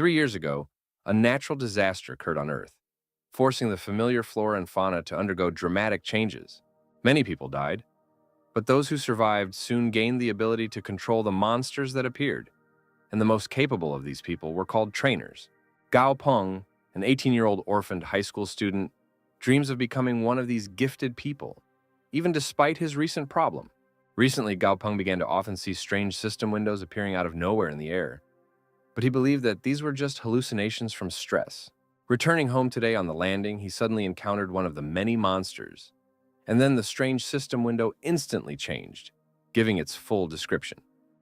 3 years ago, a natural disaster occurred on Earth, forcing the familiar flora and fauna to undergo dramatic changes. Many people died, but those who survived soon gained the ability to control the monsters that appeared, and the most capable of these people were called trainers. Gao Peng, an 18-year-old orphaned high school student, dreams of becoming one of these gifted people, even despite his recent problem. Recently, Gao Peng began to often see strange system windows appearing out of nowhere in the air, but he believed that these were just hallucinations from stress. Returning home today on the landing, he suddenly encountered one of the many monsters, and then the strange system window instantly changed, giving its full description.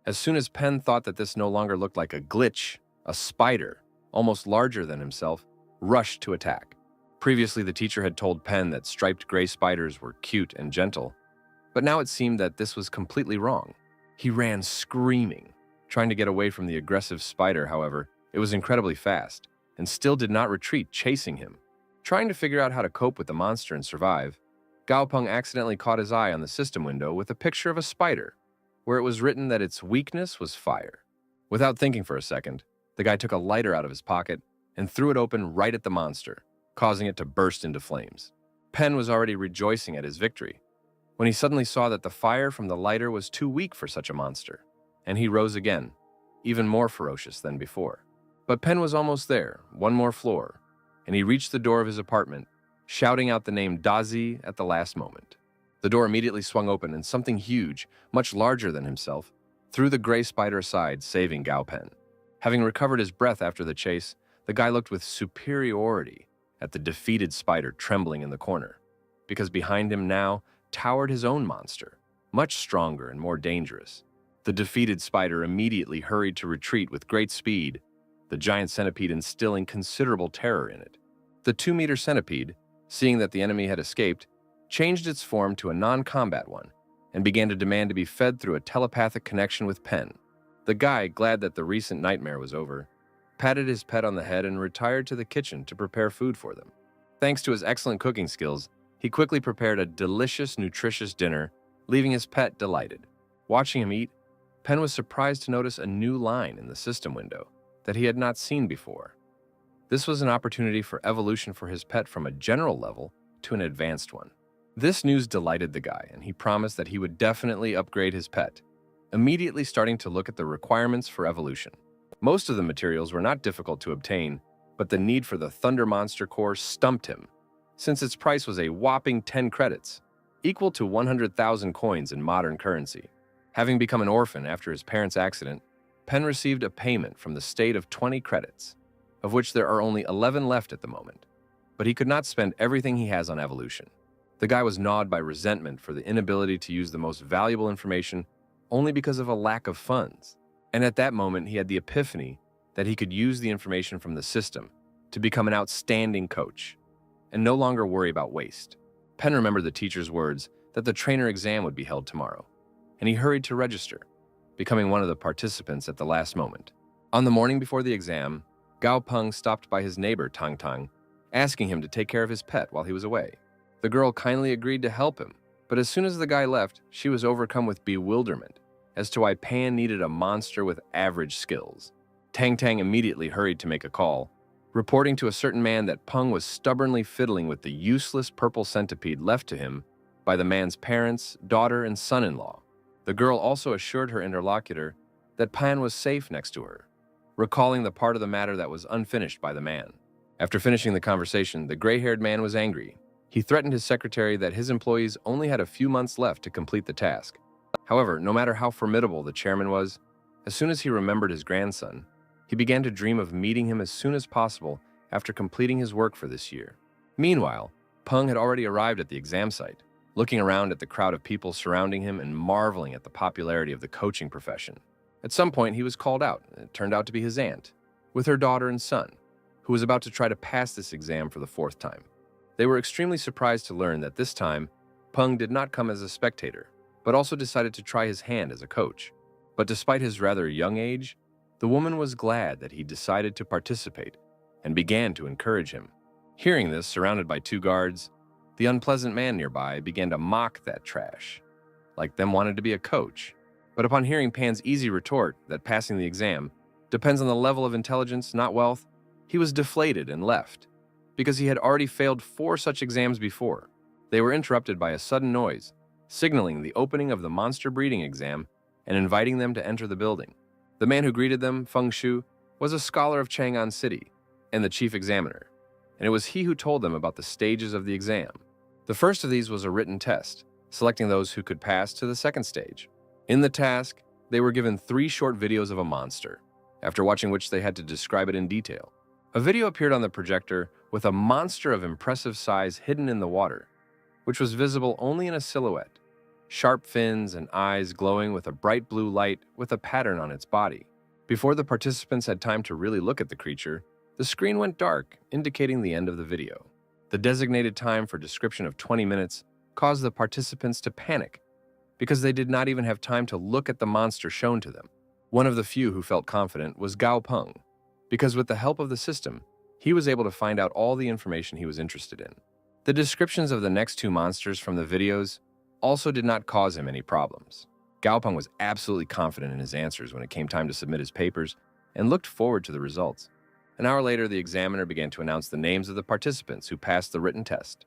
As soon as Penn thought that this no longer looked like a glitch, a spider, almost larger than himself, rushed to attack. Previously, the teacher had told Penn that striped gray spiders were cute and gentle, but now it seemed that this was completely wrong. He ran screaming, trying to get away from the aggressive spider. However, it was incredibly fast and still did not retreat, chasing him. Trying to figure out how to cope with the monster and survive, Gao Peng accidentally caught his eye on the system window with a picture of a spider, where it was written that its weakness was fire. Without thinking for a second, the guy took a lighter out of his pocket and threw it open right at the monster, causing it to burst into flames. Penn was already rejoicing at his victory, when he suddenly saw that the fire from the lighter was too weak for such a monster, and he rose again, even more ferocious than before. But Penn was almost there, one more floor, and he reached the door of his apartment, shouting out the name Dazi at the last moment. The door immediately swung open, and something huge, much larger than himself, threw the gray spider aside, saving Gao Pen. Having recovered his breath after the chase, the guy looked with superiority at the defeated spider trembling in the corner, because behind him now towered his own monster, much stronger and more dangerous. The defeated spider immediately hurried to retreat with great speed, the giant centipede instilling considerable terror in it. The 2-meter centipede, seeing that the enemy had escaped, changed its form to a non-combat one and began to demand to be fed through a telepathic connection with Penn. The guy, glad that the recent nightmare was over, patted his pet on the head and retired to the kitchen to prepare food for them. Thanks to his excellent cooking skills, he quickly prepared a delicious, nutritious dinner, leaving his pet delighted. Watching him eat, Penn was surprised to notice a new line in the system window that he had not seen before. This was an opportunity for evolution for his pet from a general level to an advanced one. This news delighted the guy, and he promised that he would definitely upgrade his pet, immediately starting to look at the requirements for evolution. Most of the materials were not difficult to obtain, but the need for the Thunder Monster core stumped him, since its price was a whopping 10 credits, equal to 100,000 coins in modern currency. Having become an orphan after his parents' accident, Penn received a payment from the state of 20 credits, of which there are only 11 left at the moment. But he could not spend everything he has on evolution. The guy was gnawed by resentment for the inability to use the most valuable information only because of a lack of funds. And at that moment, he had the epiphany that he could use the information from the system to become an outstanding coach and no longer worry about waste. Penn remembered the teacher's words that the trainer exam would be held tomorrow, and he hurried to register, becoming one of the participants at the last moment. On the morning before the exam, Gao Peng stopped by his neighbor Tang Tang, asking him to take care of his pet while he was away. The girl kindly agreed to help him, but as soon as the guy left, she was overcome with bewilderment as to why Pan needed a monster with average skills. Tang Tang immediately hurried to make a call, reporting to a certain man that Peng was stubbornly fiddling with the useless purple centipede left to him by the man's parents, daughter, and son-in-law. The girl also assured her interlocutor that Pan was safe next to her, recalling the part of the matter that was unfinished by the man. After finishing the conversation, the gray-haired man was angry. He threatened his secretary that his employees only had a few months left to complete the task. However, no matter how formidable the chairman was, as soon as he remembered his grandson, he began to dream of meeting him as soon as possible after completing his work for this year. Meanwhile, Peng had already arrived at the exam site, looking around at the crowd of people surrounding him and marveling at the popularity of the coaching profession. At some point, he was called out, and it turned out to be his aunt, with her daughter and son, who was about to try to pass this exam for the 4th time. They were extremely surprised to learn that this time, Peng did not come as a spectator, but also decided to try his hand as a coach. But despite his rather young age, the woman was glad that he decided to participate and began to encourage him. Hearing this, surrounded by 2 guards, the unpleasant man nearby began to mock that trash, like them wanted to be a coach. But upon hearing Pan's easy retort that passing the exam Depends on the level of intelligence, not wealth. He was deflated and left, because he had already failed 4 such exams before. They were interrupted by a sudden noise, signaling the opening of the monster breeding exam and inviting them to enter the building. The man who greeted them, Feng Shu, was a scholar of Chang'an City and the chief examiner, and it was he who told them about the stages of the exam. The first of these was a written test, selecting those who could pass to the second stage. In the task, they were given 3 short videos of a monster, after watching which they had to describe it in detail. A video appeared on the projector with a monster of impressive size hidden in the water, which was visible only in a silhouette, sharp fins and eyes glowing with a bright blue light with a pattern on its body. Before the participants had time to really look at the creature, the screen went dark, indicating the end of the video. The designated time for description of 20 minutes caused the participants to panic because they did not even have time to look at the monster shown to them. One of the few who felt confident was Gao Peng, because with the help of the system, he was able to find out all the information he was interested in. The descriptions of the next 2 monsters from the videos also did not cause him any problems. Gao Peng was absolutely confident in his answers when it came time to submit his papers and looked forward to the results. An hour later, the examiner began to announce the names of the participants who passed the written test.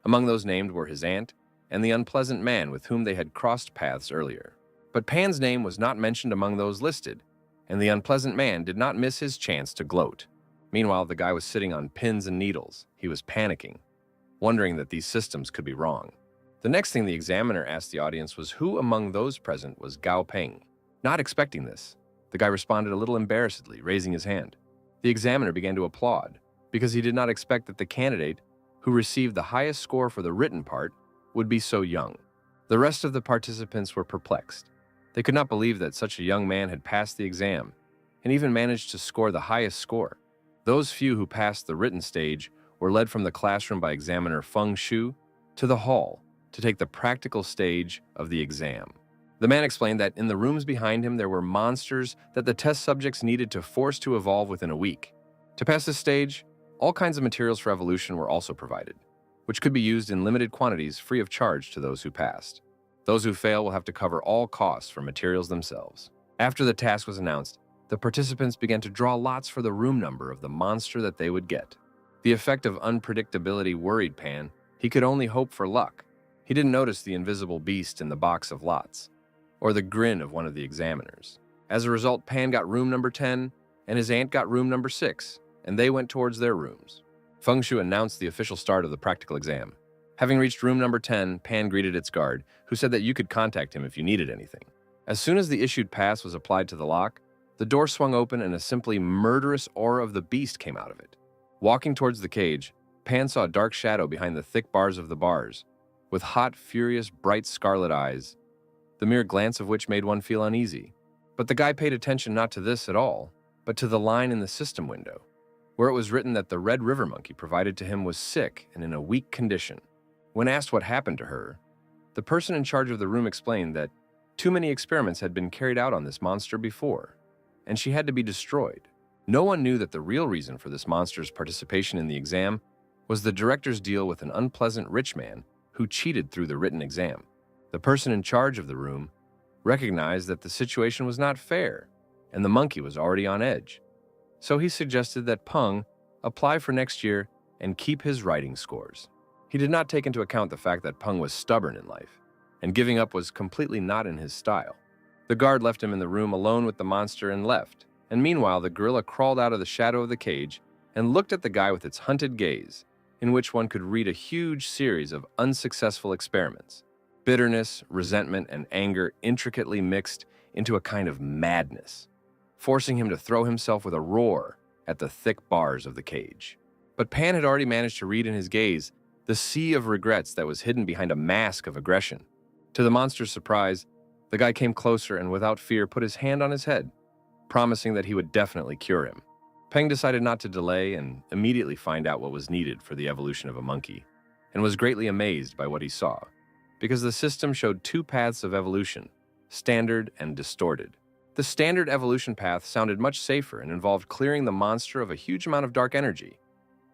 Among those named were his aunt and the unpleasant man with whom they had crossed paths earlier. But Pan's name was not mentioned among those listed, and the unpleasant man did not miss his chance to gloat. Meanwhile, the guy was sitting on pins and needles. He was panicking, wondering that these systems could be wrong. The next thing the examiner asked the audience was who among those present was Gao Peng. Not expecting this, the guy responded a little embarrassedly, raising his hand. The examiner began to applaud, because he did not expect that the candidate, who received the highest score for the written part, would be so young. The rest of the participants were perplexed. They could not believe that such a young man had passed the exam, and even managed to score the highest score. Those few who passed the written stage were led from the classroom by examiner Feng Shu to the hall to take the practical stage of the exam. The man explained that in the rooms behind him there were monsters that the test subjects needed to force to evolve within a week. To pass this stage, all kinds of materials for evolution were also provided, which could be used in limited quantities free of charge to those who passed. Those who fail will have to cover all costs for materials themselves. After the task was announced, the participants began to draw lots for the room number of the monster that they would get. The effect of unpredictability worried Pan. He could only hope for luck. He didn't notice the invisible beast in the box of lots, or the grin of one of the examiners. As a result, Pan got room number 10, and his aunt got room number 6, and they went towards their rooms. Feng Shu announced the official start of the practical exam. Having reached room number 10, Pan greeted its guard, who said that you could contact him if you needed anything. As soon as the issued pass was applied to the lock, the door swung open and a simply murderous aura of the beast came out of it. Walking towards the cage, Pan saw a dark shadow behind the thick bars of the bars, with hot, furious, bright scarlet eyes, the mere glance of which made one feel uneasy. But the guy paid attention not to this at all, but to the line in the system window, where it was written that the red river monkey provided to him was sick and in a weak condition. When asked what happened to her, the person in charge of the room explained that too many experiments had been carried out on this monster before, and she had to be destroyed. No one knew that the real reason for this monster's participation in the exam was the director's deal with an unpleasant rich man who cheated through the written exam. The person in charge of the room recognized that the situation was not fair, and the monkey was already on edge. So he suggested that Peng apply for next year and keep his writing scores. He did not take into account the fact that Peng was stubborn in life, and giving up was completely not in his style. The guard left him in the room alone with the monster and left, and meanwhile the gorilla crawled out of the shadow of the cage and looked at the guy with its hunted gaze, in which one could read a huge series of unsuccessful experiments. Bitterness, resentment, and anger intricately mixed into a kind of madness, forcing him to throw himself with a roar at the thick bars of the cage. But Pan had already managed to read in his gaze the sea of regrets that was hidden behind a mask of aggression. To the monster's surprise, the guy came closer and without fear put his hand on his head, promising that he would definitely cure him. Peng decided not to delay and immediately find out what was needed for the evolution of a monkey, and was greatly amazed by what he saw, because the system showed 2 paths of evolution, standard and distorted. The standard evolution path sounded much safer and involved clearing the monster of a huge amount of dark energy,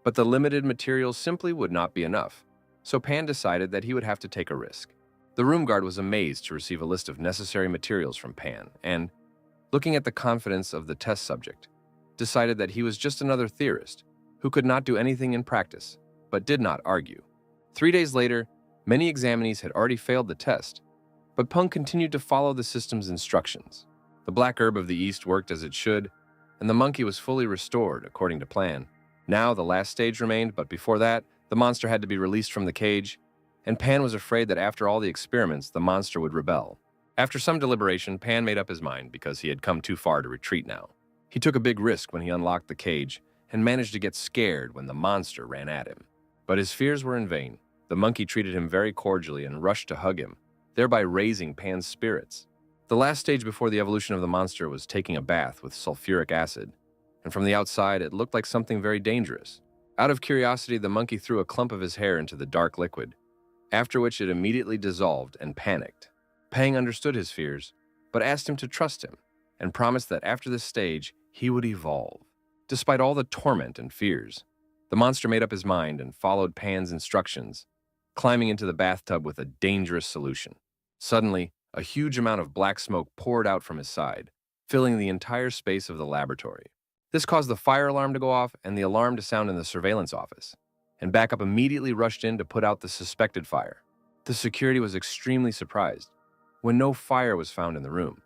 but the limited materials simply would not be enough, so Pan decided that he would have to take a risk. The room guard was amazed to receive a list of necessary materials from Pan, and, looking at the confidence of the test subject, decided that he was just another theorist who could not do anything in practice, but did not argue. 3 days later, many examinees had already failed the test, but Peng continued to follow the system's instructions. The black herb of the east worked as it should, and the monkey was fully restored according to plan. Now the last stage remained, but before that, the monster had to be released from the cage, and Pan was afraid that after all the experiments, the monster would rebel. After some deliberation, Pan made up his mind because he had come too far to retreat now. He took a big risk when he unlocked the cage and managed to get scared when the monster ran at him. But his fears were in vain. The monkey treated him very cordially and rushed to hug him, thereby raising Pan's spirits. The last stage before the evolution of the monster was taking a bath with sulfuric acid, and from the outside it looked like something very dangerous. Out of curiosity, the monkey threw a clump of his hair into the dark liquid, after which it immediately dissolved and panicked. Peng understood his fears, but asked him to trust him, and promised that after this stage, he would evolve. Despite all the torment and fears, the monster made up his mind and followed Pan's instructions, climbing into the bathtub with a dangerous solution. Suddenly, a huge amount of black smoke poured out from his side, filling the entire space of the laboratory. This caused the fire alarm to go off and the alarm to sound in the surveillance office, and backup immediately rushed in to put out the suspected fire. The security was extremely surprised when no fire was found in the room.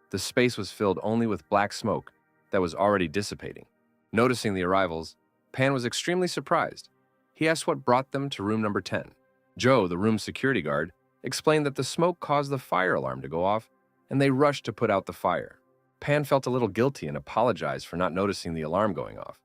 The space was filled only with black smoke that was already dissipating. Noticing the arrivals, Pan was extremely surprised. He asked what brought them to room number 10. Joe, the room's security guard, explained that the smoke caused the fire alarm to go off, and they rushed to put out the fire. Pan felt a little guilty and apologized for not noticing the alarm going off,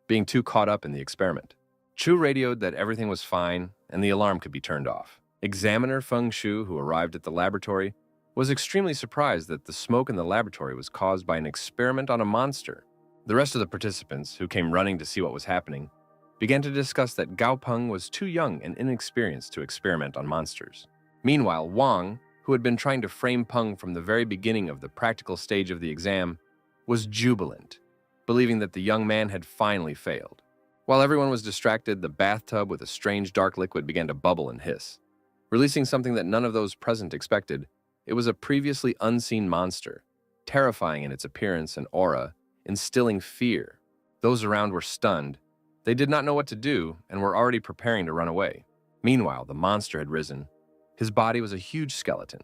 being too caught up in the experiment. Chu radioed that everything was fine and the alarm could be turned off. Examiner Feng Shu, who arrived at the laboratory, was extremely surprised that the smoke in the laboratory was caused by an experiment on a monster. The rest of the participants, who came running to see what was happening, began to discuss that Gao Peng was too young and inexperienced to experiment on monsters. Meanwhile, Wang, who had been trying to frame Peng from the very beginning of the practical stage of the exam, was jubilant, believing that the young man had finally failed. While everyone was distracted, the bathtub with a strange dark liquid began to bubble and hiss, releasing something that none of those present expected. It was a previously unseen monster, terrifying in its appearance and aura, instilling fear. Those around were stunned. They did not know what to do and were already preparing to run away. Meanwhile, the monster had risen. His body was a huge skeleton,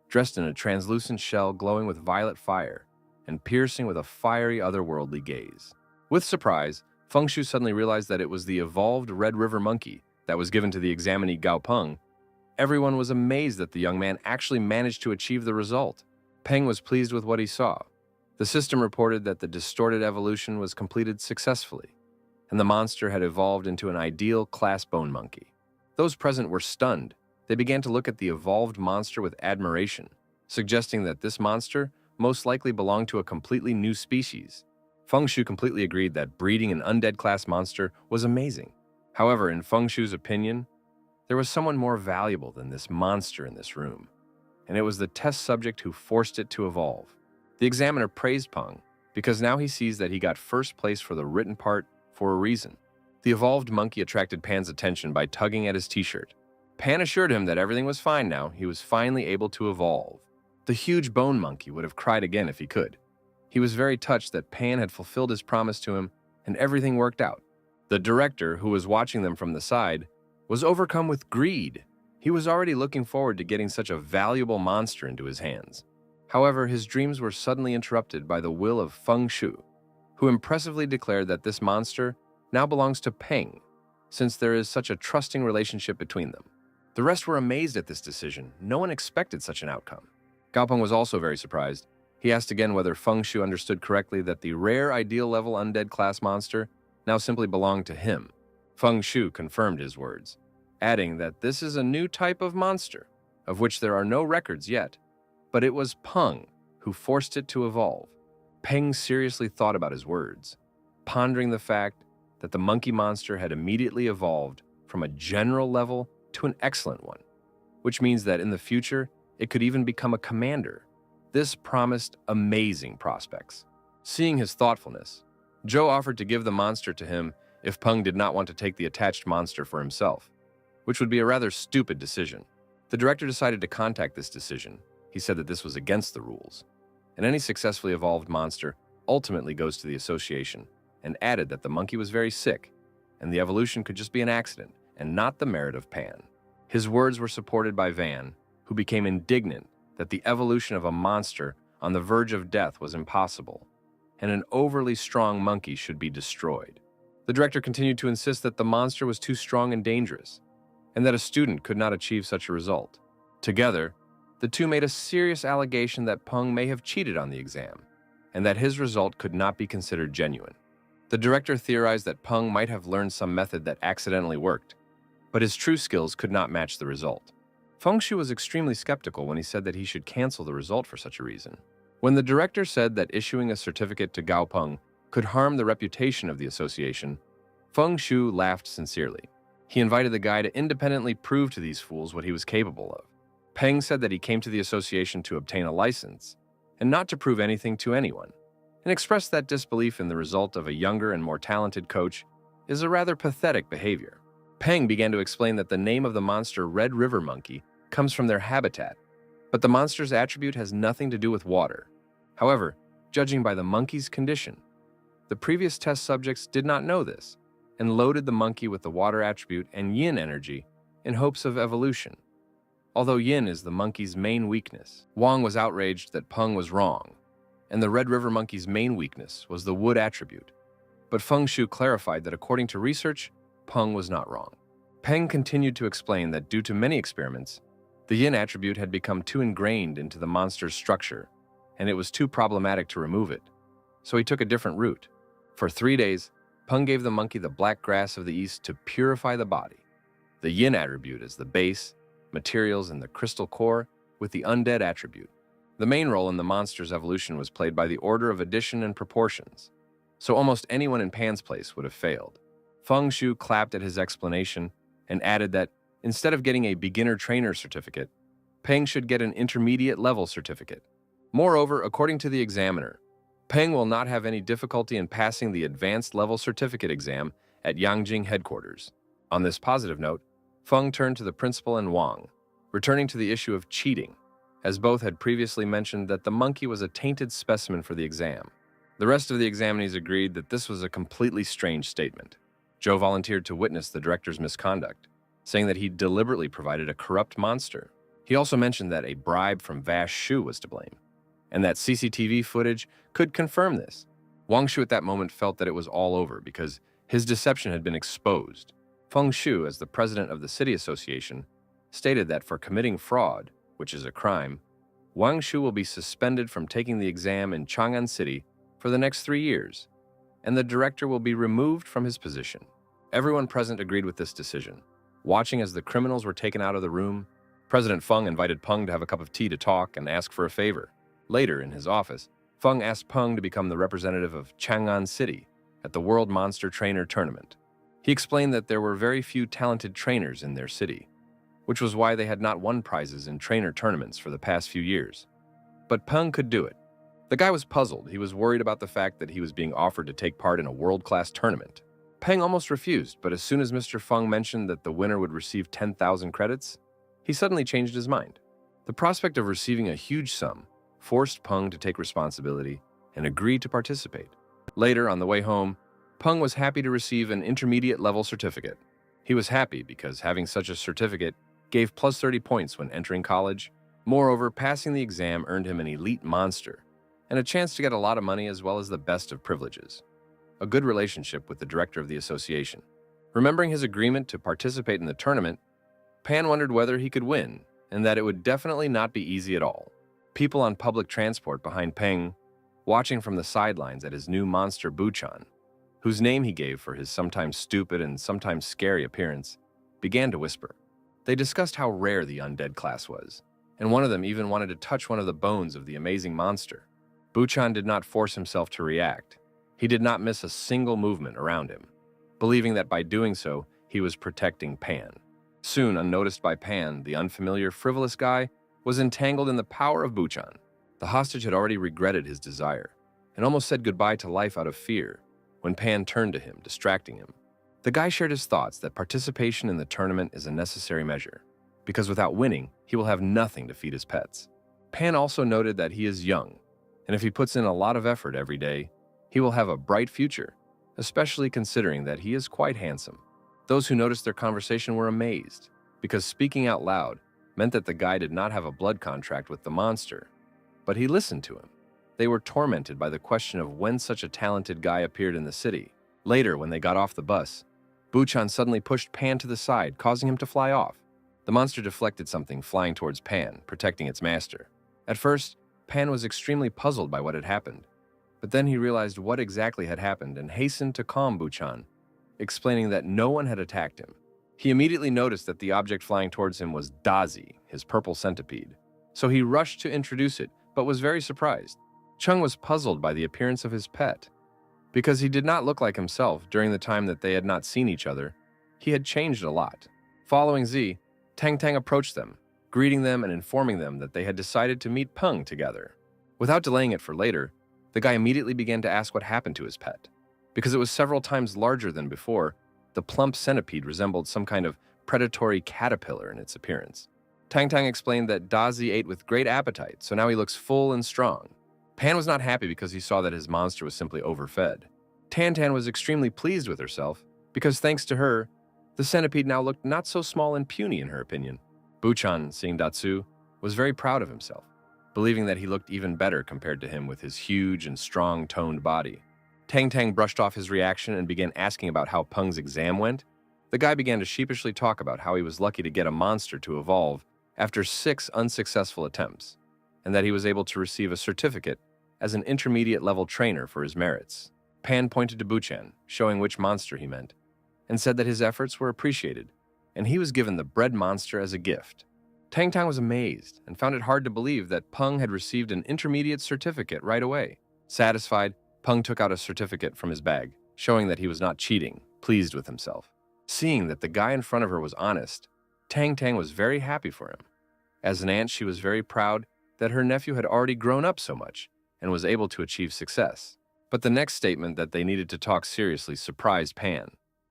dressed in a translucent shell glowing with violet fire and piercing with a fiery otherworldly gaze. With surprise, Feng Shu suddenly realized that it was the evolved Red River monkey that was given to the examinee Gao Peng. Everyone was amazed that the young man actually managed to achieve the result. Peng was pleased with what he saw. The system reported that the distorted evolution was completed successfully, and the monster had evolved into an ideal class bone monkey. Those present were stunned. They began to look at the evolved monster with admiration, suggesting that this monster most likely belonged to a completely new species. Feng Shu completely agreed that breeding an undead class monster was amazing. However, in Feng Shu's opinion, there was someone more valuable than this monster in this room, and it was the test subject who forced it to evolve. The examiner praised Peng because now he sees that he got first place for the written part for a reason. The evolved monkey attracted Pan's attention by tugging at his t-shirt. Pan assured him that everything was fine now. He was finally able to evolve. The huge bone monkey would have cried again if he could. He was very touched that Pan had fulfilled his promise to him and everything worked out. The director, who was watching them from the side, was overcome with greed. He was already looking forward to getting such a valuable monster into his hands. However, his dreams were suddenly interrupted by the will of Feng Shu, who impressively declared that this monster now belongs to Peng, since there is such a trusting relationship between them. The rest were amazed at this decision. No one expected such an outcome. Gao Peng was also very surprised. He asked again whether Feng Shu understood correctly that the rare ideal level undead class monster now simply belonged to him. Feng Shu confirmed his words, adding that this is a new type of monster, of which there are no records yet, but it was Peng who forced it to evolve. Peng seriously thought about his words, pondering the fact that the monkey monster had immediately evolved from a general level to an excellent one, which means that in the future, it could even become a commander. This promised amazing prospects. Seeing his thoughtfulness, Joe offered to give the monster to him if Peng did not want to take the attached monster for himself, which would be a rather stupid decision. The director decided to contact this decision. He said that this was against the rules, and any successfully evolved monster ultimately goes to the association, and added that the monkey was very sick, and the evolution could just be an accident and not the merit of Pan. His words were supported by Van, who became indignant that the evolution of a monster on the verge of death was impossible, and an overly strong monkey should be destroyed. The director continued to insist that the monster was too strong and dangerous, and that a student could not achieve such a result. Together, the two made a serious allegation that Peng may have cheated on the exam, and that his result could not be considered genuine. The director theorized that Peng might have learned some method that accidentally worked, but his true skills could not match the result. Feng Shu was extremely skeptical when he said that he should cancel the result for such a reason. When the director said that issuing a certificate to Gao Peng could harm the reputation of the association, Feng Shu laughed sincerely. He invited the guy to independently prove to these fools what he was capable of. Peng said that he came to the association to obtain a license, and not to prove anything to anyone, and expressed that disbelief in the result of a younger and more talented coach is a rather pathetic behavior. Peng began to explain that the name of the monster Red River Monkey comes from their habitat, but the monster's attribute has nothing to do with water. However, judging by the monkey's condition, the previous test subjects did not know this, and loaded the monkey with the water attribute and yin energy in hopes of evolution. Although yin is the monkey's main weakness, Wang was outraged that Peng was wrong, and the Red River Monkey's main weakness was the wood attribute. But Feng Shu clarified that according to research, Peng was not wrong. Peng continued to explain that due to many experiments, the yin attribute had become too ingrained into the monster's structure, and it was too problematic to remove it, so he took a different route. For 3 days, Peng gave the monkey the black grass of the east to purify the body. The yin attribute is the base, materials, and the crystal core, with the undead attribute. The main role in the monster's evolution was played by the order of addition and proportions, so almost anyone in Pan's place would have failed. Feng Shu clapped at his explanation and added that instead of getting a beginner trainer certificate, Peng should get an intermediate level certificate. Moreover, according to the examiner, Peng will not have any difficulty in passing the advanced level certificate exam at Yangjing headquarters. On this positive note, Feng turned to the principal and Wang, returning to the issue of cheating, as both had previously mentioned that the monkey was a tainted specimen for the exam. The rest of the examinees agreed that this was a completely strange statement. Zhou volunteered to witness the director's misconduct, saying that he deliberately provided a corrupt monster. He also mentioned that a bribe from Vash Shu was to blame, and that CCTV footage could confirm this. Wang Shu at that moment felt that it was all over because his deception had been exposed. Feng Shu, as the president of the city association, stated that for committing fraud, which is a crime, Wang Shu will be suspended from taking the exam in Chang'an City for the next 3 years, and the director will be removed from his position. Everyone present agreed with this decision. Watching as the criminals were taken out of the room, President Feng invited Peng to have a cup of tea to talk and ask for a favor. Later, in his office, Feng asked Peng to become the representative of Chang'an City at the World Monster Trainer Tournament. He explained that there were very few talented trainers in their city, which was why they had not won prizes in trainer tournaments for the past few years. But Peng could do it. The guy was puzzled. He was worried about the fact that he was being offered to take part in a world-class tournament. Peng almost refused, but as soon as Mr. Feng mentioned that the winner would receive 10,000 credits, he suddenly changed his mind. The prospect of receiving a huge sum forced Peng to take responsibility and agree to participate. Later, on the way home, Peng was happy to receive an intermediate level certificate. He was happy because having such a certificate gave plus 30 points when entering college. Moreover, passing the exam earned him an elite monster and a chance to get a lot of money as well as the best of privileges. A good relationship with the director of the association. Remembering his agreement to participate in the tournament, Pan wondered whether he could win, and that it would definitely not be easy at all. People on public transport behind Peng, watching from the sidelines at his new monster Buchan, whose name he gave for his sometimes stupid and sometimes scary appearance, began to whisper. They discussed how rare the undead class was, and one of them even wanted to touch one of the bones of the amazing monster. Buchan did not force himself to react. He did not miss a single movement around him, believing that by doing so, he was protecting Pan. Soon, unnoticed by Pan, the unfamiliar, frivolous guy was entangled in the power of Buchan. The hostage had already regretted his desire, and almost said goodbye to life out of fear, when Pan turned to him, distracting him. The guy shared his thoughts that participation in the tournament is a necessary measure, because without winning, he will have nothing to feed his pets. Pan also noted that he is young, and if he puts in a lot of effort every day, he will have a bright future, especially considering that he is quite handsome. Those who noticed their conversation were amazed, because speaking out loud meant that the guy did not have a blood contract with the monster, but he listened to him. They were tormented by the question of when such a talented guy appeared in the city. Later, when they got off the bus, Buchan suddenly pushed Pan to the side, causing him to fly off. The monster deflected something, flying towards Pan, protecting its master. At first, Pan was extremely puzzled by what had happened, but then he realized what exactly had happened and hastened to calm Buchan, explaining that no one had attacked him. He immediately noticed that the object flying towards him was Dazi, his purple centipede. So he rushed to introduce it, but was very surprised. Chung was puzzled by the appearance of his pet. Because he did not look like himself during the time that they had not seen each other, he had changed a lot. Following Z, Tang Tang approached them, greeting them and informing them that they had decided to meet Peng together. Without delaying it for later, the guy immediately began to ask what happened to his pet. Because it was several times larger than before, the plump centipede resembled some kind of predatory caterpillar in its appearance. Tang Tang explained that Dazi ate with great appetite, so now he looks full and strong. Pan was not happy because he saw that his monster was simply overfed. Tan Tan was extremely pleased with herself, because thanks to her, the centipede now looked not so small and puny in her opinion. Buchan, seeing Datsu, was very proud of himself, believing that he looked even better compared to him with his huge and strong toned body. Tang Tang brushed off his reaction and began asking about how Peng's exam went. The guy began to sheepishly talk about how he was lucky to get a monster to evolve after 6 unsuccessful attempts, and that he was able to receive a certificate as an intermediate-level trainer for his merits. Pan pointed to Buchan, showing which monster he meant, and said that his efforts were appreciated, and he was given the bread monster as a gift. Tang Tang was amazed and found it hard to believe that Peng had received an intermediate certificate right away. Satisfied, Peng took out a certificate from his bag, showing that he was not cheating, pleased with himself. Seeing that the guy in front of her was honest, Tang Tang was very happy for him. As an aunt, she was very proud that her nephew had already grown up so much and was able to achieve success. But the next statement that they needed to talk seriously surprised Pan.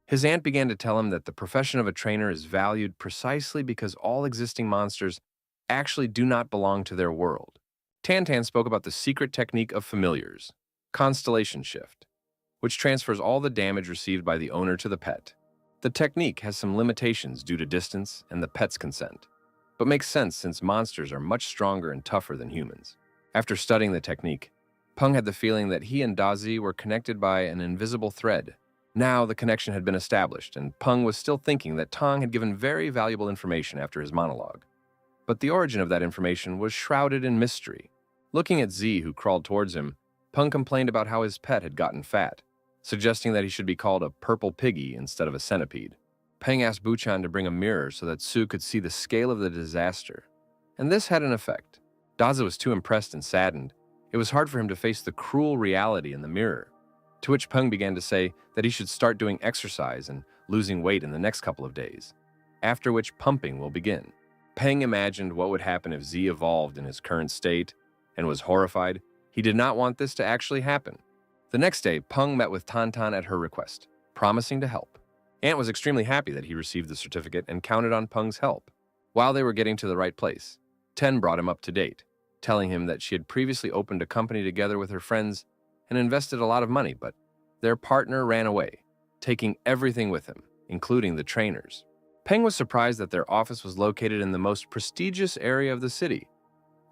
His aunt began to tell him that the profession of a trainer is valued precisely because all existing monsters actually do not belong to their world. Tan Tan spoke about the secret technique of familiars, constellation shift, which transfers all the damage received by the owner to the pet. The technique has some limitations due to distance and the pet's consent, but makes sense since monsters are much stronger and tougher than humans. After studying the technique, Peng had the feeling that he and Dazi were connected by an invisible thread. Now the connection had been established, and Peng was still thinking that Tang had given very valuable information after his monologue. But the origin of that information was shrouded in mystery. Looking at Z, who crawled towards him, Peng complained about how his pet had gotten fat, suggesting that he should be called a purple piggy instead of a centipede. Peng asked Buchan to bring a mirror so that Su could see the scale of the disaster, and this had an effect. Dazi was too impressed and saddened. It was hard for him to face the cruel reality in the mirror, to which Peng began to say that he should start doing exercise and losing weight in the next couple of days, after which pumping will begin. Peng imagined what would happen if Z evolved in his current state and was horrified. He did not want this to actually happen. The next day, Peng met with Tantan at her request, promising to help. Ant was extremely happy that he received the certificate and counted on Peng's help. While they were getting to the right place, Ten brought him up to date, telling him that she had previously opened a company together with her friends and invested a lot of money, but their partner ran away, taking everything with him, including the trainers. Peng was surprised that their office was located in the most prestigious area of the city.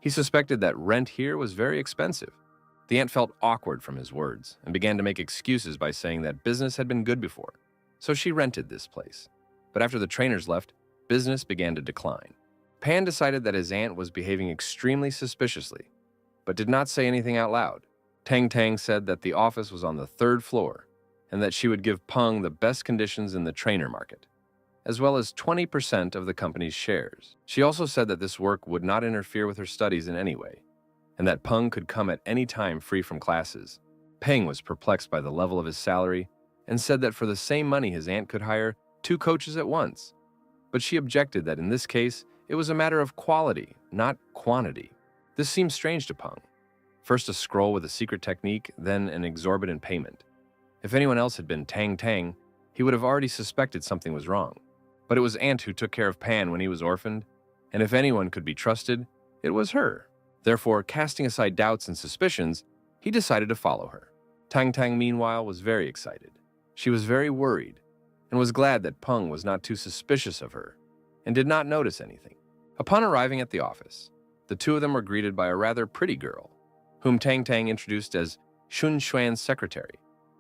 He suspected that rent here was very expensive. The aunt felt awkward from his words and began to make excuses by saying that business had been good before, so she rented this place. But after the trainers left, business began to decline. Pan decided that his aunt was behaving extremely suspiciously, but did not say anything out loud. Tang Tang said that the office was on the 3rd floor and that she would give Peng the best conditions in the trainer market, as well as 20% of the company's shares. She also said that this work would not interfere with her studies in any way, and that Peng could come at any time free from classes. Peng was perplexed by the level of his salary and said that for the same money his aunt could hire 2 coaches at once. But she objected that in this case, it was a matter of quality, not quantity. This seemed strange to Peng. First a scroll with a secret technique, then an exorbitant payment. If anyone else had been Tang Tang, he would have already suspected something was wrong. But it was Aunt who took care of Pan when he was orphaned, and if anyone could be trusted, it was her. Therefore, casting aside doubts and suspicions, he decided to follow her. Tang Tang, meanwhile, was very excited. She was very worried and was glad that Peng was not too suspicious of her and did not notice anything. Upon arriving at the office, the two of them were greeted by a rather pretty girl, whom Tang Tang introduced as Shun Xuan's secretary,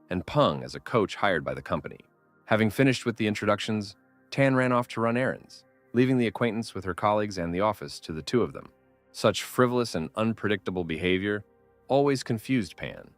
and Peng as a coach hired by the company. Having finished with the introductions, Tan ran off to run errands, leaving the acquaintance with her colleagues and the office to the two of them. Such frivolous and unpredictable behavior always confused Pan,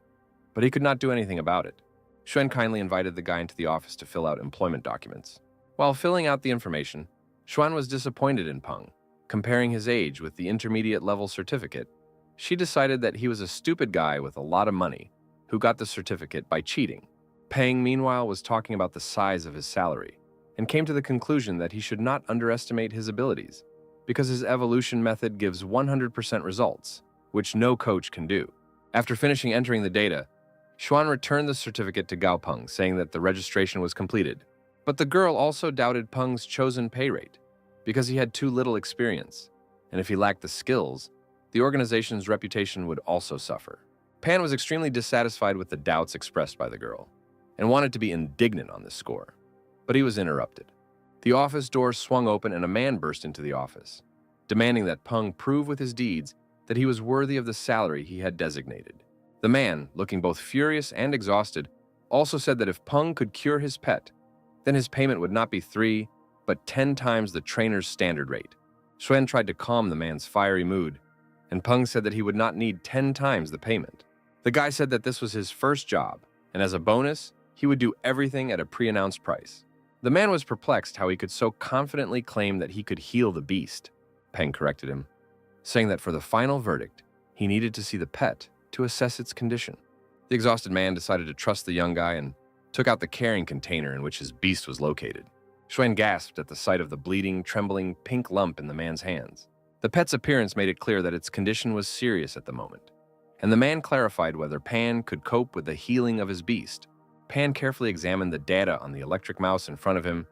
but he could not do anything about it. Xuan kindly invited the guy into the office to fill out employment documents. While filling out the information, Xuan was disappointed in Peng. Comparing his age with the intermediate level certificate, she decided that he was a stupid guy with a lot of money who got the certificate by cheating. Peng, meanwhile, was talking about the size of his salary and came to the conclusion that he should not underestimate his abilities because his evolution method gives 100% results, which no coach can do. After finishing entering the data, Xuan returned the certificate to Gao Peng, saying that the registration was completed. But the girl also doubted Peng's chosen pay rate because he had too little experience, and if he lacked the skills, the organization's reputation would also suffer. Pan was extremely dissatisfied with the doubts expressed by the girl and wanted to be indignant on this score, but he was interrupted. The office door swung open and a man burst into the office, demanding that Peng prove with his deeds that he was worthy of the salary he had designated. The man, looking both furious and exhausted, also said that if Peng could cure his pet, then his payment would not be 3, but 10 times the trainer's standard rate. Xuan tried to calm the man's fiery mood, and Peng said that he would not need 10 times the payment. The guy said that this was his first job, and as a bonus, he would do everything at a pre-announced price. The man was perplexed how he could so confidently claim that he could heal the beast. Peng corrected him, saying that for the final verdict, he needed to see the pet to assess its condition. The exhausted man decided to trust the young guy and took out the carrying container in which his beast was located. Xuan gasped at the sight of the bleeding, trembling pink lump in the man's hands. The pet's appearance made it clear that its condition was serious at the moment, and the man clarified whether Pan could cope with the healing of his beast. Pan carefully examined the data on the electric mouse in front of him,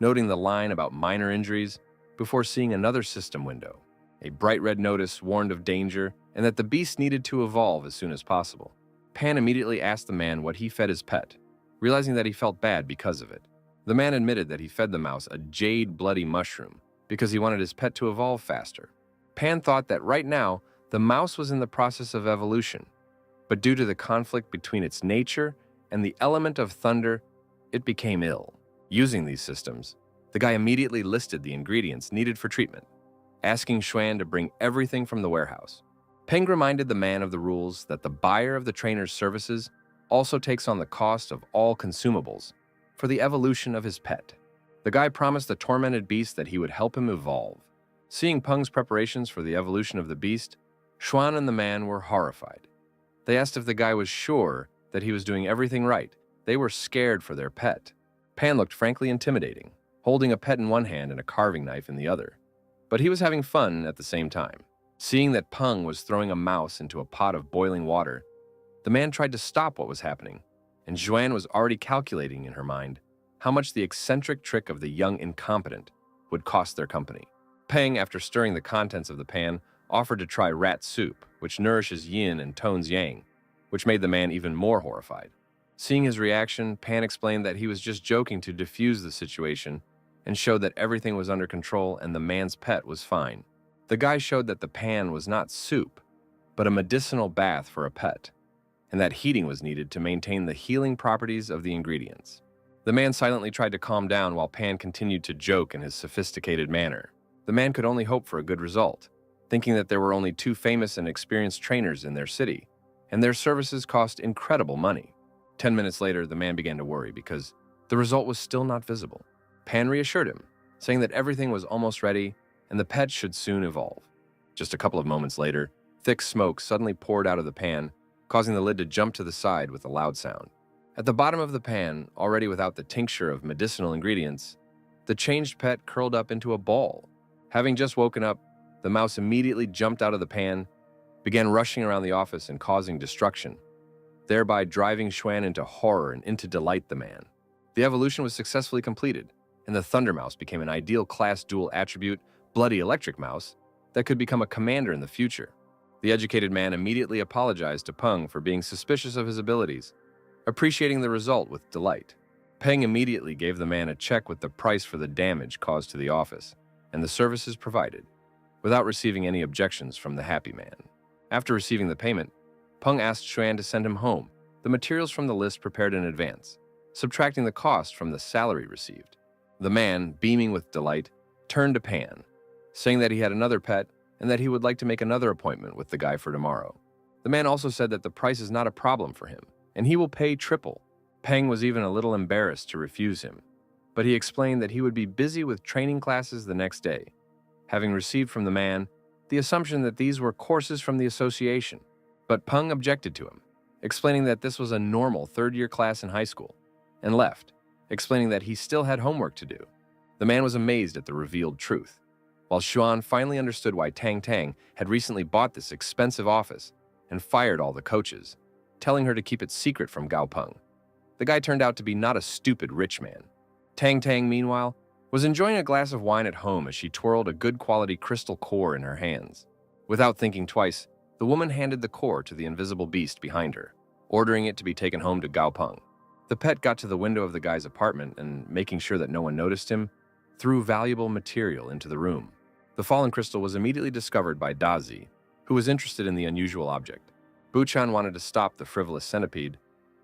noting the line about minor injuries before seeing another system window. A bright red notice warned of danger and that the beast needed to evolve as soon as possible. Pan immediately asked the man what he fed his pet, realizing that he felt bad because of it. The man admitted that he fed the mouse a jade bloody mushroom because he wanted his pet to evolve faster. Pan thought that right now, the mouse was in the process of evolution, but due to the conflict between its nature and the element of thunder, it became ill. Using these systems, the guy immediately listed the ingredients needed for treatment, asking Xuan to bring everything from the warehouse. Peng reminded the man of the rules that the buyer of the trainer's services also takes on the cost of all consumables for the evolution of his pet. The guy promised the tormented beast that he would help him evolve. Seeing Peng's preparations for the evolution of the beast, Xuan and the man were horrified. They asked if the guy was sure that he was doing everything right. They were scared for their pet. Pan looked frankly intimidating, holding a pet in one hand and a carving knife in the other. But he was having fun at the same time. Seeing that Peng was throwing a mouse into a pot of boiling water, the man tried to stop what was happening, and Xuan was already calculating in her mind how much the eccentric trick of the young incompetent would cost their company. Peng, after stirring the contents of the pan, offered to try rat soup, which nourishes yin and tones yang, which made the man even more horrified. Seeing his reaction, Pan explained that he was just joking to defuse the situation and showed that everything was under control and the man's pet was fine. The guy showed that the pan was not soup, but a medicinal bath for a pet, and that heating was needed to maintain the healing properties of the ingredients. The man silently tried to calm down while Pan continued to joke in his sophisticated manner. The man could only hope for a good result, thinking that there were only 2 famous and experienced trainers in their city, and their services cost incredible money. 10 minutes later, the man began to worry because the result was still not visible. Pan reassured him, saying that everything was almost ready and the pet should soon evolve. Just a couple of moments later, thick smoke suddenly poured out of the pan, causing the lid to jump to the side with a loud sound. At the bottom of the pan, already without the tincture of medicinal ingredients, the changed pet curled up into a ball. Having just woken up, the mouse immediately jumped out of the pan, began rushing around the office and causing destruction, thereby driving Xuan into horror and into delight the man. The evolution was successfully completed, and the Thunder Mouse became an ideal class dual attribute, Bloody Electric Mouse, that could become a commander in the future. The educated man immediately apologized to Peng for being suspicious of his abilities, appreciating the result with delight. Peng immediately gave the man a check with the price for the damage caused to the office and the services provided, without receiving any objections from the happy man. After receiving the payment, Peng asked Xuan to send him home the materials from the list prepared in advance, subtracting the cost from the salary received. The man, beaming with delight, turned to Pan, saying that he had another pet and that he would like to make another appointment with the guy for tomorrow. The man also said that the price is not a problem for him, and he will pay triple. Peng was even a little embarrassed to refuse him, but he explained that he would be busy with training classes the next day, having received from the man the assumption that these were courses from the association. But Peng objected to him, explaining that this was a normal third-year class in high school, and left, explaining that he still had homework to do. The man was amazed at the revealed truth, while Xuan finally understood why Tang Tang had recently bought this expensive office and fired all the coaches, telling her to keep it secret from Gao Peng. The guy turned out to be not a stupid rich man. Tang Tang, meanwhile, was enjoying a glass of wine at home as she twirled a good-quality crystal core in her hands. Without thinking twice, the woman handed the core to the invisible beast behind her, ordering it to be taken home to Gao Peng. The pet got to the window of the guy's apartment and, making sure that no one noticed him, threw valuable material into the room. The fallen crystal was immediately discovered by Dazi, who was interested in the unusual object. Buchan wanted to stop the frivolous centipede,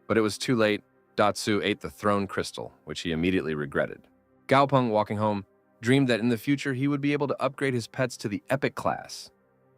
but it was too late. Datsu ate the thrown crystal, which he immediately regretted. Gao Peng, walking home, dreamed that in the future he would be able to upgrade his pets to the epic class,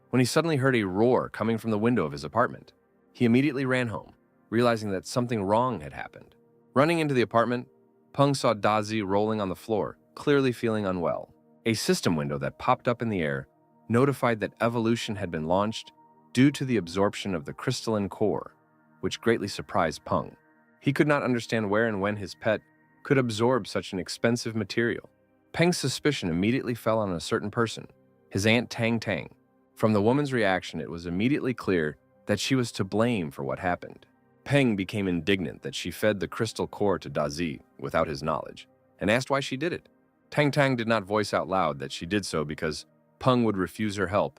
when he suddenly heard a roar coming from the window of his apartment. He immediately ran home, realizing that something wrong had happened. Running into the apartment, Peng saw Dazi rolling on the floor, clearly feeling unwell. A system window that popped up in the air notified that evolution had been launched due to the absorption of the crystalline core, which greatly surprised Peng. He could not understand where and when his pet could absorb such an expensive material. Peng's suspicion immediately fell on a certain person, his aunt Tang Tang. From the woman's reaction, it was immediately clear that she was to blame for what happened. Peng became indignant that she fed the crystal core to Dazi without his knowledge, and asked why she did it. Tang Tang did not voice out loud that she did so because Peng would refuse her help,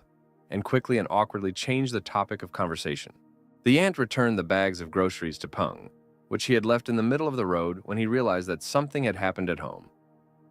and quickly and awkwardly changed the topic of conversation. The aunt returned the bags of groceries to Peng, which he had left in the middle of the road when he realized that something had happened at home,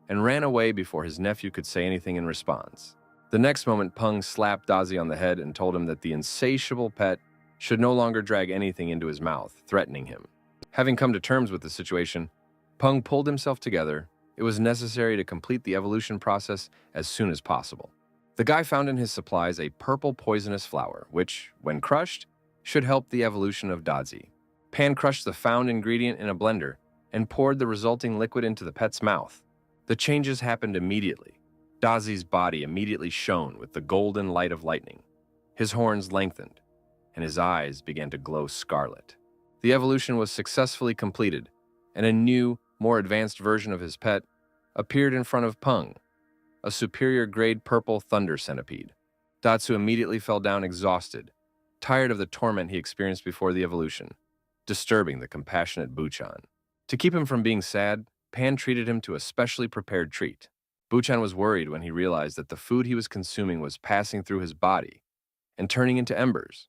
and ran away before his nephew could say anything in response. The next moment, Peng slapped Dazi on the head and told him that the insatiable pet should no longer drag anything into his mouth, threatening him. Having come to terms with the situation, Peng pulled himself together. It was necessary to complete the evolution process as soon as possible. The guy found in his supplies a purple poisonous flower, which, when crushed, should help the evolution of Dazi. Pan crushed the found ingredient in a blender and poured the resulting liquid into the pet's mouth. The changes happened immediately. Dazi's body immediately shone with the golden light of lightning. His horns lengthened, and his eyes began to glow scarlet. The evolution was successfully completed, and a new, more advanced version of his pet appeared in front of Peng, a superior-grade purple thunder centipede. Datsu immediately fell down exhausted, tired of the torment he experienced before the evolution, disturbing the compassionate Buchan. To keep him from being sad, Pan treated him to a specially prepared treat. Buchan was worried when he realized that the food he was consuming was passing through his body and turning into embers.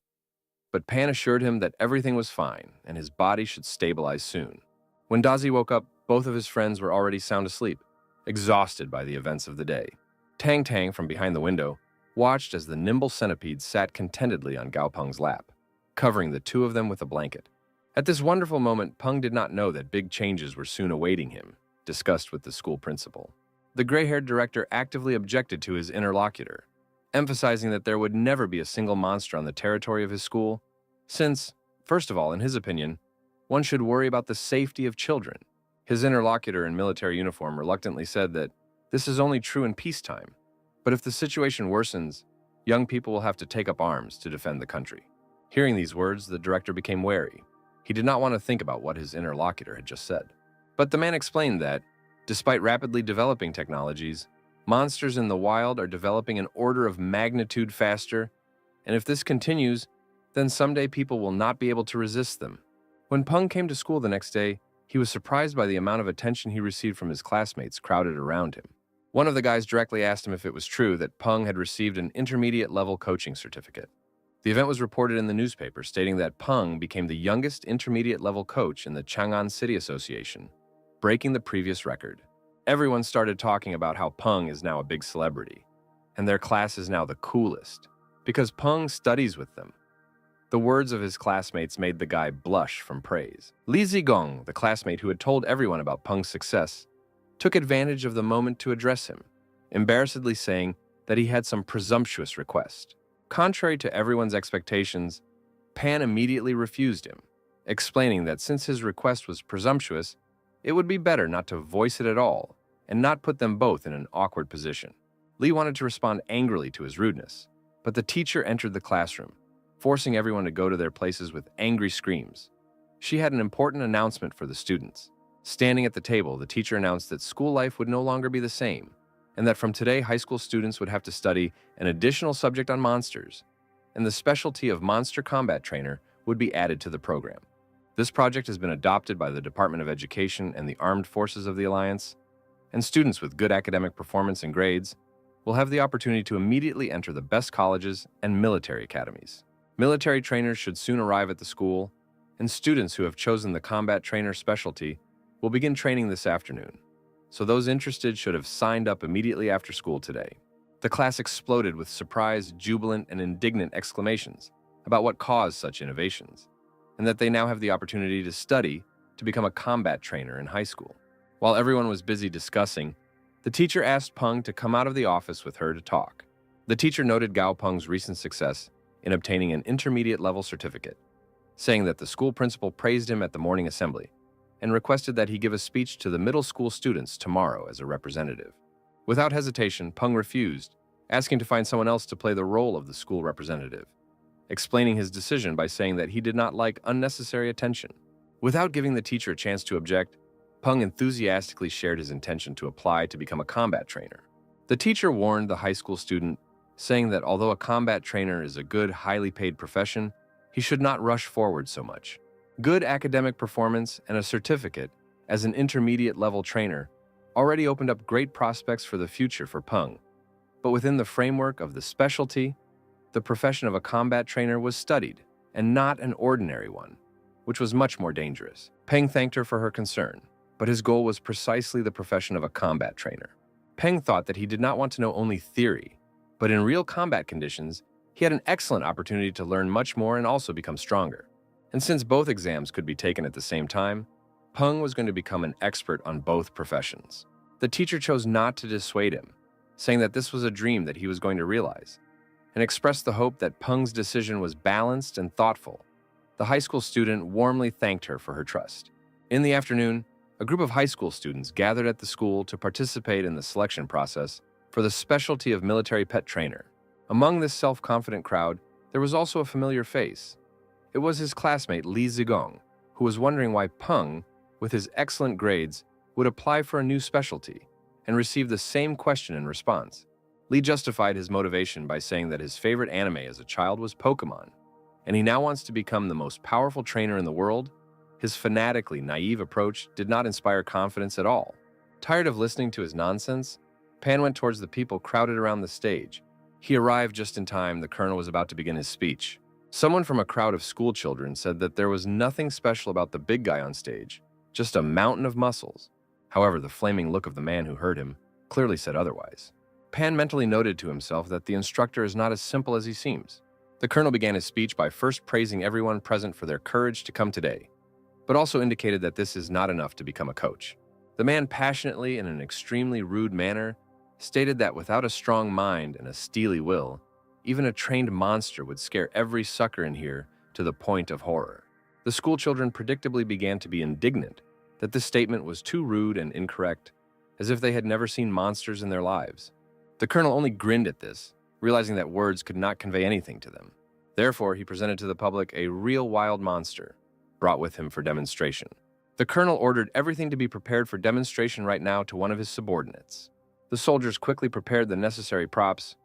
But Pan assured him that everything was fine and his body should stabilize soon. When Dazi woke up, both of his friends were already sound asleep, exhausted by the events of the day. Tang Tang, from behind the window, watched as the nimble centipede sat contentedly on Gao Peng's lap, covering the two of them with a blanket. At this wonderful moment, Peng did not know that big changes were soon awaiting him, discussed with the school principal. The gray-haired director actively objected to his interlocutor, emphasizing that there would never be a single monster on the territory of his school, since, first of all, in his opinion, one should worry about the safety of children. His interlocutor in military uniform reluctantly said that this is only true in peacetime, but if the situation worsens, young people will have to take up arms to defend the country. Hearing these words, the director became wary. He did not want to think about what his interlocutor had just said. But the man explained that, despite rapidly developing technologies, monsters in the wild are developing an order of magnitude faster, and if this continues, then someday people will not be able to resist them. When Peng came to school the next day, he was surprised by the amount of attention he received from his classmates crowded around him. One of the guys directly asked him if it was true that Peng had received an intermediate-level coaching certificate. The event was reported in the newspaper, stating that Peng became the youngest intermediate-level coach in the Chang'an City Association, breaking the previous record. Everyone started talking about how Peng is now a big celebrity, and their class is now the coolest, because Peng studies with them. The words of his classmates made the guy blush from praise. Li Zigong, the classmate who had told everyone about Peng's success, took advantage of the moment to address him, embarrassedly saying that he had some presumptuous request. Contrary to everyone's expectations, Pan immediately refused him, explaining that since his request was presumptuous, it would be better not to voice it at all and not put them both in an awkward position. Li wanted to respond angrily to his rudeness, but the teacher entered the classroom, forcing everyone to go to their places with angry screams. She had an important announcement for the students. Standing at the table, the teacher announced that school life would no longer be the same, and that from today, high school students would have to study an additional subject on monsters, and the specialty of monster combat trainer would be added to the program. This project has been adopted by the Department of Education and the Armed Forces of the Alliance, and students with good academic performance and grades will have the opportunity to immediately enter the best colleges and military academies. Military trainers should soon arrive at the school, and students who have chosen the combat trainer specialty will begin training this afternoon, so those interested should have signed up immediately after school today. The class exploded with surprised, jubilant, and indignant exclamations about what caused such innovations, and that they now have the opportunity to study to become a combat trainer in high school. While everyone was busy discussing, the teacher asked Peng to come out of the office with her to talk. The teacher noted Gao Peng's recent success in obtaining an intermediate-level certificate, saying that the school principal praised him at the morning assembly and requested that he give a speech to the middle school students tomorrow as a representative. Without hesitation, Peng refused, asking to find someone else to play the role of the school representative, explaining his decision by saying that he did not like unnecessary attention. Without giving the teacher a chance to object, Peng enthusiastically shared his intention to apply to become a combat trainer. The teacher warned the high school student, saying that although a combat trainer is a good, highly paid profession, he should not rush forward so much. Good academic performance and a certificate as an intermediate-level trainer already opened up great prospects for the future for Peng. But within the framework of the specialty, the profession of a combat trainer was studied, and not an ordinary one, which was much more dangerous. Peng thanked her for her concern, but his goal was precisely the profession of a combat trainer. Peng thought that he did not want to know only theory, but in real combat conditions, he had an excellent opportunity to learn much more and also become stronger. And since both exams could be taken at the same time, Peng was going to become an expert on both professions. The teacher chose not to dissuade him, saying that this was a dream that he was going to realize, and expressed the hope that Peng's decision was balanced and thoughtful. The high school student warmly thanked her for her trust. In the afternoon, a group of high school students gathered at the school to participate in the selection process for the specialty of military pet trainer. Among this self-confident crowd, there was also a familiar face. It was his classmate Li Zigong, who was wondering why Peng, with his excellent grades, would apply for a new specialty and receive the same question and response. Li justified his motivation by saying that his favorite anime as a child was Pokemon, and he now wants to become the most powerful trainer in the world. His fanatically naive approach did not inspire confidence at all. Tired of listening to his nonsense, Pan went towards the people crowded around the stage. He arrived just in time. The colonel was about to begin his speech. Someone from a crowd of school children said that there was nothing special about the big guy on stage, just a mountain of muscles. However, the flaming look of the man who heard him clearly said otherwise. Pan mentally noted to himself that the instructor is not as simple as he seems. The colonel began his speech by first praising everyone present for their courage to come today, but also indicated that this is not enough to become a coach. The man passionately, in an extremely rude manner, stated that without a strong mind and a steely will, even a trained monster would scare every sucker in here to the point of horror. The schoolchildren predictably began to be indignant that this statement was too rude and incorrect, as if they had never seen monsters in their lives. The colonel only grinned at this, realizing that words could not convey anything to them. Therefore, he presented to the public a real wild monster, brought with him for demonstration. The colonel ordered everything to be prepared for demonstration right now to one of his subordinates. The soldiers quickly prepared the necessary props,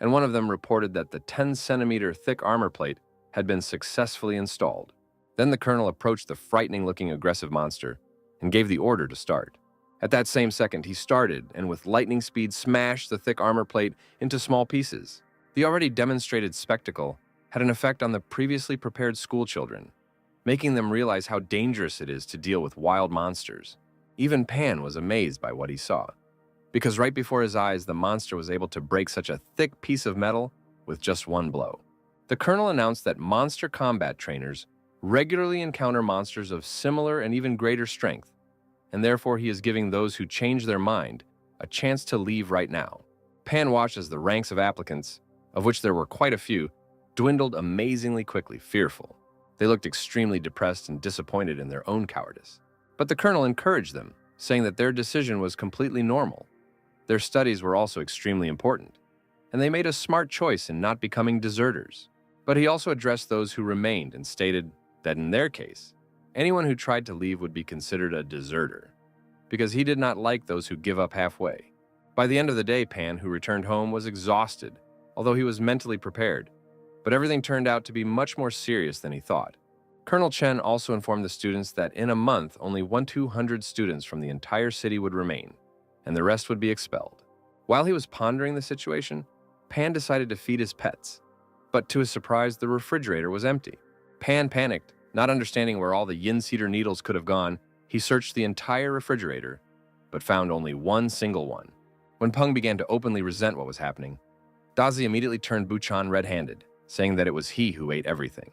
and one of them reported that the 10-centimeter thick armor plate had been successfully installed. Then the colonel approached the frightening-looking aggressive monster and gave the order to start. At that same second, he started and with lightning speed smashed the thick armor plate into small pieces. The already demonstrated spectacle had an effect on the previously prepared school children, making them realize how dangerous it is to deal with wild monsters. Even Pan was amazed by what he saw, because right before his eyes, the monster was able to break such a thick piece of metal with just one blow. The colonel announced that monster combat trainers regularly encounter monsters of similar and even greater strength, and therefore he is giving those who change their mind a chance to leave right now. Pan watched as the ranks of applicants, of which there were quite a few, dwindled amazingly quickly, fearful. They looked extremely depressed and disappointed in their own cowardice. But the colonel encouraged them, saying that their decision was completely normal. Their studies were also extremely important, and they made a smart choice in not becoming deserters. But he also addressed those who remained and stated that in their case, anyone who tried to leave would be considered a deserter, because he did not like those who give up halfway. By the end of the day, Pan, who returned home, was exhausted, although he was mentally prepared. But everything turned out to be much more serious than he thought. Colonel Chen also informed the students that in a month, only 200 students from the entire city would remain, and the rest would be expelled. While he was pondering the situation, Pan decided to feed his pets. But to his surprise, the refrigerator was empty. Pan panicked, not understanding where all the yin cedar needles could have gone. He searched the entire refrigerator, but found only one single one. When Peng began to openly resent what was happening, Dazi immediately turned Buchan red-handed, saying that it was he who ate everything.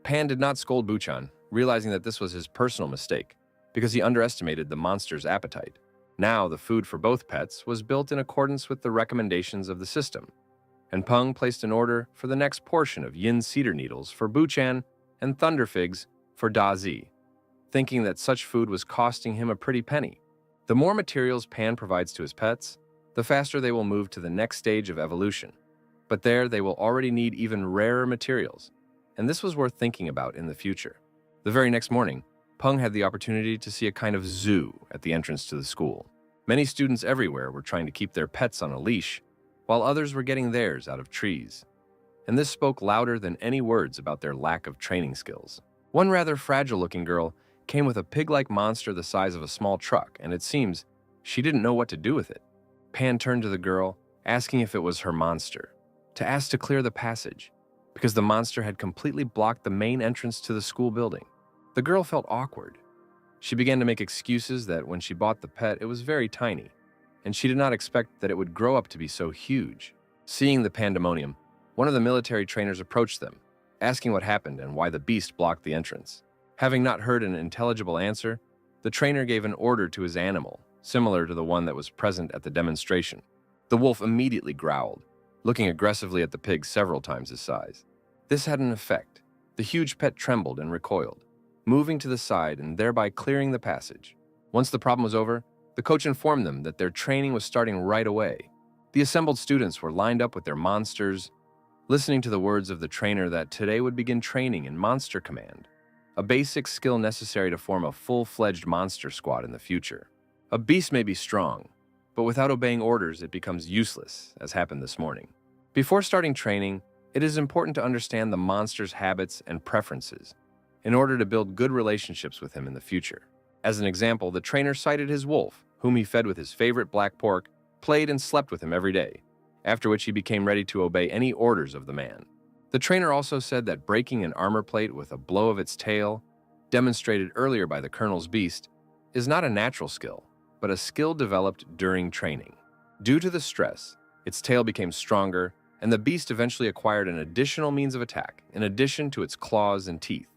Pan did not scold Buchan, realizing that this was his personal mistake, because he underestimated the monster's appetite. Now, the food for both pets was built in accordance with the recommendations of the system, and Peng placed an order for the next portion of yin cedar needles for Buchan and thunder figs for Dazi, thinking that such food was costing him a pretty penny. The more materials Pan provides to his pets, the faster they will move to the next stage of evolution. But there, they will already need even rarer materials, and this was worth thinking about in the future. The very next morning, Peng had the opportunity to see a kind of zoo at the entrance to the school. Many students everywhere were trying to keep their pets on a leash, while others were getting theirs out of trees. And this spoke louder than any words about their lack of training skills. One rather fragile-looking girl came with a pig-like monster the size of a small truck, and it seems she didn't know what to do with it. Pan turned to the girl, asking if it was her monster, to ask to clear the passage, because the monster had completely blocked the main entrance to the school building. The girl felt awkward. She began to make excuses that when she bought the pet, it was very tiny, and she did not expect that it would grow up to be so huge. Seeing the pandemonium, one of the military trainers approached them, asking what happened and why the beast blocked the entrance. Having not heard an intelligible answer, the trainer gave an order to his animal, similar to the one that was present at the demonstration. The wolf immediately growled, looking aggressively at the pig several times his size. This had an effect. The huge pet trembled and recoiled, moving to the side and thereby clearing the passage. Once the problem was over, the coach informed them that their training was starting right away. The assembled students were lined up with their monsters, listening to the words of the trainer that today would begin training in Monster Command, a basic skill necessary to form a full-fledged monster squad in the future. A beast may be strong, but without obeying orders, it becomes useless, as happened this morning. Before starting training, it is important to understand the monster's habits and preferences in order to build good relationships with him in the future. As an example, the trainer cited his wolf, whom he fed with his favorite black pork, played and slept with him every day, after which he became ready to obey any orders of the man. The trainer also said that breaking an armor plate with a blow of its tail, demonstrated earlier by the colonel's beast, is not a natural skill, but a skill developed during training. Due to the stress, its tail became stronger, and the beast eventually acquired an additional means of attack, in addition to its claws and teeth.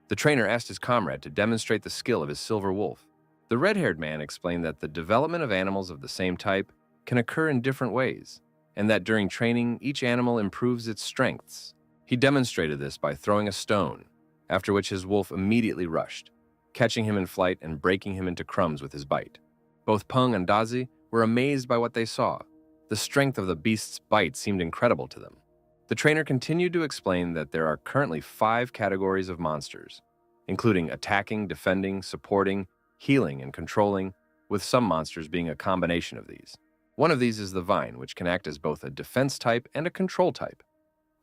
The trainer asked his comrade to demonstrate the skill of his silver wolf. The red-haired man explained that the development of animals of the same type can occur in different ways, and that during training, each animal improves its strengths. He demonstrated this by throwing a stone, after which his wolf immediately rushed, catching him in flight and breaking him into crumbs with his bite. Both Peng and Dazi were amazed by what they saw. The strength of the beast's bite seemed incredible to them. The trainer continued to explain that there are currently 5 categories of monsters, including attacking, defending, supporting, healing, and controlling, with some monsters being a combination of these. One of these is the vine, which can act as both a defense type and a control type,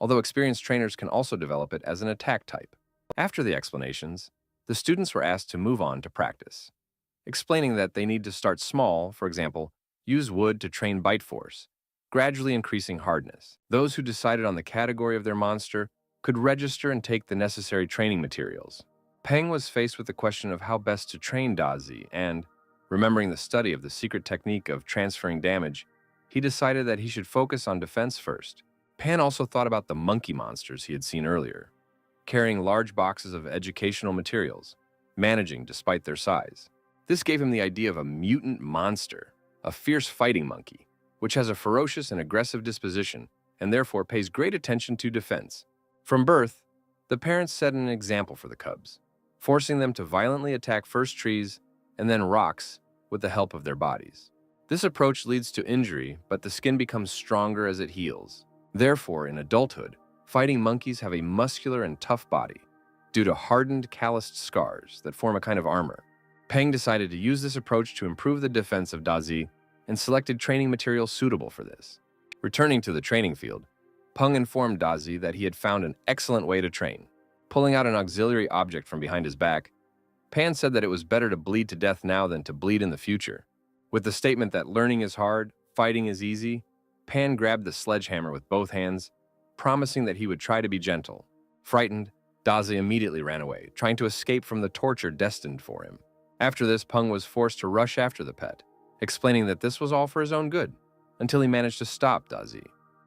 although experienced trainers can also develop it as an attack type. After the explanations, the students were asked to move on to practice, explaining that they need to start small, for example, use wood to train bite force, gradually increasing hardness. Those who decided on the category of their monster could register and take the necessary training materials. Peng was faced with the question of how best to train Dazi, and, remembering the study of the secret technique of transferring damage, he decided that he should focus on defense first. Pan also thought about the monkey monsters he had seen earlier, carrying large boxes of educational materials, managing despite their size. This gave him the idea of a mutant monster, a fierce fighting monkey, which has a ferocious and aggressive disposition and therefore pays great attention to defense. From birth, the parents set an example for the cubs, forcing them to violently attack first trees and then rocks with the help of their bodies. This approach leads to injury, but the skin becomes stronger as it heals. Therefore, in adulthood, fighting monkeys have a muscular and tough body due to hardened, calloused scars that form a kind of armor. Peng decided to use this approach to improve the defense of Dazi and selected training materials suitable for this. Returning to the training field, Peng informed Dazi that he had found an excellent way to train. Pulling out an auxiliary object from behind his back, Pan said that it was better to bleed to death now than to bleed in the future. With the statement that learning is hard, fighting is easy, Pan grabbed the sledgehammer with both hands, promising that he would try to be gentle. Frightened, Dazi immediately ran away, trying to escape from the torture destined for him. After this, Peng was forced to rush after the pet, explaining that this was all for his own good, until he managed to stop Dazi.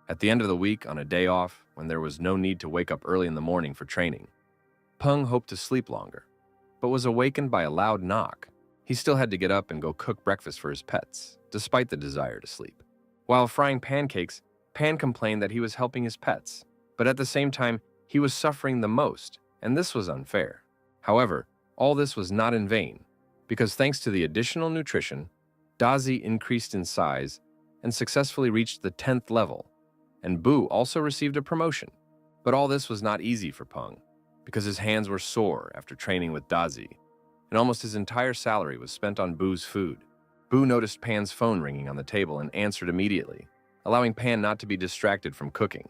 At the end of the week, on a day off, when there was no need to wake up early in the morning for training, Peng hoped to sleep longer, but was awakened by a loud knock. He still had to get up and go cook breakfast for his pets, despite the desire to sleep. While frying pancakes, Pan complained that he was helping his pets, but at the same time, he was suffering the most, and this was unfair. However, all this was not in vain, because thanks to the additional nutrition, Dazi increased in size and successfully reached the 10th level, and Boo also received a promotion. But all this was not easy for Peng, because his hands were sore after training with Dazi, and almost his entire salary was spent on Boo's food. Boo noticed Pan's phone ringing on the table and answered immediately, allowing Pan not to be distracted from cooking.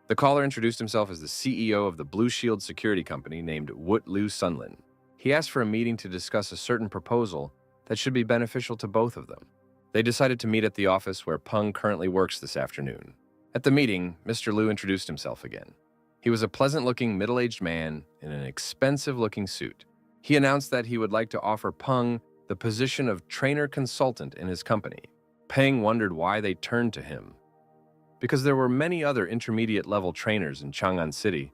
The caller introduced himself as the CEO of the Blue Shield security company named Woot Liu Sunlin. He asked for a meeting to discuss a certain proposal that should be beneficial to both of them. They decided to meet at the office where Peng currently works this afternoon. At the meeting, Mr. Liu introduced himself again. He was a pleasant-looking, middle-aged man in an expensive-looking suit. He announced that he would like to offer Peng the position of trainer consultant in his company. Peng wondered why they turned to him, because there were many other intermediate-level trainers in Chang'an City.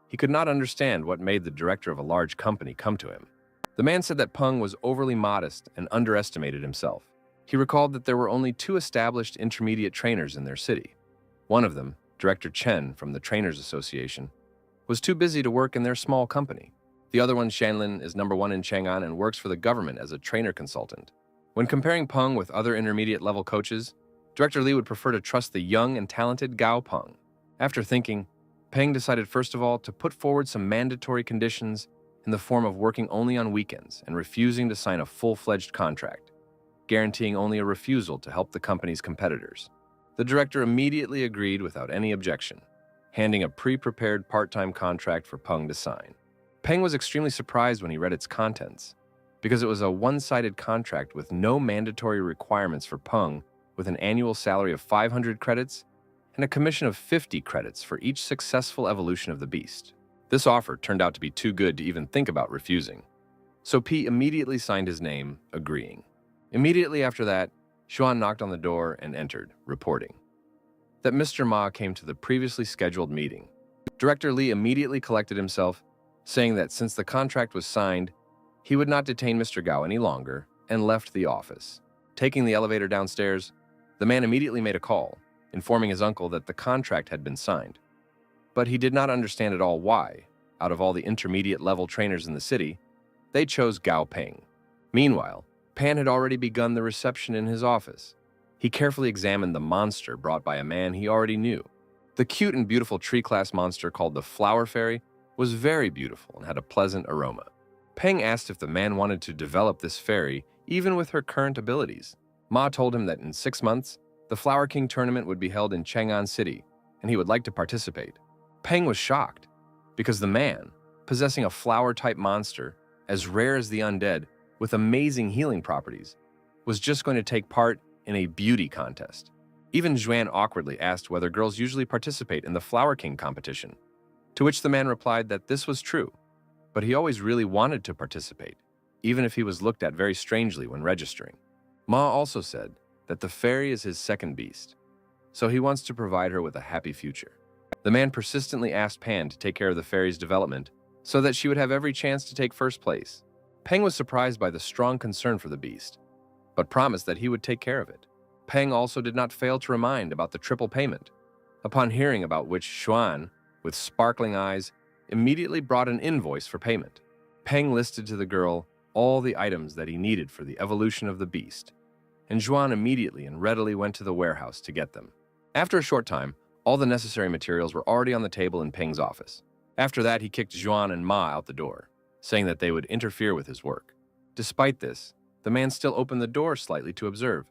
He could not understand what made the director of a large company come to him. The man said that Peng was overly modest and underestimated himself. He recalled that there were only 2 established intermediate trainers in their city. One of them, Director Chen from the Trainers Association, was too busy to work in their small company. The other one, Shanlin, is #1 in Chang'an and works for the government as a trainer consultant. When comparing Peng with other intermediate-level coaches, Director Li would prefer to trust the young and talented Gao Peng. After thinking, Peng decided first of all to put forward some mandatory conditions in the form of working only on weekends and refusing to sign a full-fledged contract, guaranteeing only a refusal to help the company's competitors. The director immediately agreed without any objection, handing a pre-prepared part-time contract for Peng to sign. Peng was extremely surprised when he read its contents, because it was a one-sided contract with no mandatory requirements for Peng, with an annual salary of 500 credits and a commission of 50 credits for each successful evolution of the beast. This offer turned out to be too good to even think about refusing, so P immediately signed his name, agreeing. Immediately after that, Xuan knocked on the door and entered, reporting that Mr. Ma came to the previously scheduled meeting. Director Li immediately collected himself, saying that since the contract was signed, he would not detain Mr. Gao any longer, and left the office. Taking the elevator downstairs, the man immediately made a call, informing his uncle that the contract had been signed. But he did not understand at all why, out of all the intermediate-level trainers in the city, they chose Gao Peng. Meanwhile, Pan had already begun the reception in his office. He carefully examined the monster brought by a man he already knew. The cute and beautiful tree-class monster called the Flower Fairy was very beautiful and had a pleasant aroma. Peng asked if the man wanted to develop this fairy even with her current abilities. Ma told him that in 6 months, the Flower King tournament would be held in Chang'an City, and he would like to participate. Peng was shocked, because the man, possessing a flower-type monster, as rare as the undead, with amazing healing properties, was just going to take part in a beauty contest. Even Zhuan awkwardly asked whether girls usually participate in the Flower King competition. To which the man replied that this was true, but he always really wanted to participate, even if he was looked at very strangely when registering. Ma also said that the fairy is his second beast, so he wants to provide her with a happy future. The man persistently asked Pan to take care of the fairy's development so that she would have every chance to take first place. Peng was surprised by the strong concern for the beast, but promised that he would take care of it. Peng also did not fail to remind about the triple payment, upon hearing about which Xuan, with sparkling eyes, immediately brought an invoice for payment. Peng listed to the girl all the items that he needed for the evolution of the beast, and Xuan immediately and readily went to the warehouse to get them. After a short time, all the necessary materials were already on the table in Peng's office. After that, he kicked Xuan and Ma out the door, saying that they would interfere with his work. Despite this, the man still opened the door slightly to observe,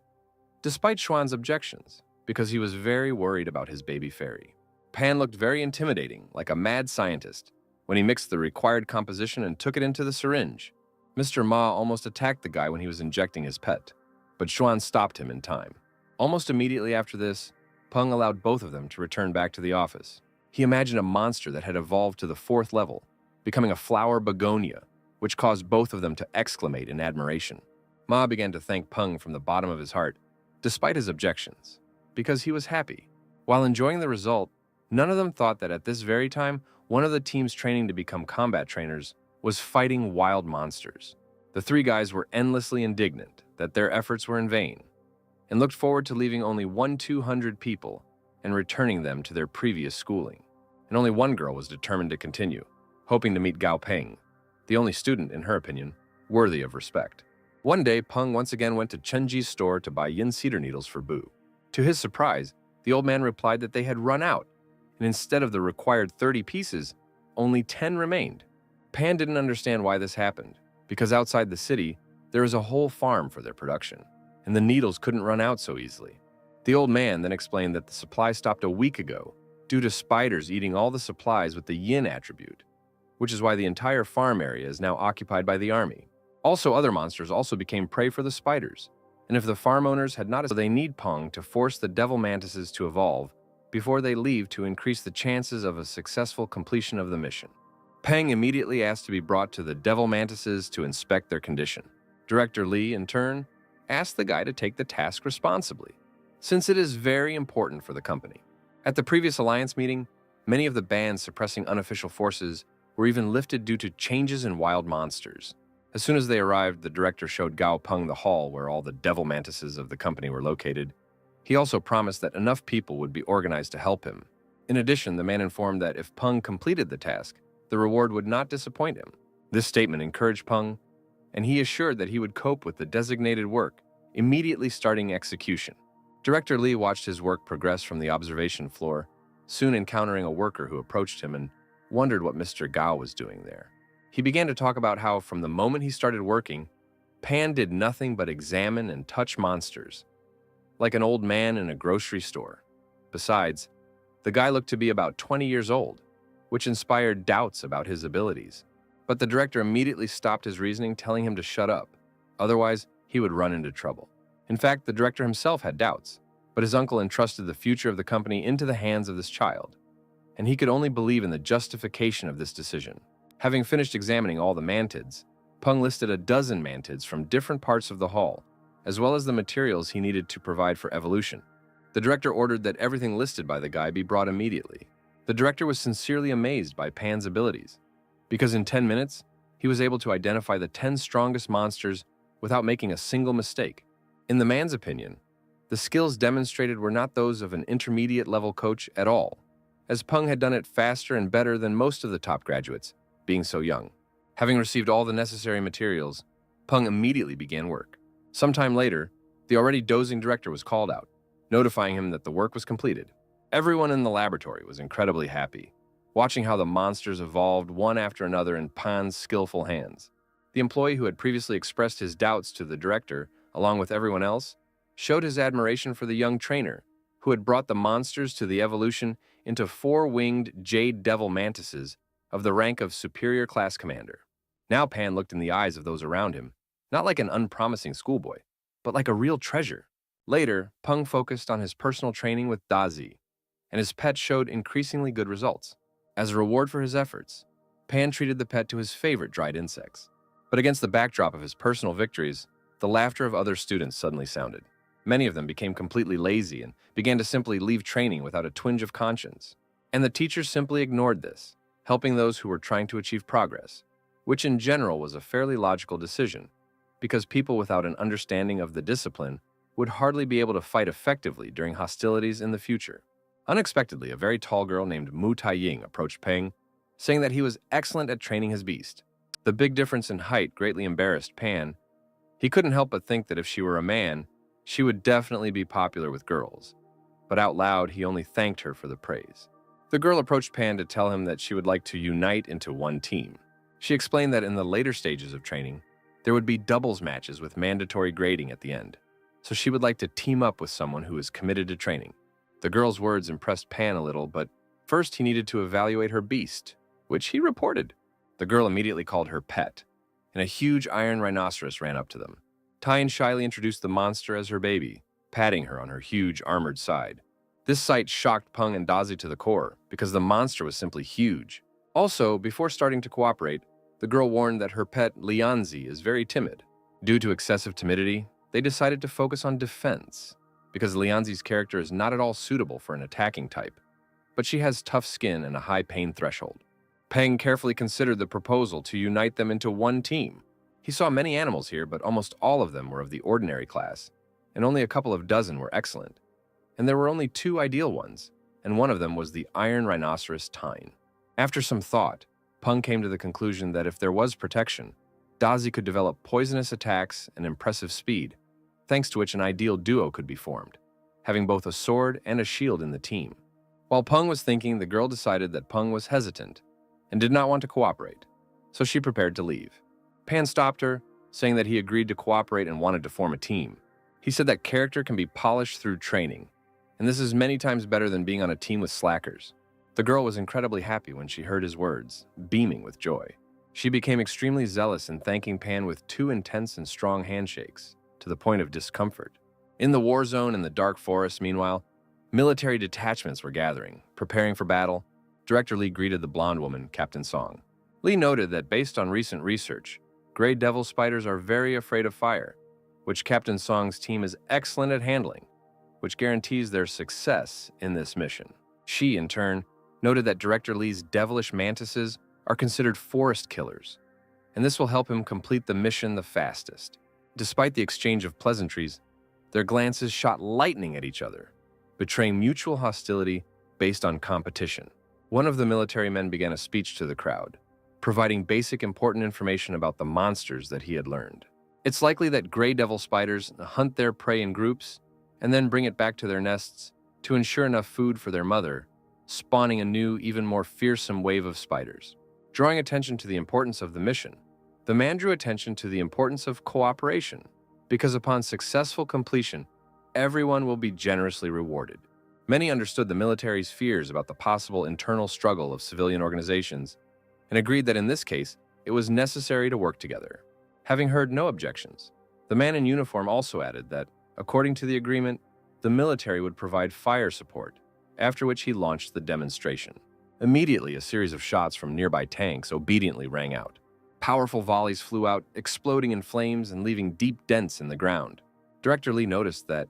despite Xuan's objections, because he was very worried about his baby fairy. Pan looked very intimidating, like a mad scientist, when he mixed the required composition and took it into the syringe. Mr. Ma almost attacked the guy when he was injecting his pet, but Xuan stopped him in time. Almost immediately after this, Peng allowed both of them to return back to the office. He imagined a monster that had evolved to the 4th level, becoming a flower begonia, which caused both of them to exclamate in admiration. Ma began to thank Peng from the bottom of his heart, despite his objections, because he was happy. While enjoying the result, none of them thought that at this very time, one of the teams training to become combat trainers was fighting wild monsters. The 3 guys were endlessly indignant that their efforts were in vain, and looked forward to leaving only 200 people and returning them to their previous schooling. And only one girl was determined to continue, hoping to meet Gao Peng, the only student, in her opinion, worthy of respect. One day, Peng once again went to Chenji's store to buy yin cedar needles for Bu. To his surprise, the old man replied that they had run out, and instead of the required 30 pieces, only 10 remained. Pan didn't understand why this happened, because outside the city, there is a whole farm for their production, and the needles couldn't run out so easily. The old man then explained that the supply stopped a week ago due to spiders eating all the supplies with the yin attribute, which is why the entire farm area is now occupied by the army. Also, other monsters also became prey for the spiders, and if the farm owners had not, they need Peng to force the devil mantises to evolve before they leave to increase the chances of a successful completion of the mission. Peng immediately asked to be brought to the devil mantises to inspect their condition. Director Li, in turn, asked the guy to take the task responsibly, since it is very important for the company. At the previous alliance meeting, many of the bans suppressing unofficial forces were even lifted due to changes in wild monsters. As soon as they arrived, the director showed Gao Peng the hall where all the devil mantises of the company were located. He also promised that enough people would be organized to help him. In addition, the man informed that if Peng completed the task, the reward would not disappoint him. This statement encouraged Peng, and he assured that he would cope with the designated work, immediately starting execution. Director Li watched his work progress from the observation floor, soon encountering a worker who approached him and wondered what Mr. Gao was doing there. He began to talk about how, from the moment he started working, Pan did nothing but examine and touch monsters, like an old man in a grocery store. Besides, the guy looked to be about 20 years old, which inspired doubts about his abilities. But the director immediately stopped his reasoning, telling him to shut up. Otherwise, he would run into trouble. In fact, the director himself had doubts, but his uncle entrusted the future of the company into the hands of this child, and he could only believe in the justification of this decision. Having finished examining all the mantids, Peng listed a dozen mantids from different parts of the hall, as well as the materials he needed to provide for evolution. The director ordered that everything listed by the guy be brought immediately. The director was sincerely amazed by Pan's abilities, because in 10 minutes, he was able to identify the 10 strongest monsters without making a single mistake. In the man's opinion, the skills demonstrated were not those of an intermediate-level coach at all, as Peng had done it faster and better than most of the top graduates, being so young. Having received all the necessary materials, Peng immediately began work. Sometime later, the already dozing director was called out, notifying him that the work was completed. Everyone in the laboratory was incredibly happy, watching how the monsters evolved one after another in Pan's skillful hands. The employee who had previously expressed his doubts to the director, along with everyone else, showed his admiration for the young trainer, who had brought the monsters to the evolution into 4-winged jade devil mantises of the rank of superior class commander. Now Pan looked in the eyes of those around him, not like an unpromising schoolboy, but like a real treasure. Later, Peng focused on his personal training with Dazi, and his pet showed increasingly good results. As a reward for his efforts, Pan treated the pet to his favorite dried insects. But against the backdrop of his personal victories, the laughter of other students suddenly sounded. Many of them became completely lazy and began to simply leave training without a twinge of conscience. And the teachers simply ignored this, helping those who were trying to achieve progress, which in general was a fairly logical decision, because people without an understanding of the discipline would hardly be able to fight effectively during hostilities in the future. Unexpectedly, a very tall girl named Mu Taiying approached Peng, saying that he was excellent at training his beast. The big difference in height greatly embarrassed Pan. He couldn't help but think that if she were a man, she would definitely be popular with girls. But out loud, he only thanked her for the praise. The girl approached Pan to tell him that she would like to unite into one team. She explained that in the later stages of training, there would be doubles matches with mandatory grading at the end, so she would like to team up with someone who is committed to training. The girl's words impressed Pan a little, but first he needed to evaluate her beast, which he reported. The girl immediately called her pet, and a huge iron rhinoceros ran up to them. Tyan shyly introduced the monster as her baby, patting her on her huge armored side. This sight shocked Peng and Dazi to the core, because the monster was simply huge. Also, before starting to cooperate, the girl warned that her pet, Lianzi, is very timid. Due to excessive timidity, they decided to focus on defense, because Lianzi's character is not at all suitable for an attacking type, but she has tough skin and a high pain threshold. Peng carefully considered the proposal to unite them into one team. He saw many animals here, but almost all of them were of the ordinary class, and only a couple of dozen were excellent. And there were only 2 ideal ones, and one of them was the iron rhinoceros Tyne. After some thought, Peng came to the conclusion that if there was protection, Dazi could develop poisonous attacks and impressive speed, thanks to which an ideal duo could be formed, having both a sword and a shield in the team. While Peng was thinking, the girl decided that Peng was hesitant and did not want to cooperate, so she prepared to leave. Pan stopped her, saying that he agreed to cooperate and wanted to form a team. He said that character can be polished through training, and this is many times better than being on a team with slackers. The girl was incredibly happy when she heard his words, beaming with joy. She became extremely zealous in thanking Pan with 2 intense and strong handshakes, to the point of discomfort. In the war zone in the dark forest, meanwhile, military detachments were gathering, preparing for battle. Director Lee greeted the blonde woman, Captain Song. Lee noted that based on recent research, gray devil spiders are very afraid of fire, which Captain Song's team is excellent at handling, which guarantees their success in this mission. She, in turn, noted that Director Lee's devilish mantises are considered forest killers, and this will help him complete the mission the fastest. Despite the exchange of pleasantries, their glances shot lightning at each other, betraying mutual hostility based on competition. One of the military men began a speech to the crowd, providing basic important information about the monsters that he had learned. It's likely that gray devil spiders hunt their prey in groups and then bring it back to their nests to ensure enough food for their mother, spawning a new, even more fearsome wave of spiders. Drawing attention to the importance of the mission, the man drew attention to the importance of cooperation, because upon successful completion, everyone will be generously rewarded. Many understood the military's fears about the possible internal struggle of civilian organizations and agreed that in this case, it was necessary to work together. Having heard no objections, the man in uniform also added that, according to the agreement, the military would provide fire support, after which he launched the demonstration. Immediately, a series of shots from nearby tanks obediently rang out. Powerful volleys flew out, exploding in flames and leaving deep dents in the ground. Director Lee noticed that,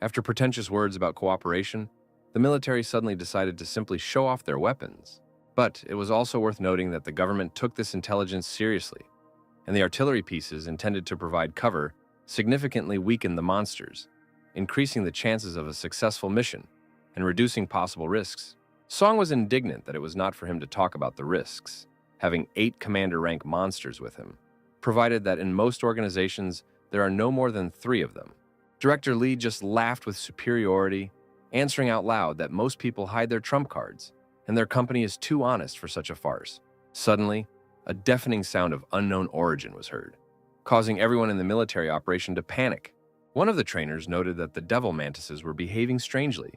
after pretentious words about cooperation, the military suddenly decided to simply show off their weapons. But it was also worth noting that the government took this intelligence seriously, and the artillery pieces intended to provide cover significantly weakened the monsters, increasing the chances of a successful mission and reducing possible risks. Song was indignant that it was not for him to talk about the risks, having 8 commander-rank monsters with him, provided that in most organizations there are no more than 3 of them. Director Lee just laughed with superiority, answering out loud that most people hide their trump cards, and their company is too honest for such a farce. Suddenly, a deafening sound of unknown origin was heard, causing everyone in the military operation to panic. One of the trainers noted that the devil mantises were behaving strangely,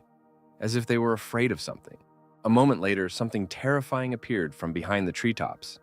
as if they were afraid of something. A moment later, something terrifying appeared from behind the treetops.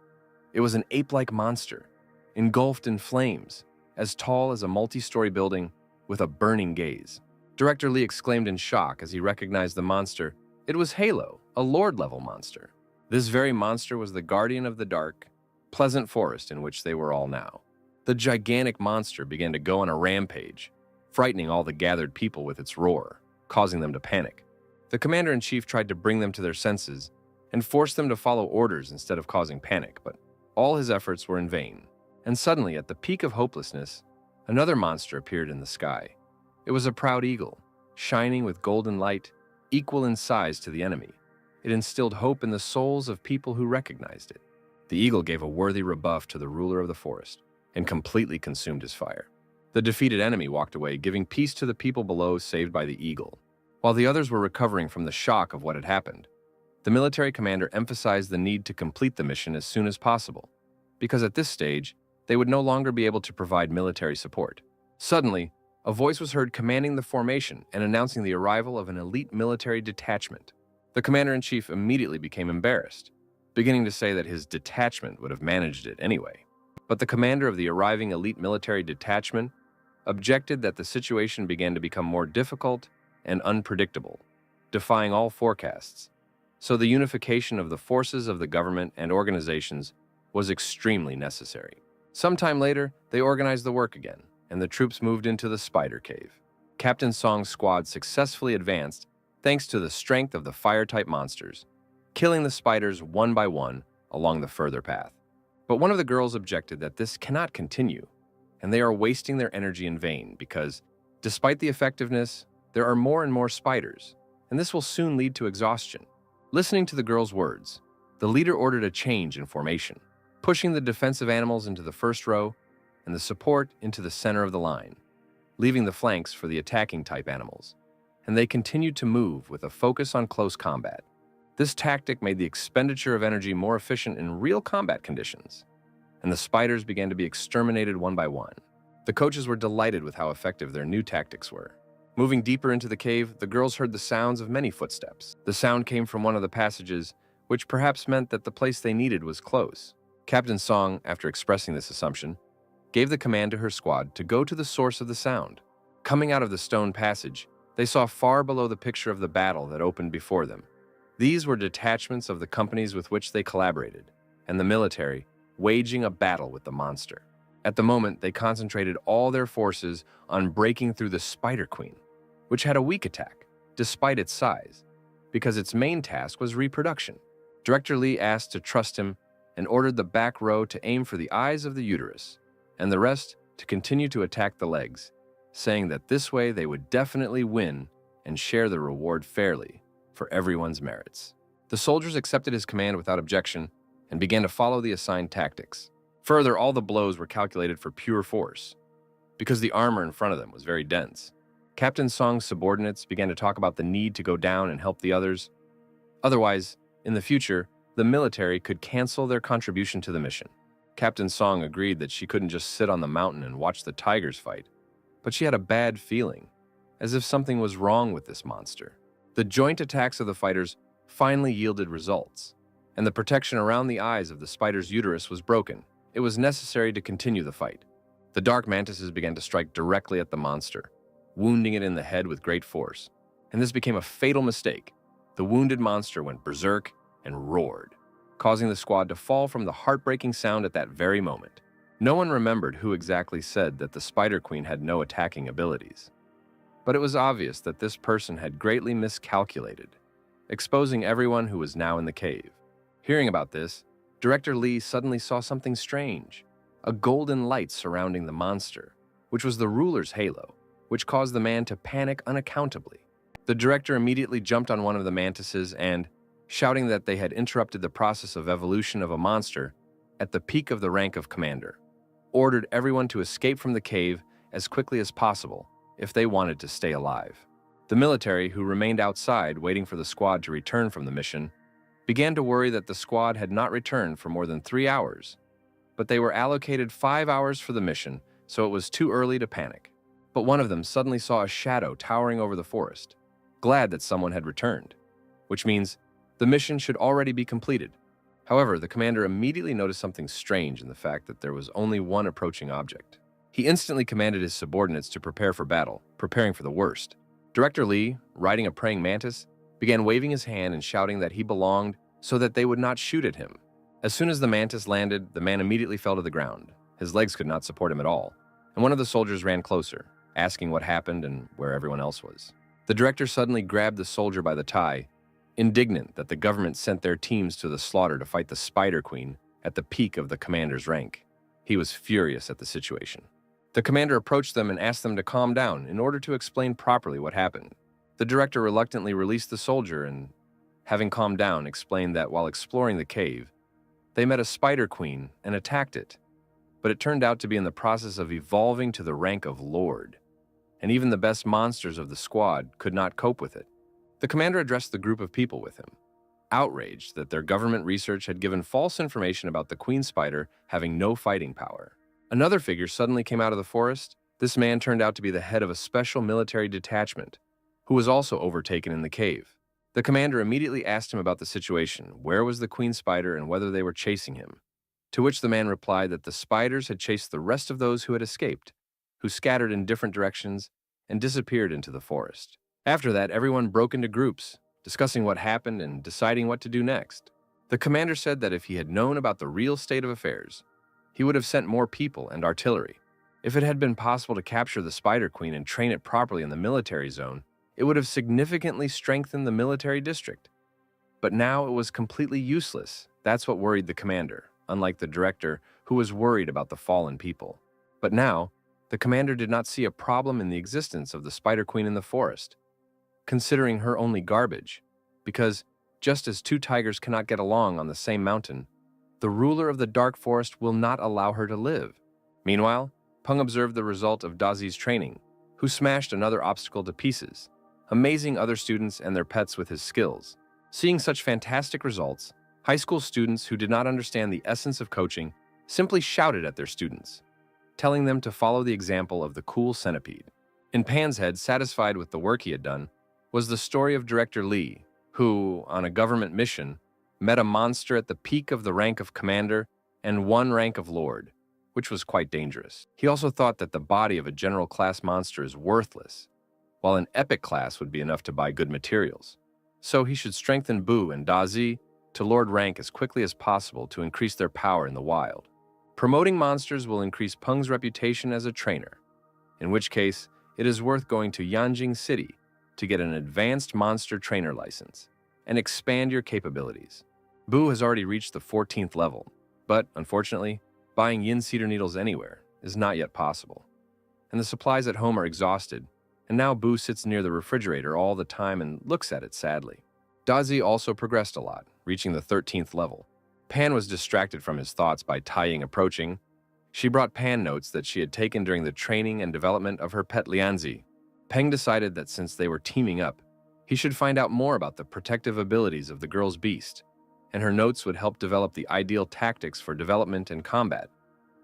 It was an ape-like monster, engulfed in flames, as tall as a multi-story building with a burning gaze. Director Lee exclaimed in shock as he recognized the monster. It was Halo, a Lord-level monster. This very monster was the guardian of the dark, pleasant forest in which they were all now. The gigantic monster began to go on a rampage, frightening all the gathered people with its roar, causing them to panic. The commander-in-chief tried to bring them to their senses and force them to follow orders instead of causing panic, but all his efforts were in vain. And suddenly, at the peak of hopelessness, another monster appeared in the sky. It was a proud eagle, shining with golden light, equal in size to the enemy. It instilled hope in the souls of people who recognized it. The eagle gave a worthy rebuff to the ruler of the forest and completely consumed his fire. The defeated enemy walked away, giving peace to the people below saved by the eagle. While the others were recovering from the shock of what had happened, the military commander emphasized the need to complete the mission as soon as possible, because at this stage, they would no longer be able to provide military support. Suddenly, a voice was heard commanding the formation and announcing the arrival of an elite military detachment. The commander-in-chief immediately became embarrassed, beginning to say that his detachment would have managed it anyway. But the commander of the arriving elite military detachment objected that the situation began to become more difficult and unpredictable, defying all forecasts. So the unification of the forces of the government and organizations was extremely necessary. Sometime later, they organized the work again, and the troops moved into the Spider Cave. Captain Song's squad successfully advanced thanks to the strength of the fire-type monsters, killing the spiders one by one along the further path. But one of the girls objected that this cannot continue, and they are wasting their energy in vain because, despite the effectiveness, there are more and more spiders, and this will soon lead to exhaustion. Listening to the girl's words, the leader ordered a change in formation, pushing the defensive animals into the first row and the support into the center of the line, leaving the flanks for the attacking type animals. And they continued to move with a focus on close combat. This tactic made the expenditure of energy more efficient in real combat conditions, and the spiders began to be exterminated one by one. The coaches were delighted with how effective their new tactics were. Moving deeper into the cave, the girls heard the sounds of many footsteps. The sound came from one of the passages, which perhaps meant that the place they needed was close. Captain Song, after expressing this assumption, gave the command to her squad to go to the source of the sound. Coming out of the stone passage, they saw far below the picture of the battle that opened before them. These were detachments of the companies with which they collaborated, and the military waging a battle with the monster. At the moment, they concentrated all their forces on breaking through the Spider Queen, which had a weak attack, despite its size, because its main task was reproduction. Director Lee asked to trust him and ordered the back row to aim for the eyes of the uterus, and the rest to continue to attack the legs, saying that this way they would definitely win and share the reward fairly for everyone's merits. The soldiers accepted his command without objection and began to follow the assigned tactics. Further, all the blows were calculated for pure force, because the armor in front of them was very dense. Captain Song's subordinates began to talk about the need to go down and help the others. Otherwise, in the future, the military could cancel their contribution to the mission. Captain Song agreed that she couldn't just sit on the mountain and watch the tigers fight, but she had a bad feeling, as if something was wrong with this monster. The joint attacks of the fighters finally yielded results, and the protection around the eyes of the spider's uterus was broken. It was necessary to continue the fight. The dark mantises began to strike directly at the monster, wounding it in the head with great force, and this became a fatal mistake. The wounded monster went berserk and roared, causing the squad to fall from the heartbreaking sound at that very moment. No one remembered who exactly said that the Spider Queen had no attacking abilities, but it was obvious that this person had greatly miscalculated, exposing everyone who was now in the cave. Hearing about this, Director Lee suddenly saw something strange, a golden light surrounding the monster, which was the ruler's halo, which caused the man to panic unaccountably. The director immediately jumped on one of the mantises and, shouting that they had interrupted the process of evolution of a monster at the peak of the rank of commander, ordered everyone to escape from the cave as quickly as possible if they wanted to stay alive. The military, who remained outside waiting for the squad to return from the mission, began to worry that the squad had not returned for more than 3 hours, but they were allocated 5 hours for the mission, so it was too early to panic. But one of them suddenly saw a shadow towering over the forest, glad that someone had returned, which means the mission should already be completed. However, the commander immediately noticed something strange in the fact that there was only one approaching object. He instantly commanded his subordinates to prepare for battle, preparing for the worst. Director Lee, riding a praying mantis, began waving his hand and shouting that he belonged so that they would not shoot at him. As soon as the mantis landed, the man immediately fell to the ground. His legs could not support him at all, and one of the soldiers ran closer, asking what happened and where everyone else was. The director suddenly grabbed the soldier by the tie, indignant that the government sent their teams to the slaughter to fight the Spider Queen at the peak of the commander's rank. He was furious at the situation. The commander approached them and asked them to calm down in order to explain properly what happened. The director reluctantly released the soldier and, having calmed down, explained that while exploring the cave, they met a Spider Queen and attacked it, but it turned out to be in the process of evolving to the rank of Lord, and even the best monsters of the squad could not cope with it. The commander addressed the group of people with him, outraged that their government research had given false information about the Queen Spider having no fighting power. Another figure suddenly came out of the forest. This man turned out to be the head of a special military detachment, who was also overtaken in the cave. The commander immediately asked him about the situation, where was the Queen Spider and whether they were chasing him, to which the man replied that the spiders had chased the rest of those who had escaped, who scattered in different directions and disappeared into the forest. After that, everyone broke into groups, discussing what happened and deciding what to do next. The commander said that if he had known about the real state of affairs, he would have sent more people and artillery. If it had been possible to capture the Spider Queen and train it properly in the military zone, it would have significantly strengthened the military district. But now it was completely useless. That's what worried the commander, unlike the director, who was worried about the fallen people. But now, the commander did not see a problem in the existence of the Spider Queen in the forest, considering her only garbage, because just as two tigers cannot get along on the same mountain, the ruler of the dark forest will not allow her to live. Meanwhile, Peng observed the result of Dazi's training, who smashed another obstacle to pieces, amazing other students and their pets with his skills. Seeing such fantastic results, high school students who did not understand the essence of coaching simply shouted at their students, telling them to follow the example of the cool centipede. In Pan's head, satisfied with the work he had done, was the story of Director Lee, who, on a government mission, met a monster at the peak of the rank of commander and one rank of lord, which was quite dangerous. He also thought that the body of a general class monster is worthless, while an epic class would be enough to buy good materials. So he should strengthen Bu and Dazi to lord rank as quickly as possible to increase their power in the wild. Promoting monsters will increase Peng's reputation as a trainer, in which case it is worth going to Yanjing City to get an advanced monster trainer license and expand your capabilities. Bu has already reached the 14th level, but unfortunately, buying yin cedar needles anywhere is not yet possible. And the supplies at home are exhausted, and now Bu sits near the refrigerator all the time and looks at it sadly. Dazi also progressed a lot, reaching the 13th level. Pan was distracted from his thoughts by Taiying approaching. She brought Pan notes that she had taken during the training and development of her pet Lianzi. Peng decided that since they were teaming up, he should find out more about the protective abilities of the girl's beast, and her notes would help develop the ideal tactics for development and combat,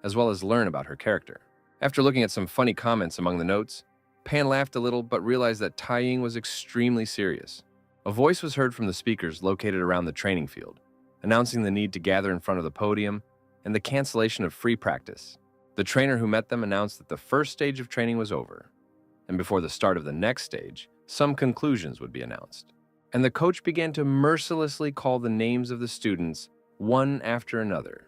as well as learn about her character. After looking at some funny comments among the notes, Pan laughed a little but realized that Taiying was extremely serious. A voice was heard from the speakers located around the training field, announcing the need to gather in front of the podium and the cancellation of free practice. The trainer who met them announced that the first stage of training was over, and before the start of the next stage, some conclusions would be announced. And the coach began to mercilessly call the names of the students one after another,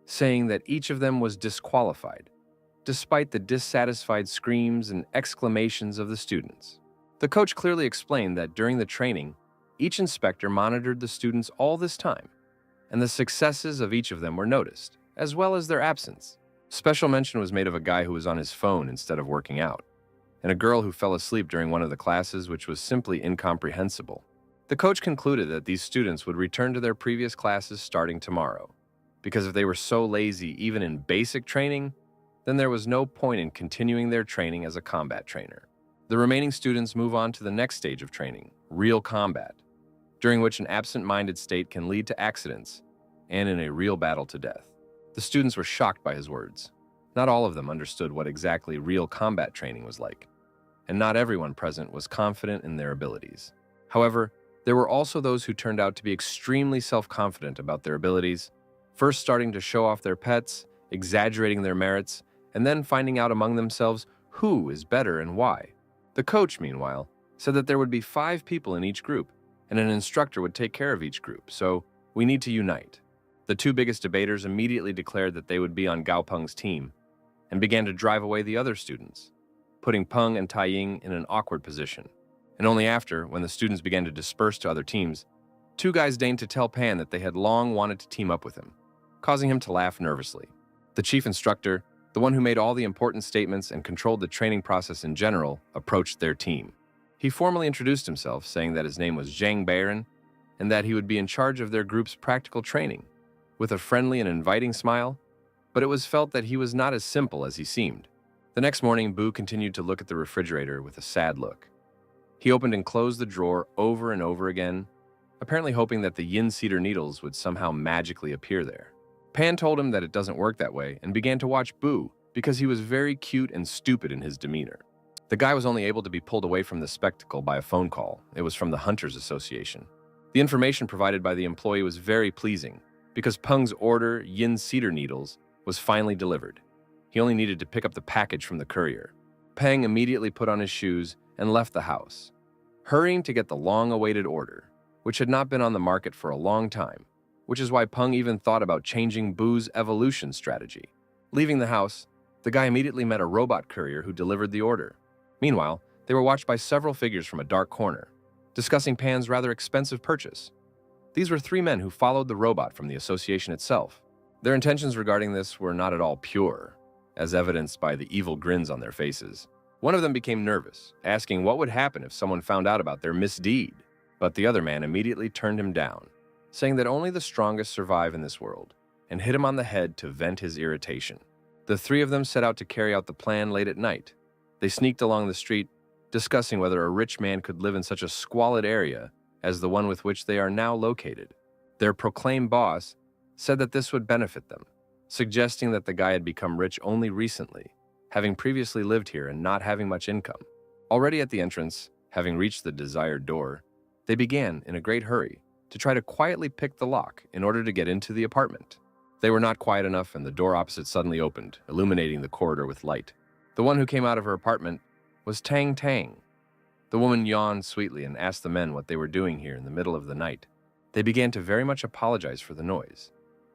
saying that each of them was disqualified, despite the dissatisfied screams and exclamations of the students. The coach clearly explained that during the training, each inspector monitored the students all this time, and the successes of each of them were noticed, as well as their absence. Special mention was made of a guy who was on his phone instead of working out, and a girl who fell asleep during one of the classes, which was simply incomprehensible. The coach concluded that these students would return to their previous classes starting tomorrow, because if they were so lazy even in basic training, then there was no point in continuing their training as a combat trainer. The remaining students move on to the next stage of training, real combat, during which an absent-minded state can lead to accidents and in a real battle to death. The students were shocked by his words. Not all of them understood what exactly real combat training was like, and not everyone present was confident in their abilities. However, there were also those who turned out to be extremely self-confident about their abilities, first starting to show off their pets, exaggerating their merits, and then finding out among themselves who is better and why. The coach, meanwhile, said that there would be 5 people in each group, and an instructor would take care of each group, so We need to unite. The two biggest debaters immediately declared that they would be on Gao Peng's team and began to drive away the other students, putting Peng and Tai Ying in an awkward position. And only after, when the students began to disperse to other teams, two guys deigned to tell Pan that they had long wanted to team up with him, causing him to laugh nervously. The chief instructor, the one who made all the important statements and controlled the training process in general, approached their team. He formally introduced himself, saying that his name was Zhang Baron and that he would be in charge of their group's practical training, with a friendly and inviting smile, but it was felt that he was not as simple as he seemed. The next morning, Bu continued to look at the refrigerator with a sad look. He opened and closed the drawer over and over again, apparently hoping that the yin cedar needles would somehow magically appear there. Pan told him that it doesn't work that way and began to watch Bu because he was very cute and stupid in his demeanor. The guy was only able to be pulled away from the spectacle by a phone call. It was from the Hunters Association. The information provided by the employee was very pleasing because Peng's order, yin cedar needles, was finally delivered. He only needed to pick up the package from the courier. Peng immediately put on his shoes and left the house, hurrying to get the long-awaited order, which had not been on the market for a long time, which is why Peng even thought about changing Bu's evolution strategy. Leaving the house, the guy immediately met a robot courier who delivered the order. Meanwhile, they were watched by several figures from a dark corner, discussing Pan's rather expensive purchase. These were three men who followed the robot from the association itself. Their intentions regarding this were not at all pure, as evidenced by the evil grins on their faces. One of them became nervous, asking what would happen if someone found out about their misdeed, but the other man immediately turned him down, saying that only the strongest survive in this world, and hit him on the head to vent his irritation. The three of them set out to carry out the plan late at night. They sneaked along the street, discussing whether a rich man could live in such a squalid area as the one with which they are now located. Their proclaimed boss said that this would benefit them, suggesting that the guy had become rich only recently, having previously lived here and not having much income. Already at the entrance, having reached the desired door, they began, in a great hurry, to try to quietly pick the lock in order to get into the apartment. They were not quiet enough, and the door opposite suddenly opened, illuminating the corridor with light. The one who came out of her apartment was Tang Tang. The woman yawned sweetly and asked the men what they were doing here in the middle of the night. They began to very much apologize for the noise,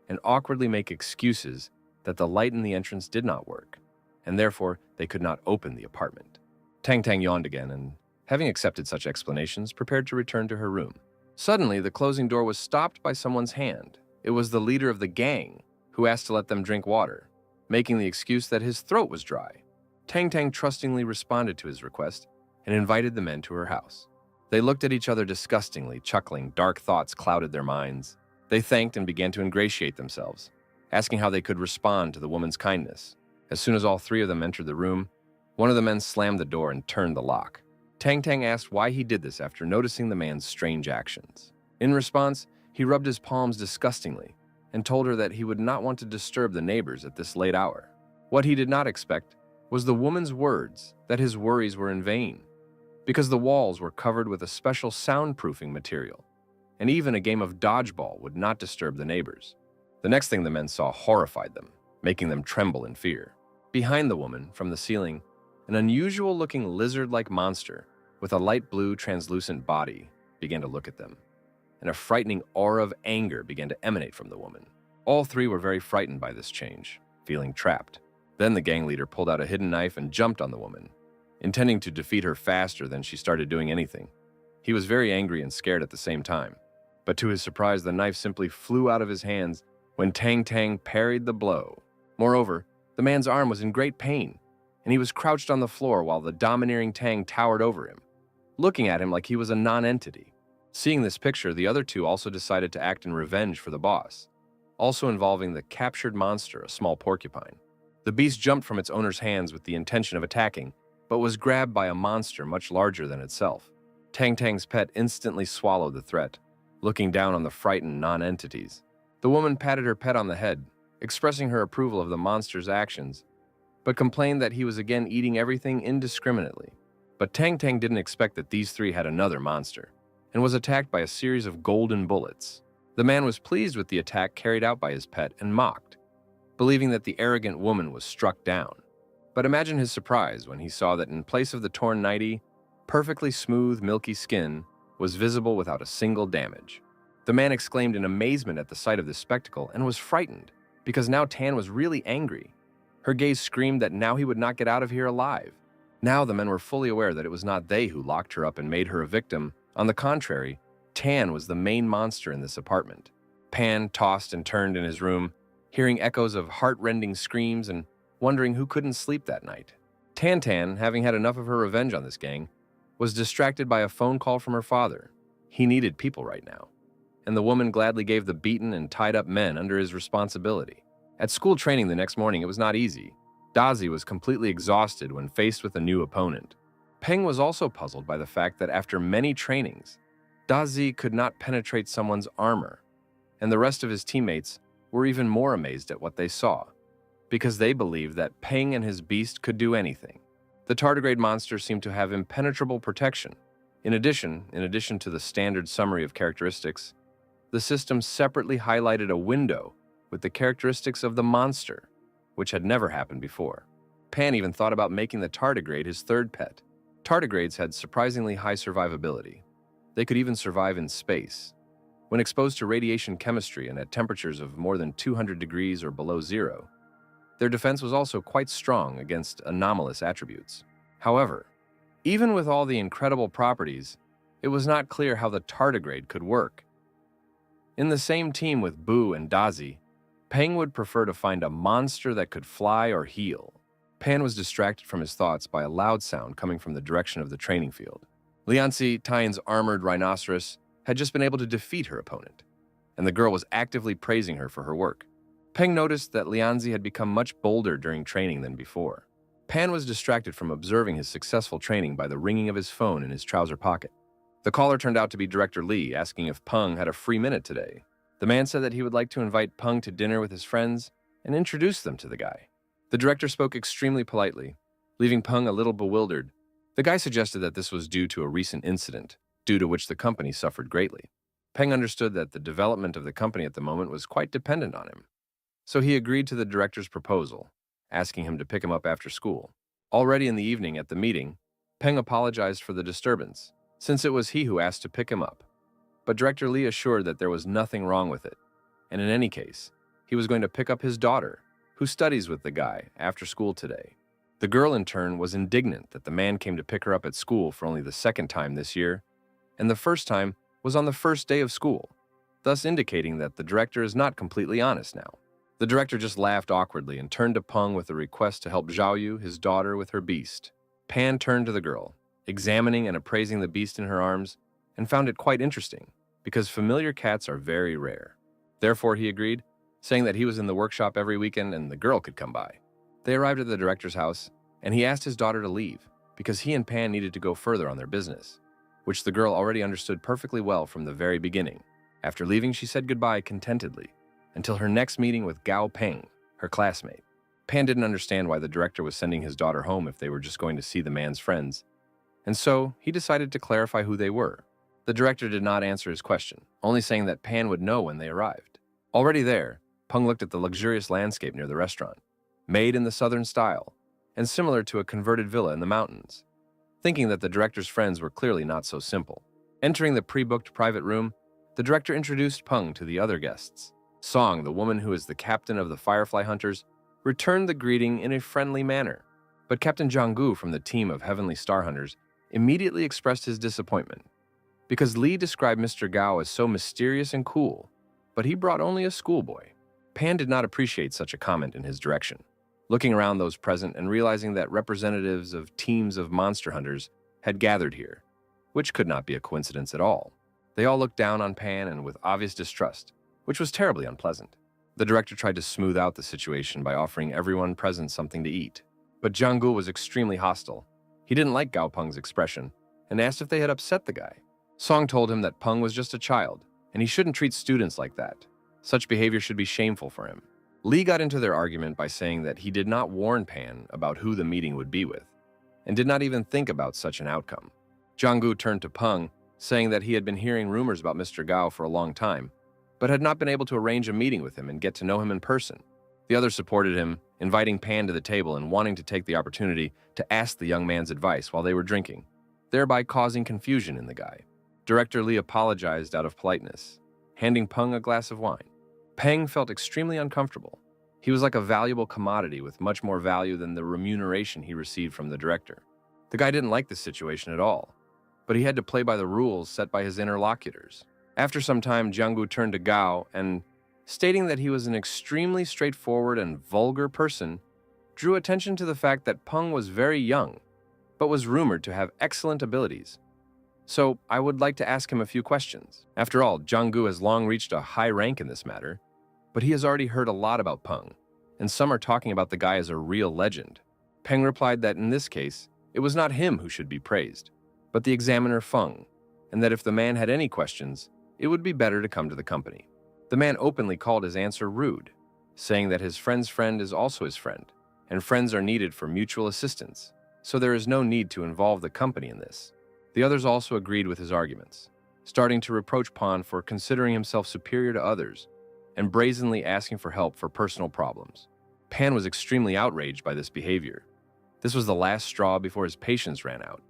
and awkwardly make excuses that the light in the entrance did not work, and therefore they could not open the apartment. Tang Tang yawned again, and, having accepted such explanations, prepared to return to her room. Suddenly, the closing door was stopped by someone's hand. It was the leader of the gang, who asked to let them drink water, making the excuse that his throat was dry. Tang Tang trustingly responded to his request and invited the men to her house. They looked at each other disgustingly, chuckling. Dark thoughts clouded their minds. They thanked and began to ingratiate themselves, asking how they could respond to the woman's kindness. As soon as all three of them entered the room, one of the men slammed the door and turned the lock. Tang Tang asked why he did this after noticing the man's strange actions. In response, he rubbed his palms disgustingly and told her that he would not want to disturb the neighbors at this late hour. What he did not expect was the woman's words that his worries were in vain, because the walls were covered with a special soundproofing material, and even a game of dodgeball would not disturb the neighbors. The next thing the men saw horrified them, making them tremble in fear. Behind the woman, from the ceiling, an unusual-looking lizard-like monster with a light blue translucent body began to look at them, and a frightening aura of anger began to emanate from the woman. All three were very frightened by this change, feeling trapped. Then the gang leader pulled out a hidden knife and jumped on the woman, intending to defeat her faster than she started doing anything. He was very angry and scared at the same time, but to his surprise, the knife simply flew out of his hands when Tang Tang parried the blow. Moreover, the man's arm was in great pain, and he was crouched on the floor while the domineering Tang towered over him, looking at him like he was a non-entity. Seeing this picture, the other two also decided to act in revenge for the boss, also involving the captured monster, a small porcupine. The beast jumped from its owner's hands with the intention of attacking, but was grabbed by a monster much larger than itself. Tang Tang's pet instantly swallowed the threat, looking down on the frightened non-entities. The woman patted her pet on the head, expressing her approval of the monster's actions, but complained that he was again eating everything indiscriminately. But Tang Tang didn't expect that these three had another monster, and was attacked by a series of golden bullets. The man was pleased with the attack carried out by his pet and mocked, believing that the arrogant woman was struck down. But imagine his surprise when he saw that in place of the torn nightie, perfectly smooth, milky skin was visible without a single damage. The man exclaimed in amazement at the sight of this spectacle and was frightened, because now Tan was really angry. Her gaze screamed that now he would not get out of here alive. Now the men were fully aware that it was not they who locked her up and made her a victim. On the contrary, Tan was the main monster in this apartment. Pan tossed and turned in his room, hearing echoes of heart-rending screams and wondering who couldn't sleep that night. Tan, having had enough of her revenge on this gang, was distracted by a phone call from her father. He needed people right now, and the woman gladly gave the beaten and tied-up men under his responsibility. At school training the next morning, it was not easy. Dazi was completely exhausted when faced with a new opponent. Peng was also puzzled by the fact that after many trainings, Dazi could not penetrate someone's armor, and the rest of his teammates were even more amazed at what they saw, because they believed that Peng and his beast could do anything. The tardigrade monster seemed to have impenetrable protection. In addition to the standard summary of characteristics, the system separately highlighted a window with the characteristics of the monster, which had never happened before. Pan even thought about making the tardigrade his third pet. Tardigrades had surprisingly high survivability. They could even survive in space. When exposed to radiation chemistry and at temperatures of more than 200 degrees or below zero, their defense was also quite strong against anomalous attributes. However, even with all the incredible properties, it was not clear how the tardigrade could work. In the same team with Boo and Dazi, Peng would prefer to find a monster that could fly or heal. Pan was distracted from his thoughts by a loud sound coming from the direction of the training field. Lianzi, Tian's armored rhinoceros, had just been able to defeat her opponent, and the girl was actively praising her for her work. Peng noticed that Lianzi had become much bolder during training than before. Pan was distracted from observing his successful training by the ringing of his phone in his trouser pocket. The caller turned out to be Director Li, asking if Peng had a free minute today. The man said that he would like to invite Peng to dinner with his friends and introduce them to the guy. The director spoke extremely politely, leaving Peng a little bewildered. The guy suggested that this was due to a recent incident, due to which the company suffered greatly. Peng understood that the development of the company at the moment was quite dependent on him. So he agreed to the director's proposal, asking him to pick him up after school. Already in the evening at the meeting, Peng apologized for the disturbance, since it was he who asked to pick him up. But Director Li assured that there was nothing wrong with it, and in any case, he was going to pick up his daughter, who studies with the guy, after school today. The girl, in turn, was indignant that the man came to pick her up at school for only the second time this year, and the first time was on the first day of school, thus indicating that the director is not completely honest now. The director just laughed awkwardly and turned to Peng with a request to help Zhaoyu, his daughter, with her beast. Pan turned to the girl, examining and appraising the beast in her arms, and found it quite interesting, because familiar cats are very rare. Therefore, he agreed, saying that he was in the workshop every weekend and the girl could come by. They arrived at the director's house, and he asked his daughter to leave, because he and Pan needed to go further on their business, which the girl already understood perfectly well from the very beginning. After leaving, she said goodbye contentedly, until her next meeting with Gao Peng, her classmate. Pan didn't understand why the director was sending his daughter home if they were just going to see the man's friends, and so he decided to clarify who they were. The director did not answer his question, only saying that Pan would know when they arrived. Already there, Peng looked at the luxurious landscape near the restaurant, made in the southern style, and similar to a converted villa in the mountains, thinking that the director's friends were clearly not so simple. Entering the pre-booked private room, the director introduced Peng to the other guests. Song, the woman who is the captain of the Firefly Hunters, returned the greeting in a friendly manner, but Captain Jianggu from the team of Heavenly Star Hunters immediately expressed his disappointment, because Li described Mr. Gao as so mysterious and cool, but he brought only a schoolboy. Pan did not appreciate such a comment in his direction. Looking around those present and realizing that representatives of teams of monster hunters had gathered here, which could not be a coincidence at all, they all looked down on Pan and with obvious distrust, which was terribly unpleasant. The director tried to smooth out the situation by offering everyone present something to eat, but Jianggu was extremely hostile. He didn't like Gao Peng's expression and asked if they had upset the guy. Song told him that Peng was just a child, and he shouldn't treat students like that. Such behavior should be shameful for him. Li got into their argument by saying that he did not warn Pan about who the meeting would be with, and did not even think about such an outcome. Jianggu turned to Peng, saying that he had been hearing rumors about Mr. Gao for a long time, but had not been able to arrange a meeting with him and get to know him in person. The others supported him, inviting Pan to the table and wanting to take the opportunity to ask the young man's advice while they were drinking, thereby causing confusion in the guy. Director Li apologized out of politeness, handing Peng a glass of wine. Peng felt extremely uncomfortable. He was like a valuable commodity with much more value than the remuneration he received from the director. The guy didn't like this situation at all, but he had to play by the rules set by his interlocutors. After some time, Jianggu turned to Gao and, stating that he was an extremely straightforward and vulgar person, drew attention to the fact that Peng was very young, but was rumored to have excellent abilities. So I would like to ask him a few questions. After all, Jianggu has long reached a high rank in this matter, but he has already heard a lot about Peng, and some are talking about the guy as a real legend. Peng replied that in this case, it was not him who should be praised, but the examiner Feng, and that if the man had any questions, it would be better to come to the company. The man openly called his answer rude, saying that his friend's friend is also his friend, and friends are needed for mutual assistance, so there is no need to involve the company in this. The others also agreed with his arguments, starting to reproach Pan for considering himself superior to others and brazenly asking for help for personal problems. Pan was extremely outraged by this behavior. This was the last straw before his patience ran out.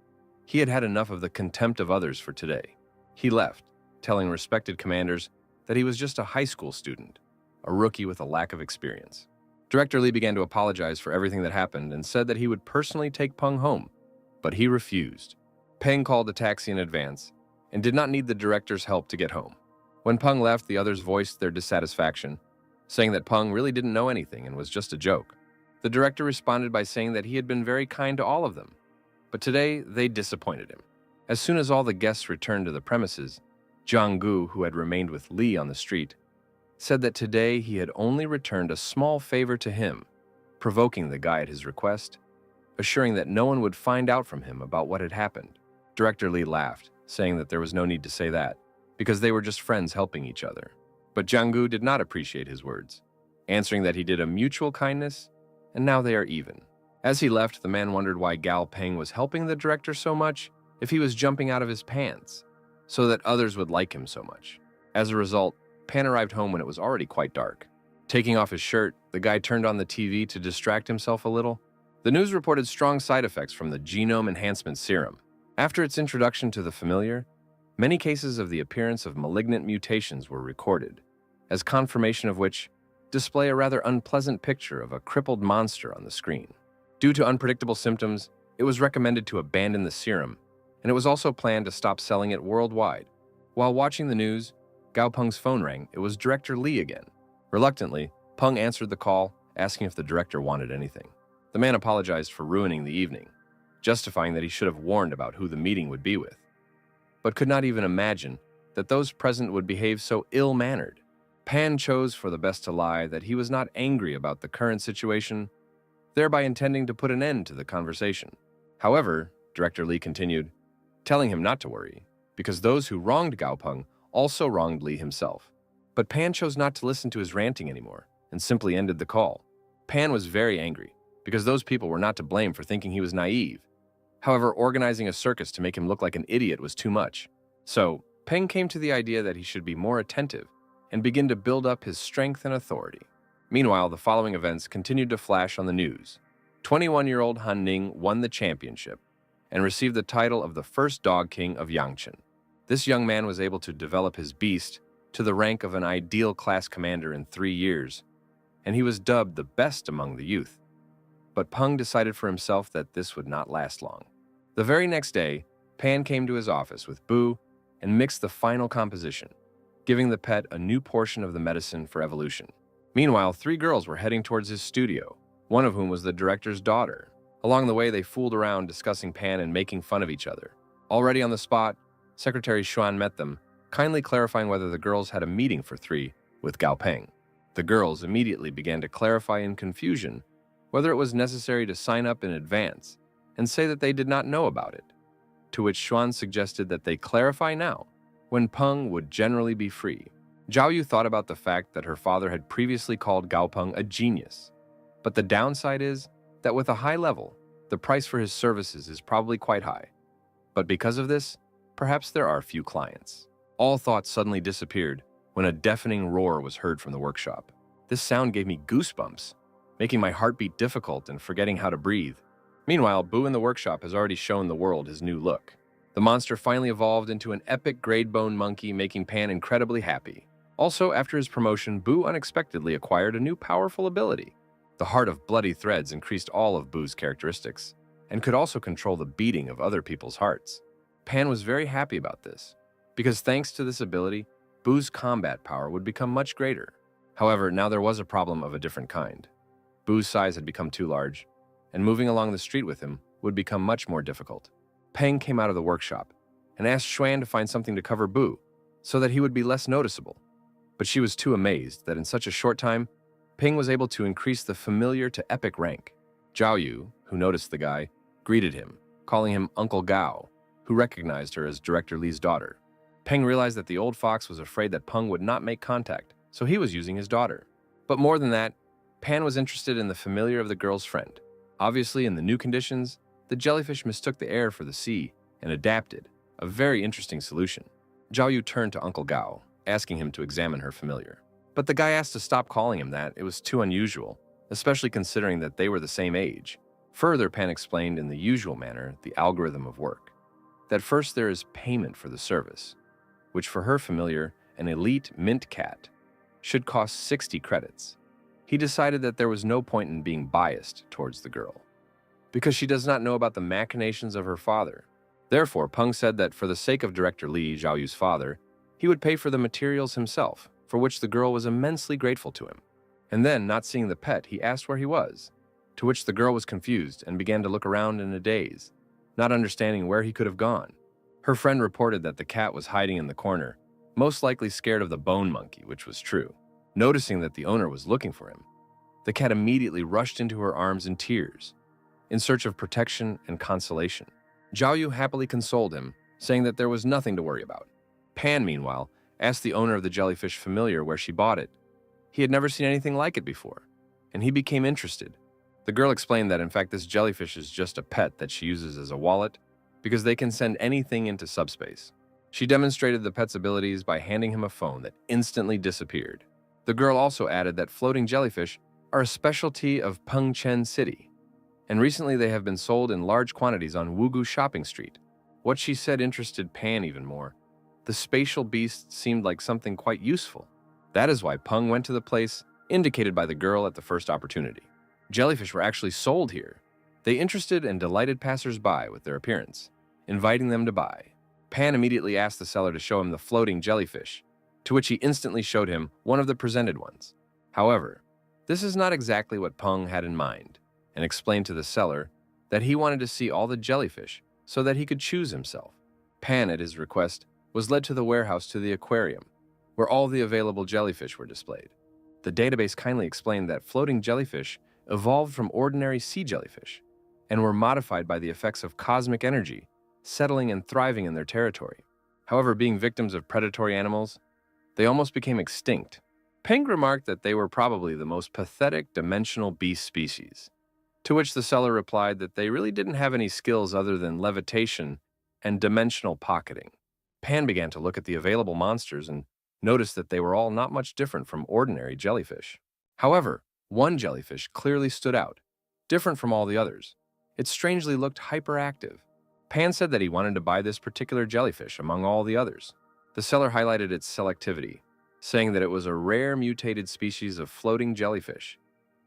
He had had enough of the contempt of others for today. He left, telling respected commanders that he was just a high school student, a rookie with a lack of experience. Director Lee began to apologize for everything that happened and said that he would personally take Peng home, but he refused. Peng called a taxi in advance and did not need the director's help to get home. When Peng left, the others voiced their dissatisfaction, saying that Peng really didn't know anything and was just a joke. The director responded by saying that he had been very kind to all of them, but today they disappointed him. As soon as all the guests returned to the premises, Jiang Gu, who had remained with Li on the street, said that today he had only returned a small favor to him, provoking the guy at his request, assuring that no one would find out from him about what had happened. Director Li laughed, saying that there was no need to say that, because they were just friends helping each other. But Jiang Gu did not appreciate his words, answering that he did a mutual kindness, and now they are even. As he left, the man wondered why Gao Peng was helping the director so much if he was jumping out of his pants, so that others would like him so much. As a result, Pan arrived home when it was already quite dark. Taking off his shirt, the guy turned on the TV to distract himself a little. The news reported strong side effects from the genome enhancement serum. After its introduction to the familiar, many cases of the appearance of malignant mutations were recorded, as confirmation of which display a rather unpleasant picture of a crippled monster on the screen. Due to unpredictable symptoms, it was recommended to abandon the serum, and it was also planned to stop selling it worldwide. While watching the news, Gao Peng's phone rang. It was Director Li again. Reluctantly, Peng answered the call, asking if the director wanted anything. The man apologized for ruining the evening, justifying that he should have warned about who the meeting would be with, but could not even imagine that those present would behave so ill-mannered. Pan chose for the best to lie that he was not angry about the current situation, thereby intending to put an end to the conversation. However, Director Li continued, telling him not to worry, because those who wronged Gao Peng also wronged Li himself. But Pan chose not to listen to his ranting anymore and simply ended the call. Pan was very angry, because those people were not to blame for thinking he was naive. However, organizing a circus to make him look like an idiot was too much. So, Peng came to the idea that he should be more attentive and begin to build up his strength and authority. Meanwhile, the following events continued to flash on the news. 21-year-old Han Ning won the championship and received the title of the first dog king of Yangchen. This young man was able to develop his beast to the rank of an ideal class commander in 3 years, and he was dubbed the best among the youth. But Peng decided for himself that this would not last long. The very next day, Pan came to his office with Bu and mixed the final composition, giving the pet a new portion of the medicine for evolution. Meanwhile, 3 girls were heading towards his studio, one of whom was the director's daughter. Along the way, they fooled around discussing Pan and making fun of each other. Already on the spot, Secretary Xuan met them, kindly clarifying whether the girls had a meeting for 3 with Gao Peng. The girls immediately began to clarify in confusion whether it was necessary to sign up in advance and say that they did not know about it, to which Xuan suggested that they clarify now, when Peng would generally be free. Zhao Yu thought about the fact that her father had previously called Gao Peng a genius, but the downside is that with a high level, the price for his services is probably quite high. But because of this, perhaps there are few clients. All thoughts suddenly disappeared when a deafening roar was heard from the workshop. This sound gave me goosebumps, making my heartbeat difficult and forgetting how to breathe. Meanwhile, Bu in the workshop has already shown the world his new look. The monster finally evolved into an epic grade bone monkey, making Pan incredibly happy. Also, after his promotion, Boo unexpectedly acquired a new powerful ability. The Heart of Bloody Threads increased all of Boo's characteristics and could also control the beating of other people's hearts. Pan was very happy about this, because thanks to this ability, Boo's combat power would become much greater. However, now there was a problem of a different kind. Boo's size had become too large, and moving along the street with him would become much more difficult. Peng came out of the workshop and asked Xuan to find something to cover Boo so that he would be less noticeable. But she was too amazed that in such a short time, Peng was able to increase the familiar to epic rank. Zhao Yu, who noticed the guy, greeted him, calling him Uncle Gao, who recognized her as Director Li's daughter. Peng realized that the old fox was afraid that Peng would not make contact, so he was using his daughter. But more than that, Pan was interested in the familiar of the girl's friend. Obviously, in the new conditions, the jellyfish mistook the air for the sea and adapted, a very interesting solution. Zhao Yu turned to Uncle Gao, asking him to examine her familiar. But the guy asked to stop calling him that. It was too unusual, especially considering that they were the same age. Further, Pan explained in the usual manner the algorithm of work. That first there is payment for the service, which for her familiar, an elite mint cat, should cost 60 credits. He decided that there was no point in being biased towards the girl, because she does not know about the machinations of her father. Therefore, Peng said that for the sake of Director Li, Zhao Yu's father, he would pay for the materials himself, for which the girl was immensely grateful to him. And then, not seeing the pet, he asked where he was, to which the girl was confused and began to look around in a daze, not understanding where he could have gone. Her friend reported that the cat was hiding in the corner, most likely scared of the bone monkey, which was true. Noticing that the owner was looking for him, the cat immediately rushed into her arms in tears, in search of protection and consolation. Zhao Yu happily consoled him, saying that there was nothing to worry about. Pan, meanwhile, asked the owner of the jellyfish familiar where she bought it. He had never seen anything like it before, and he became interested. The girl explained that in fact this jellyfish is just a pet that she uses as a wallet because they can send anything into subspace. She demonstrated the pet's abilities by handing him a phone that instantly disappeared. The girl also added that floating jellyfish are a specialty of Pengchen City, and recently they have been sold in large quantities on Wugu Shopping Street. What she said interested Pan even more. The spatial beast seemed like something quite useful. That is why Peng went to the place indicated by the girl at the first opportunity. Jellyfish were actually sold here. They interested and delighted passers-by with their appearance, inviting them to buy. Pan immediately asked the seller to show him the floating jellyfish, to which he instantly showed him one of the presented ones. However, this is not exactly what Peng had in mind, and explained to the seller that he wanted to see all the jellyfish so that he could choose himself. Pan, at his request, was led to the warehouse to the aquarium, where all the available jellyfish were displayed. The database kindly explained that floating jellyfish evolved from ordinary sea jellyfish and were modified by the effects of cosmic energy, settling and thriving in their territory. However, being victims of predatory animals, they almost became extinct. Peng remarked that they were probably the most pathetic dimensional beast species, to which the seller replied that they really didn't have any skills other than levitation and dimensional pocketing. Pan began to look at the available monsters and noticed that they were all not much different from ordinary jellyfish. However, one jellyfish clearly stood out, different from all the others. It strangely looked hyperactive. Pan said that he wanted to buy this particular jellyfish among all the others. The seller highlighted its selectivity, saying that it was a rare mutated species of floating jellyfish,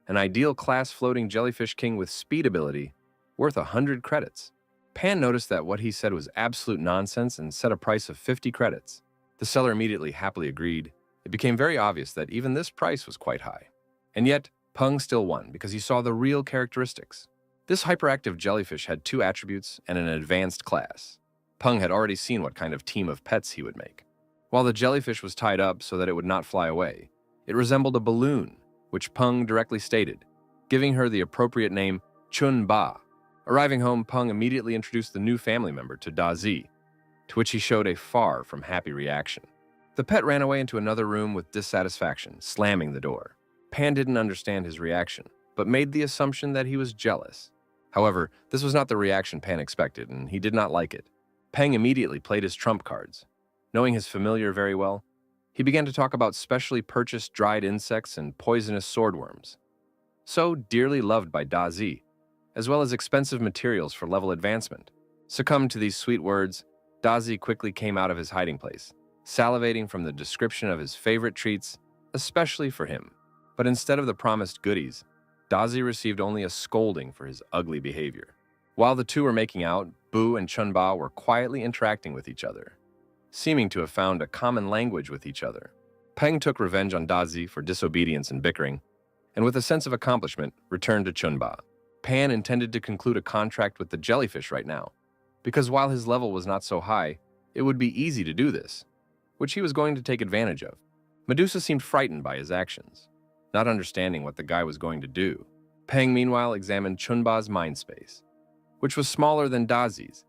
an ideal class floating jellyfish king with speed ability worth 100 credits. Pan noticed that what he said was absolute nonsense and set a price of 50 credits. The seller immediately happily agreed. It became very obvious that even this price was quite high. And yet, Peng still won because he saw the real characteristics. This hyperactive jellyfish had 2 attributes and an advanced class. Peng had already seen what kind of team of pets he would make. While the jellyfish was tied up so that it would not fly away, it resembled a balloon, which Peng directly stated, giving her the appropriate name Chun Ba. Arriving home, Peng immediately introduced the new family member to Da Zi, to which he showed a far from happy reaction. The pet ran away into another room with dissatisfaction, slamming the door. Pan didn't understand his reaction, but made the assumption that he was jealous. However, this was not the reaction Pan expected, and he did not like it. Peng immediately played his trump cards. Knowing his familiar very well, he began to talk about specially purchased dried insects and poisonous swordworms, so dearly loved by Da Zi, as well as expensive materials for level advancement. Succumbed to these sweet words, Da Zi quickly came out of his hiding place, salivating from the description of his favorite treats, especially for him. But instead of the promised goodies, Dazi received only a scolding for his ugly behavior. While the two were making out, Bu and Chunba were quietly interacting with each other, seeming to have found a common language with each other. Peng took revenge on Dazi for disobedience and bickering, and with a sense of accomplishment, returned to Chunba. Pan intended to conclude a contract with the jellyfish right now, because while his level was not so high, it would be easy to do this, which he was going to take advantage of. Medusa seemed frightened by his actions, not understanding what the guy was going to do. Peng, meanwhile, examined Chunba's mind space, which was smaller than Dazi's,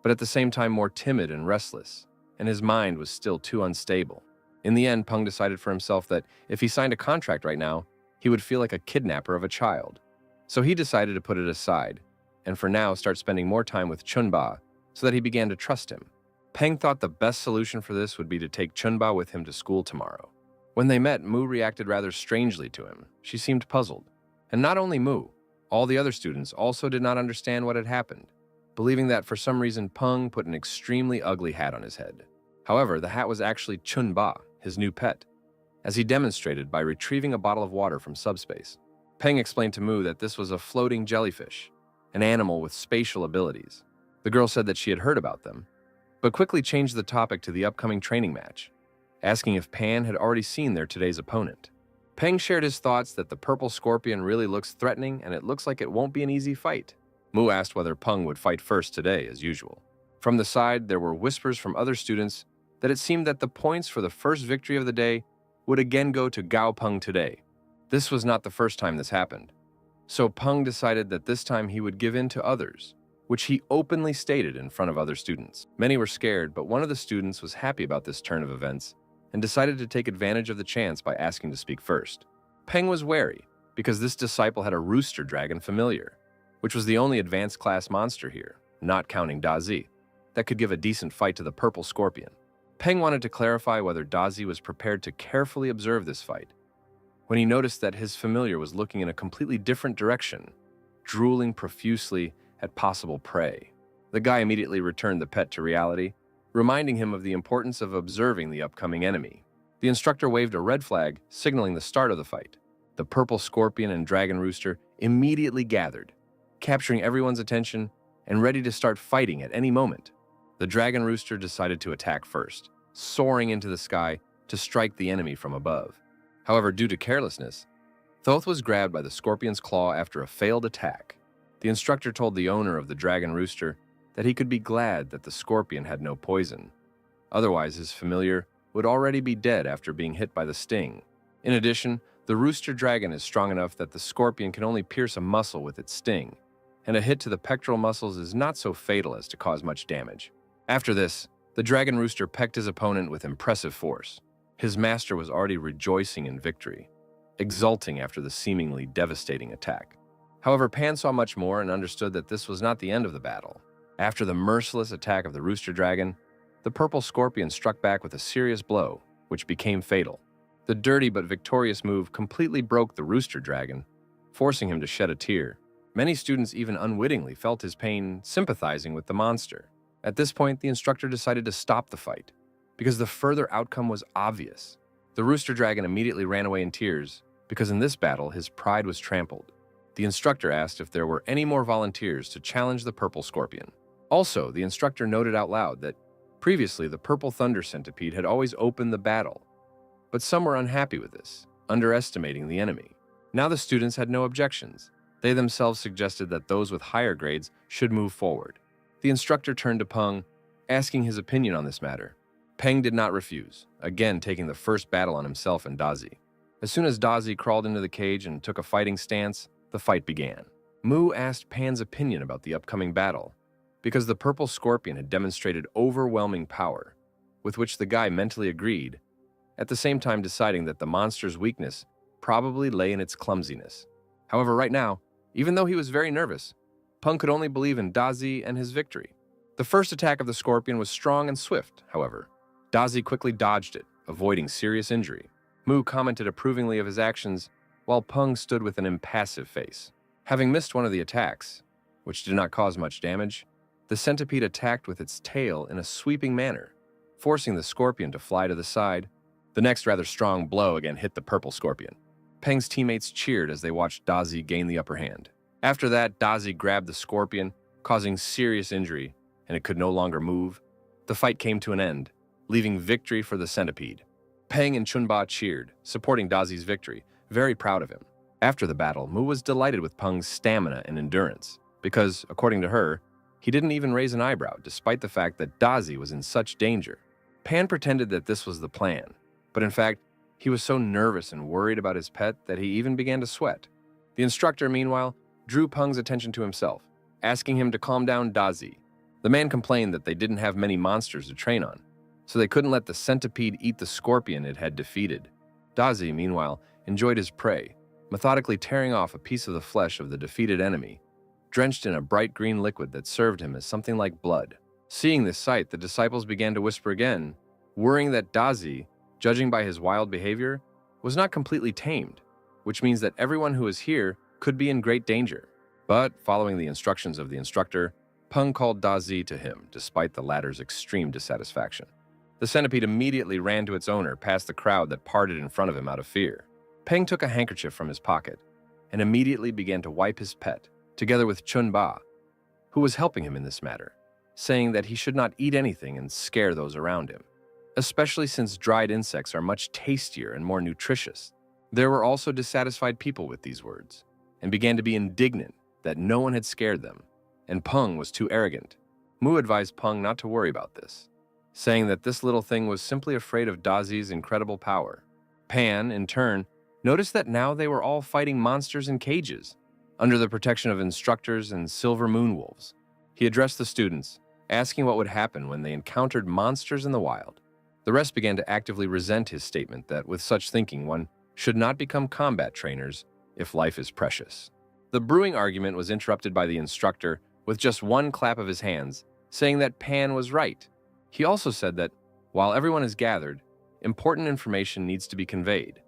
but at the same time more timid and restless, and his mind was still too unstable. In the end, Peng decided for himself that if he signed a contract right now, he would feel like a kidnapper of a child. So he decided to put it aside, and for now start spending more time with Chunba so that he began to trust him. Peng thought the best solution for this would be to take Chunba with him to school tomorrow. When they met, Mu reacted rather strangely to him. She seemed puzzled. And not only Mu, all the other students also did not understand what had happened, believing that for some reason Peng put an extremely ugly hat on his head. However, the hat was actually Chunba, his new pet, as he demonstrated by retrieving a bottle of water from subspace. Peng explained to Mu that this was a floating jellyfish, an animal with spatial abilities. The girl said that she had heard about them, but quickly changed the topic to the upcoming training match, asking if Pan had already seen their today's opponent. Peng shared his thoughts that the purple scorpion really looks threatening and it looks like it won't be an easy fight. Mu asked whether Peng would fight first today, as usual. From the side, there were whispers from other students that it seemed that the points for the first victory of the day would again go to Gao Peng today. This was not the first time this happened, so Peng decided that this time he would give in to others, which he openly stated in front of other students. Many were scared, but one of the students was happy about this turn of events and decided to take advantage of the chance by asking to speak first. Peng was wary, because this disciple had a rooster dragon familiar, which was the only advanced class monster here, not counting Dazi, that could give a decent fight to the purple scorpion. Peng wanted to clarify whether Dazi was prepared to carefully observe this fight, when he noticed that his familiar was looking in a completely different direction, drooling profusely at possible prey. The guy immediately returned the pet to reality, reminding him of the importance of observing the upcoming enemy. The instructor waved a red flag, signaling the start of the fight. The purple scorpion and dragon rooster immediately gathered, capturing everyone's attention and ready to start fighting at any moment. The dragon rooster decided to attack first, soaring into the sky to strike the enemy from above. However, due to carelessness, Thoth was grabbed by the scorpion's claw after a failed attack. The instructor told the owner of the dragon rooster that he could be glad that the scorpion had no poison. Otherwise, his familiar would already be dead after being hit by the sting. In addition, the rooster dragon is strong enough that the scorpion can only pierce a muscle with its sting, and a hit to the pectoral muscles is not so fatal as to cause much damage. After this, the dragon rooster pecked his opponent with impressive force. His master was already rejoicing in victory, exulting after the seemingly devastating attack. However, Pan saw much more and understood that this was not the end of the battle. After the merciless attack of the rooster dragon, the purple scorpion struck back with a serious blow, which became fatal. The dirty but victorious move completely broke the rooster dragon, forcing him to shed a tear. Many students even unwittingly felt his pain, sympathizing with the monster. At this point, the instructor decided to stop the fight, because the further outcome was obvious. The rooster dragon immediately ran away in tears, because in this battle his pride was trampled. The instructor asked if there were any more volunteers to challenge the purple scorpion. Also, the instructor noted out loud that previously the purple thunder centipede had always opened the battle, but some were unhappy with this, underestimating the enemy. Now the students had no objections. They themselves suggested that those with higher grades should move forward. The instructor turned to Peng, asking his opinion on this matter. Peng did not refuse, again taking the first battle on himself and Dazi. As soon as Dazi crawled into the cage and took a fighting stance, the fight began. Mu asked Pan's opinion about the upcoming battle, because the purple scorpion had demonstrated overwhelming power, with which the guy mentally agreed, at the same time deciding that the monster's weakness probably lay in its clumsiness. However, right now, even though he was very nervous, Peng could only believe in Dazi and his victory. The first attack of the scorpion was strong and swift, however. Dazi quickly dodged it, avoiding serious injury. Mu commented approvingly of his actions, while Peng stood with an impassive face. Having missed one of the attacks, which did not cause much damage, the centipede attacked with its tail in a sweeping manner, forcing the scorpion to fly to the side. The next rather strong blow again hit the purple scorpion. Peng's teammates cheered as they watched Dazi gain the upper hand. After that, Dazi grabbed the scorpion, causing serious injury, and it could no longer move. The fight came to an end, leaving victory for the centipede. Peng and Chunba cheered, supporting Dazi's victory, very proud of him. After the battle, Mu was delighted with Peng's stamina and endurance, because, according to her, he didn't even raise an eyebrow, despite the fact that Dazi was in such danger. Pan pretended that this was the plan, but in fact, he was so nervous and worried about his pet that he even began to sweat. The instructor, meanwhile, drew Peng's attention to himself, asking him to calm down Dazi. The man complained that they didn't have many monsters to train on, so they couldn't let the centipede eat the scorpion it had defeated. Dazi, meanwhile, enjoyed his prey, methodically tearing off a piece of the flesh of the defeated enemy, drenched in a bright green liquid that served him as something like blood. Seeing this sight, the disciples began to whisper again, worrying that Dazi, judging by his wild behavior, was not completely tamed, which means that everyone who is here could be in great danger. But, following the instructions of the instructor, Peng called Dazi to him, despite the latter's extreme dissatisfaction. The centipede immediately ran to its owner past the crowd that parted in front of him out of fear. Peng took a handkerchief from his pocket and immediately began to wipe his pet, together with Chunba, who was helping him in this matter, saying that he should not eat anything and scare those around him, especially since dried insects are much tastier and more nutritious. There were also dissatisfied people with these words, and began to be indignant that no one had scared them, and Peng was too arrogant. Mu advised Peng not to worry about this, saying that this little thing was simply afraid of Dazi's incredible power. Pan, in turn, noticed that now they were all fighting monsters in cages, under the protection of instructors and silver moon wolves. He addressed the students, asking what would happen when they encountered monsters in the wild. The rest began to actively resent his statement that with such thinking one should not become combat trainers if life is precious. The brewing argument was interrupted by the instructor with just one clap of his hands, saying that Pan was right. He also said that, while everyone is gathered, important information needs to be conveyed,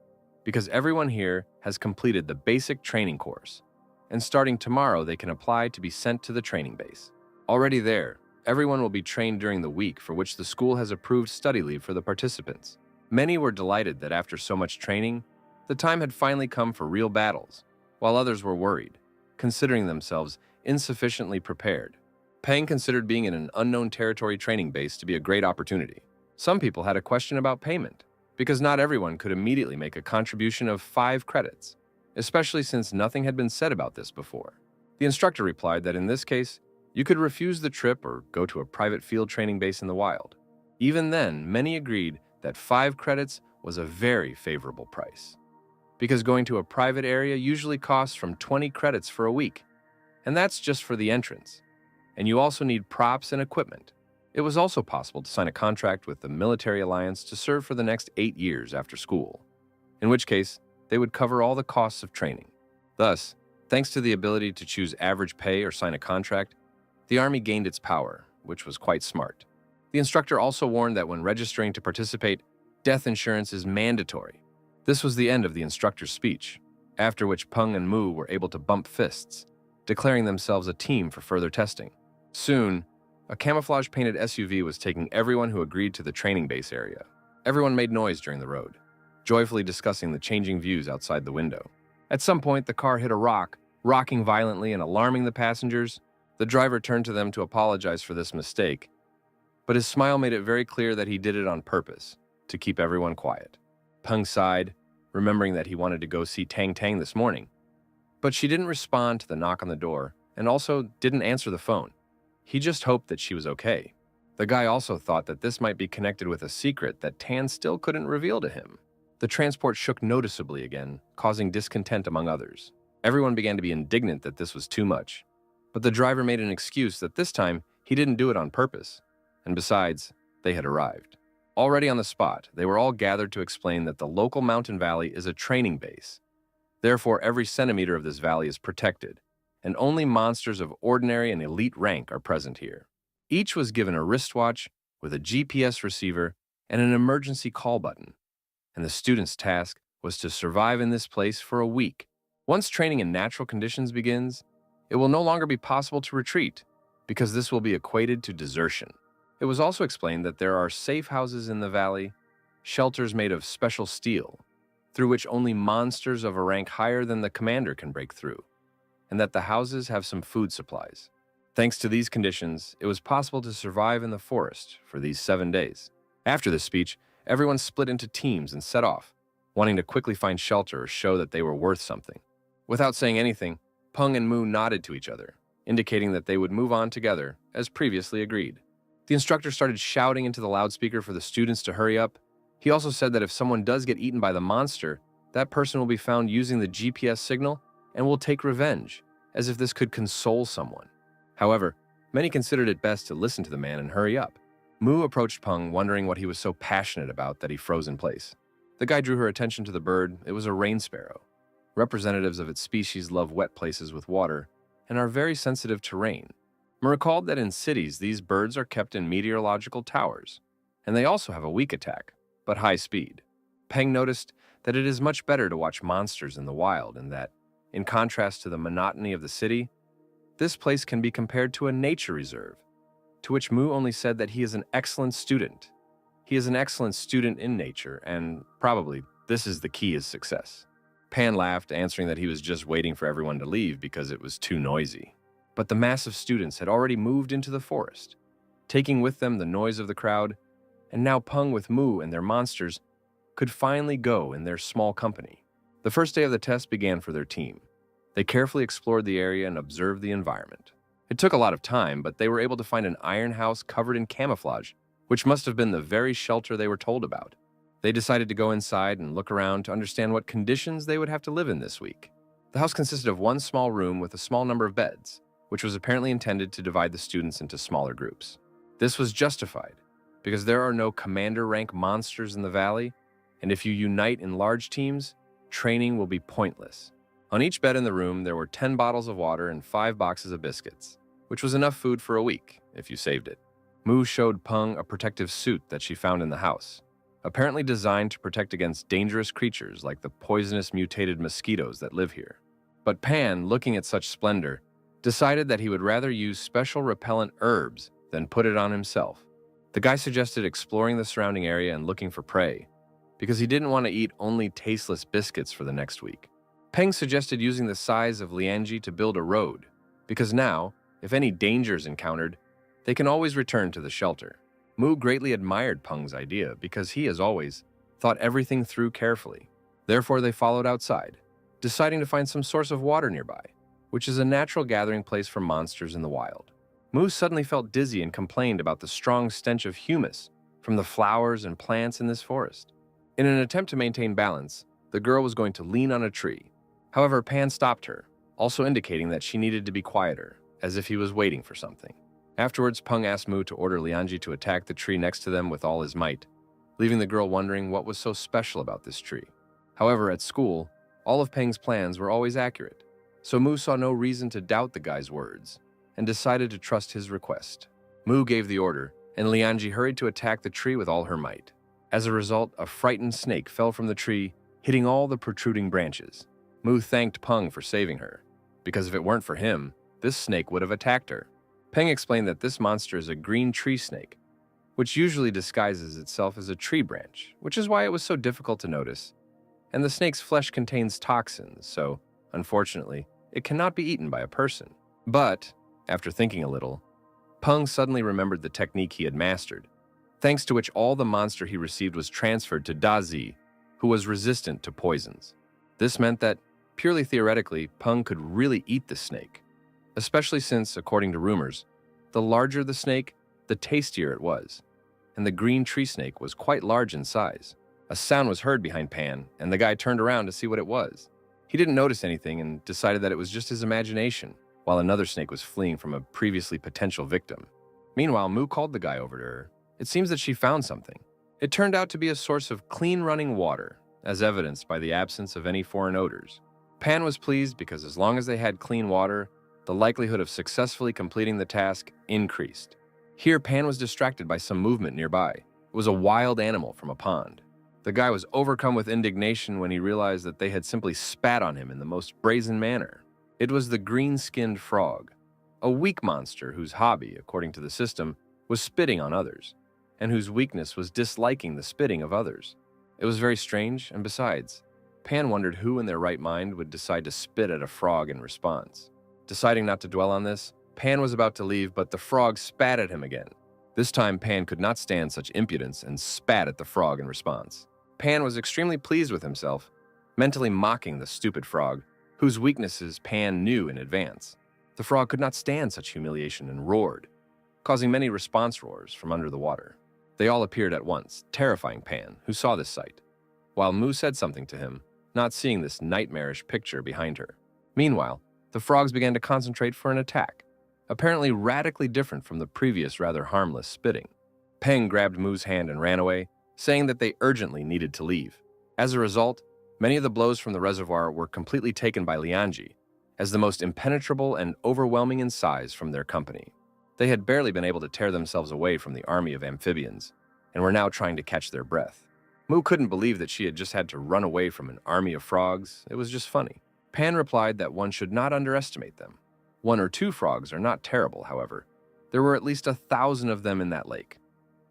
because everyone here has completed the basic training course, and starting tomorrow they can apply to be sent to the training base. Already there, everyone will be trained during the week for which the school has approved study leave for the participants. Many were delighted that after so much training, the time had finally come for real battles, while others were worried, considering themselves insufficiently prepared. Peng considered being in an unknown territory training base to be a great opportunity. Some people had a question about payment, because not everyone could immediately make a contribution of 5 credits, especially since nothing had been said about this before. The instructor replied that in this case, you could refuse the trip or go to a private field training base in the wild. Even then, many agreed that 5 credits was a very favorable price, because going to a private area usually costs from 20 credits for a week, and that's just for the entrance. And you also need props and equipment. It was also possible to sign a contract with the military alliance to serve for the next 8 years after school, in which case they would cover all the costs of training. Thus, thanks to the ability to choose average pay or sign a contract, the Army gained its power, which was quite smart. The instructor also warned that when registering to participate, death insurance is mandatory. This was the end of the instructor's speech, after which Peng and Mu were able to bump fists, declaring themselves a team for further testing. Soon, a camouflage-painted SUV was taking everyone who agreed to the training base area. Everyone made noise during the road, joyfully discussing the changing views outside the window. At some point, the car hit a rock, rocking violently and alarming the passengers. The driver turned to them to apologize for this mistake, but his smile made it very clear that he did it on purpose, to keep everyone quiet. Peng sighed, remembering that he wanted to go see Tang Tang this morning, but she didn't respond to the knock on the door and also didn't answer the phone. He just hoped that she was okay. The guy also thought that this might be connected with a secret that Tan still couldn't reveal to him. The transport shook noticeably again, causing discontent among others. Everyone began to be indignant that this was too much, but the driver made an excuse that this time he didn't do it on purpose, and besides, they had arrived. Already on the spot, they were all gathered to explain that the local mountain valley is a training base. Therefore, every centimeter of this valley is protected, and only monsters of ordinary and elite rank are present here. Each was given a wristwatch with a GPS receiver and an emergency call button, and the student's task was to survive in this place for a week. Once training in natural conditions begins, it will no longer be possible to retreat, because this will be equated to desertion. It was also explained that there are safe houses in the valley, shelters made of special steel, through which only monsters of a rank higher than the commander can break through, and that the houses have some food supplies. Thanks to these conditions, it was possible to survive in the forest for these 7 days. After this speech, everyone split into teams and set off, wanting to quickly find shelter or show that they were worth something. Without saying anything, Peng and Mu nodded to each other, indicating that they would move on together, as previously agreed. The instructor started shouting into the loudspeaker for the students to hurry up. He also said that if someone does get eaten by the monster, that person will be found using the GPS signal and will take revenge, as if this could console someone. However, many considered it best to listen to the man and hurry up. Mu approached Peng, wondering what he was so passionate about that he froze in place. The guy drew her attention to the bird. It was a rain sparrow. Representatives of its species love wet places with water and are very sensitive to rain. Mu recalled that in cities, these birds are kept in meteorological towers, and they also have a weak attack, but high speed. Peng noticed that it is much better to watch monsters in the wild, and that, in contrast to the monotony of the city, this place can be compared to a nature reserve, to which Mu only said that he is an excellent student. He is an excellent student in nature, and probably this is the key to success. Pan laughed, answering that he was just waiting for everyone to leave because it was too noisy. But the mass of students had already moved into the forest, taking with them the noise of the crowd, and now Peng with Mu and their monsters could finally go in their small company. The first day of the test began for their team. They carefully explored the area and observed the environment. It took a lot of time, but they were able to find an iron house covered in camouflage, which must have been the very shelter they were told about. They decided to go inside and look around to understand what conditions they would have to live in this week. The house consisted of one small room with a small number of beds, which was apparently intended to divide the students into smaller groups. This was justified, because there are no commander rank monsters in the valley, and if you unite in large teams, training will be pointless. On each bed in the room, there were 10 bottles of water and 5 boxes of biscuits, which was enough food for a week, if you saved it. Mu showed Peng a protective suit that she found in the house, apparently designed to protect against dangerous creatures like the poisonous mutated mosquitoes that live here. But Pan, looking at such splendor, decided that he would rather use special repellent herbs than put it on himself. The guy suggested exploring the surrounding area and looking for prey, because he didn't want to eat only tasteless biscuits for the next week. Peng suggested using the size of Lianji to build a road, because now, if any danger is encountered, they can always return to the shelter. Mu greatly admired Peng's idea because he, as always, thought everything through carefully. Therefore, they followed outside, deciding to find some source of water nearby, which is a natural gathering place for monsters in the wild. Mu suddenly felt dizzy and complained about the strong stench of humus from the flowers and plants in this forest. In an attempt to maintain balance, the girl was going to lean on a tree. However, Pan stopped her, also indicating that she needed to be quieter, as if he was waiting for something. Afterwards, Peng asked Mu to order Lianji to attack the tree next to them with all his might, leaving the girl wondering what was so special about this tree. However, at school, all of Peng's plans were always accurate, so Mu saw no reason to doubt the guy's words and decided to trust his request. Mu gave the order, and Lianji hurried to attack the tree with all her might. As a result, a frightened snake fell from the tree, hitting all the protruding branches. Mu thanked Peng for saving her, because if it weren't for him, this snake would have attacked her. Peng explained that this monster is a green tree snake, which usually disguises itself as a tree branch, which is why it was so difficult to notice. And the snake's flesh contains toxins, so, unfortunately, it cannot be eaten by a person. But, after thinking a little, Peng suddenly remembered the technique he had mastered, thanks to which all the monster he received was transferred to Dazi, who was resistant to poisons. This meant that, purely theoretically, Peng could really eat the snake, especially since, according to rumors, the larger the snake, the tastier it was, and the green tree snake was quite large in size. A sound was heard behind Pan, and the guy turned around to see what it was. He didn't notice anything and decided that it was just his imagination, while another snake was fleeing from a previously potential victim. Meanwhile, Mu called the guy over to her. It seems that she found something. It turned out to be a source of clean running water, as evidenced by the absence of any foreign odors. Pan was pleased because as long as they had clean water, the likelihood of successfully completing the task increased. Here, Pan was distracted by some movement nearby. It was a wild animal from a pond. The guy was overcome with indignation when he realized that they had simply spat on him in the most brazen manner. It was the green-skinned frog, a weak monster whose hobby, according to the system, was spitting on others, and whose weakness was disliking the spitting of others. It was very strange, and besides, Pan wondered who in their right mind would decide to spit at a frog in response. Deciding not to dwell on this, Pan was about to leave, but the frog spat at him again. This time, Pan could not stand such impudence and spat at the frog in response. Pan was extremely pleased with himself, mentally mocking the stupid frog, whose weaknesses Pan knew in advance. The frog could not stand such humiliation and roared, causing many response roars from under the water. They all appeared at once, terrifying Pan, who saw this sight, while Mu said something to him, not seeing this nightmarish picture behind her. Meanwhile, the frogs began to concentrate for an attack, apparently radically different from the previous rather harmless spitting. Peng grabbed Mu's hand and ran away, saying that they urgently needed to leave. As a result, many of the blows from the reservoir were completely taken by Lianji, as the most impenetrable and overwhelming in size from their company. They had barely been able to tear themselves away from the army of amphibians, and were now trying to catch their breath. Mu couldn't believe that she had just had to run away from an army of frogs. It was just funny. Pan replied that one should not underestimate them. 1 or 2 frogs are not terrible, however. There were at least 1,000 of them in that lake,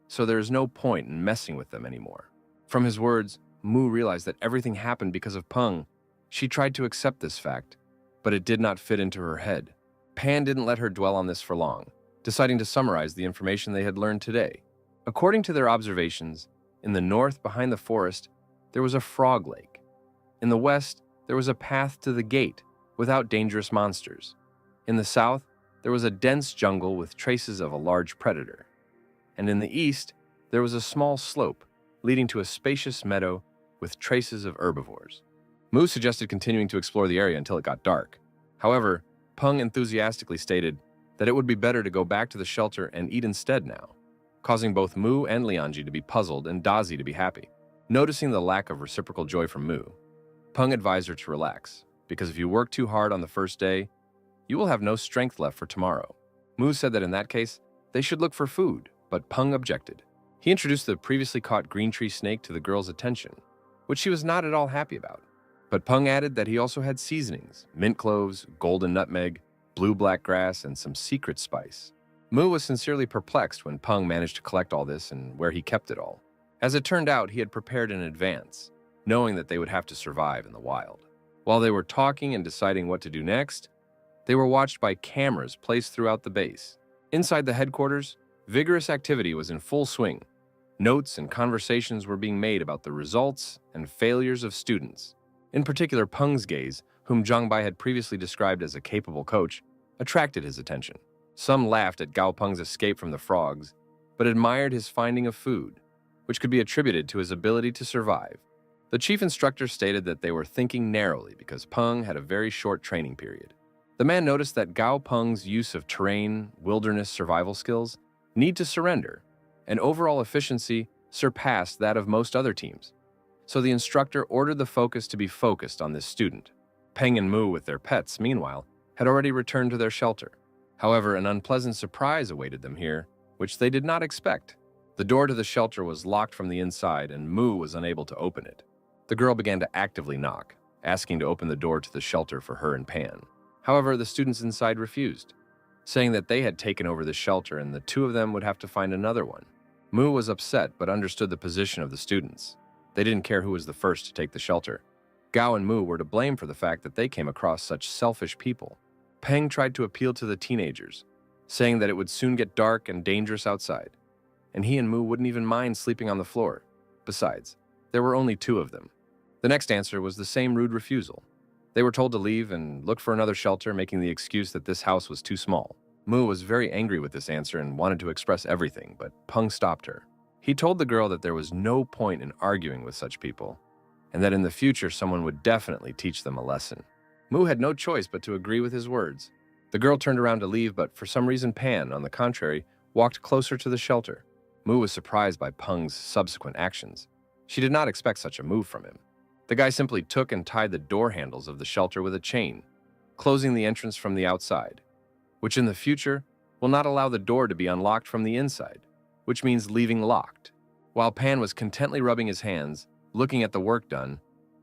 so there is no point in messing with them anymore. From his words, Mu realized that everything happened because of Peng. She tried to accept this fact, but it did not fit into her head. Pan didn't let her dwell on this for long, deciding to summarize the information they had learned today. According to their observations, in the north behind the forest, there was a frog lake. In the west, there was a path to the gate without dangerous monsters. In the south, there was a dense jungle with traces of a large predator. And in the east, there was a small slope leading to a spacious meadow with traces of herbivores. Mu suggested continuing to explore the area until it got dark. However, Peng enthusiastically stated that it would be better to go back to the shelter and eat instead now, causing both Mu and Lianji to be puzzled and Dazi to be happy. Noticing the lack of reciprocal joy from Mu, Peng advised her to relax, because if you work too hard on the first day, you will have no strength left for tomorrow. Mu said that in that case, they should look for food, but Peng objected. He introduced the previously caught green tree snake to the girl's attention, which she was not at all happy about. But Peng added that he also had seasonings, mint cloves, golden nutmeg, blue-black grass, and some secret spice. Mu was sincerely perplexed when Peng managed to collect all this and where he kept it all. As it turned out, he had prepared in advance, knowing that they would have to survive in the wild. While they were talking and deciding what to do next, they were watched by cameras placed throughout the base. Inside the headquarters, vigorous activity was in full swing. Notes and conversations were being made about the results and failures of students. In particular, Peng's gaze, whom Zhang Bai had previously described as a capable coach, attracted his attention. Some laughed at Gao Peng's escape from the frogs, but admired his finding of food, which could be attributed to his ability to survive. The chief instructor stated that they were thinking narrowly because Peng had a very short training period. The man noticed that Gao Peng's use of terrain, wilderness survival skills need to surrender, and overall efficiency surpassed that of most other teams. So the instructor ordered the focus to be focused on this student. Peng and Mu, with their pets, meanwhile, had already returned to their shelter. However, an unpleasant surprise awaited them here, which they did not expect. The door to the shelter was locked from the inside, and Mu was unable to open it. The girl began to actively knock, asking to open the door to the shelter for her and Pan. However, the students inside refused, saying that they had taken over the shelter and the 2 of them would have to find another one. Mu was upset but understood the position of the students. They didn't care who was the first to take the shelter. Gao and Mu were to blame for the fact that they came across such selfish people. Peng tried to appeal to the teenagers, saying that it would soon get dark and dangerous outside, and he and Mu wouldn't even mind sleeping on the floor. Besides, there were only 2 of them. The next answer was the same rude refusal. They were told to leave and look for another shelter, making the excuse that this house was too small. Mu was very angry with this answer and wanted to express everything, but Peng stopped her. He told the girl that there was no point in arguing with such people, and that in the future someone would definitely teach them a lesson. Mu had no choice but to agree with his words. The girl turned around to leave, but for some reason Pan, on the contrary, walked closer to the shelter. Mu was surprised by Peng's subsequent actions. She did not expect such a move from him. The guy simply took and tied the door handles of the shelter with a chain, closing the entrance from the outside, which in the future will not allow the door to be unlocked from the inside, which means leaving locked. While Pan was contently rubbing his hands, looking at the work done,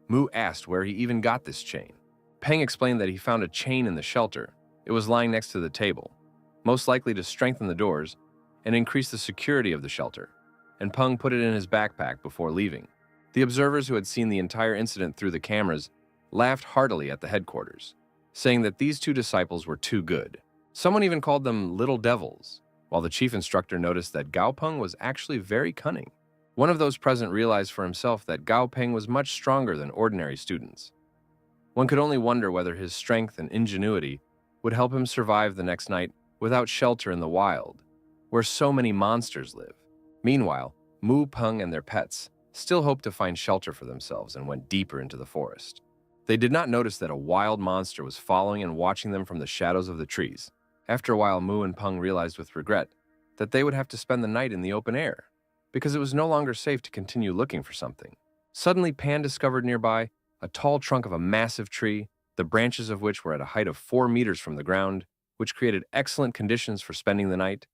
Mu asked where he even got this chain. Peng explained that he found a chain in the shelter. It was lying next to the table, most likely to strengthen the doors, and increase the security of the shelter, and Peng put it in his backpack before leaving. The observers who had seen the entire incident through the cameras laughed heartily at the headquarters, saying that these two disciples were too good. Someone even called them little devils, while the chief instructor noticed that Gao Peng was actually very cunning. One of those present realized for himself that Gao Peng was much stronger than ordinary students. One could only wonder whether his strength and ingenuity would help him survive the next night without shelter in the wild, where so many monsters live. Meanwhile, Mu, Peng, and their pets still hoped to find shelter for themselves and went deeper into the forest. They did not notice that a wild monster was following and watching them from the shadows of the trees. After a while, Mu and Peng realized with regret that they would have to spend the night in the open air, because it was no longer safe to continue looking for something. Suddenly, Pan discovered nearby a tall trunk of a massive tree, the branches of which were at a height of 4 meters from the ground, which created excellent conditions for spending the night.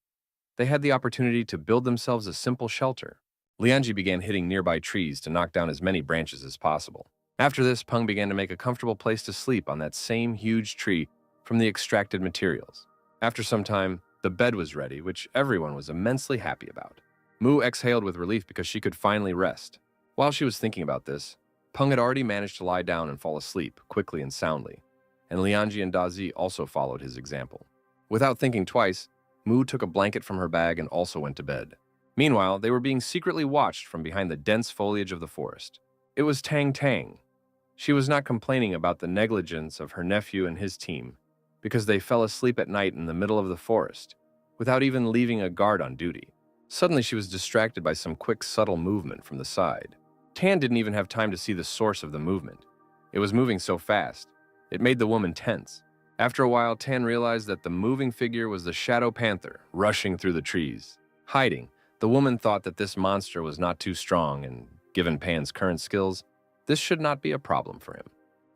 They had the opportunity to build themselves a simple shelter. Lianji began hitting nearby trees to knock down as many branches as possible. After this, Peng began to make a comfortable place to sleep on that same huge tree from the extracted materials. After some time, the bed was ready, which everyone was immensely happy about. Mu exhaled with relief because she could finally rest. While she was thinking about this, Peng had already managed to lie down and fall asleep quickly and soundly, and Lianji and Dazi also followed his example. Without thinking twice, Mu took a blanket from her bag and also went to bed. Meanwhile, they were being secretly watched from behind the dense foliage of the forest. It was Tang Tang. She was not complaining about the negligence of her nephew and his team, because they fell asleep at night in the middle of the forest, without even leaving a guard on duty. Suddenly, she was distracted by some quick, subtle movement from the side. Tan didn't even have time to see the source of the movement. It was moving so fast, it made the woman tense. After a while, Tan realized that the moving figure was the Shadow Panther, rushing through the trees. Hiding, the woman thought that this monster was not too strong, and given Pan's current skills, this should not be a problem for him.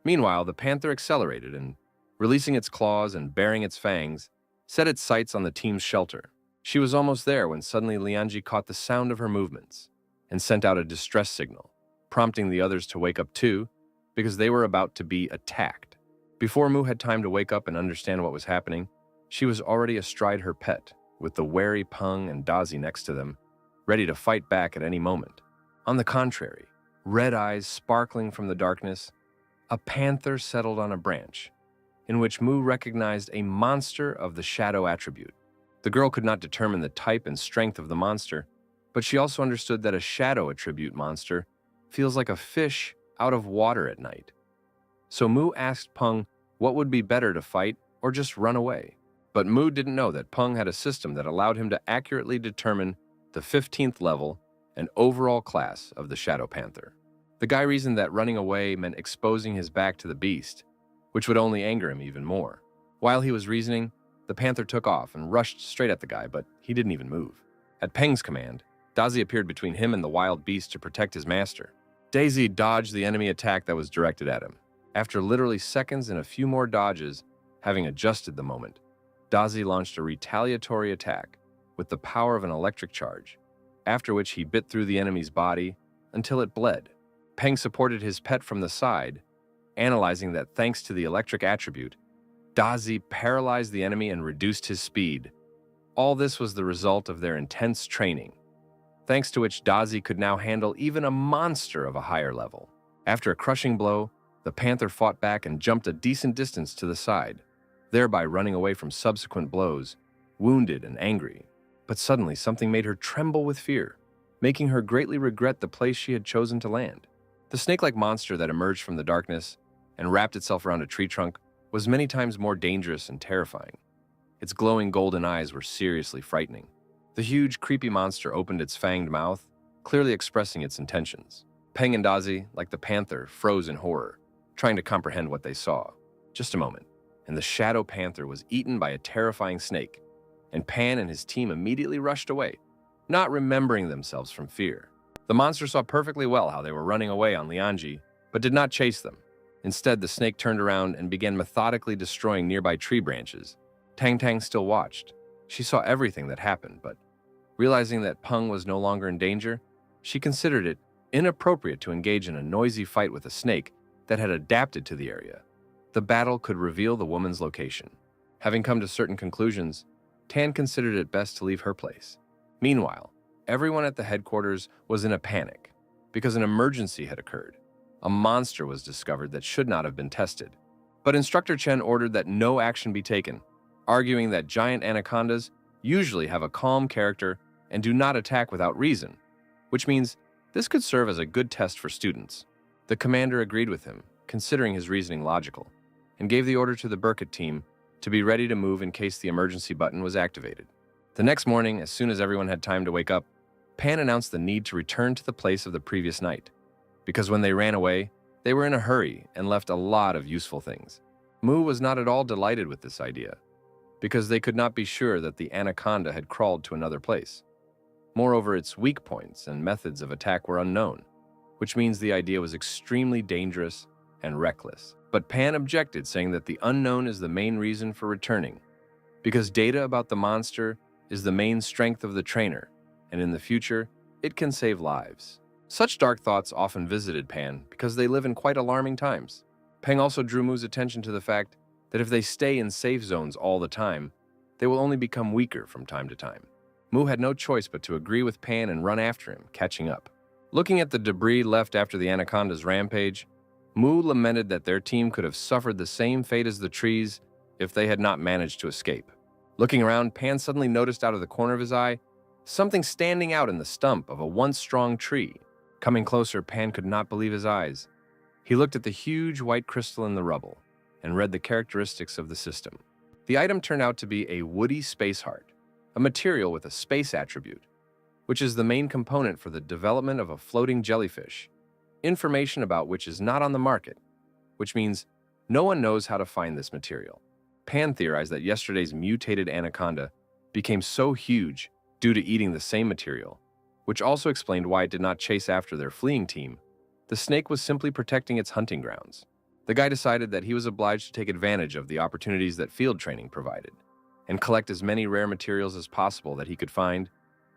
Meanwhile, the panther accelerated and, releasing its claws and baring its fangs, set its sights on the team's shelter. She was almost there when suddenly Lianji caught the sound of her movements and sent out a distress signal, prompting the others to wake up too, because they were about to be attacked. Before Mu had time to wake up and understand what was happening, she was already astride her pet, with the wary Peng and Dazi next to them, ready to fight back at any moment. On the contrary, red eyes sparkling from the darkness, a panther settled on a branch, in which Mu recognized a monster of the shadow attribute. The girl could not determine the type and strength of the monster, but she also understood that a shadow attribute monster feels like a fish out of water at night. So Mu asked Peng what would be better to fight or just run away. But Mu didn't know that Peng had a system that allowed him to accurately determine the 15th level and overall class of the Shadow Panther. The guy reasoned that running away meant exposing his back to the beast, which would only anger him even more. While he was reasoning, the panther took off and rushed straight at the guy, but he didn't even move. At Peng's command, Dazi appeared between him and the wild beast to protect his master. Daisy dodged the enemy attack that was directed at him. After literally seconds and a few more dodges, having adjusted the moment, Dazi launched a retaliatory attack with the power of an electric charge, after which he bit through the enemy's body until it bled. Peng supported his pet from the side, analyzing that thanks to the electric attribute, Dazi paralyzed the enemy and reduced his speed. All this was the result of their intense training, thanks to which Dazi could now handle even a monster of a higher level. After a crushing blow, the panther fought back and jumped a decent distance to the side, thereby running away from subsequent blows, wounded and angry. But suddenly something made her tremble with fear, making her greatly regret the place she had chosen to land. The snake-like monster that emerged from the darkness and wrapped itself around a tree trunk was many times more dangerous and terrifying. Its glowing golden eyes were seriously frightening. The huge, creepy monster opened its fanged mouth, clearly expressing its intentions. Peng and Dazi, like the panther, froze in horror, trying to comprehend what they saw. Just a moment, and the shadow panther was eaten by a terrifying snake, and Pan and his team immediately rushed away, not remembering themselves from fear. The monster saw perfectly well how they were running away on Lianji, but did not chase them. Instead, the snake turned around and began methodically destroying nearby tree branches. Tang Tang still watched. She saw everything that happened, but realizing that Peng was no longer in danger, she considered it inappropriate to engage in a noisy fight with a snake that had adapted to the area. The battle could reveal the woman's location. Having come to certain conclusions, Tan considered it best to leave her place. Meanwhile, everyone at the headquarters was in a panic because an emergency had occurred. A monster was discovered that should not have been tested. But Instructor Chen ordered that no action be taken, arguing that giant anacondas usually have a calm character and do not attack without reason, which means this could serve as a good test for students. The commander agreed with him, considering his reasoning logical, and gave the order to the Burkett team to be ready to move in case the emergency button was activated. The next morning, as soon as everyone had time to wake up, Pan announced the need to return to the place of the previous night, because when they ran away, they were in a hurry and left a lot of useful things. Mu was not at all delighted with this idea, because they could not be sure that the anaconda had crawled to another place. Moreover, its weak points and methods of attack were unknown, which means the idea was extremely dangerous and reckless. But Pan objected, saying that the unknown is the main reason for returning, because data about the monster is the main strength of the trainer, and in the future, it can save lives. Such dark thoughts often visited Pan because they live in quite alarming times. Peng also drew Mu's attention to the fact that if they stay in safe zones all the time, they will only become weaker from time to time. Mu had no choice but to agree with Pan and run after him, catching up. Looking at the debris left after the anaconda's rampage, Mu lamented that their team could have suffered the same fate as the trees if they had not managed to escape. Looking around, Pan suddenly noticed out of the corner of his eye something standing out in the stump of a once strong tree. Coming closer, Pan could not believe his eyes. He looked at the huge white crystal in the rubble and read the characteristics of the system. The item turned out to be a woody space heart, a material with a space attribute, which is the main component for the development of a floating jellyfish, information about which is not on the market, which means no one knows how to find this material. Pan theorized that yesterday's mutated anaconda became so huge due to eating the same material, which also explained why it did not chase after their fleeing team. The snake was simply protecting its hunting grounds. The guy decided that he was obliged to take advantage of the opportunities that field training provided and collect as many rare materials as possible that he could find,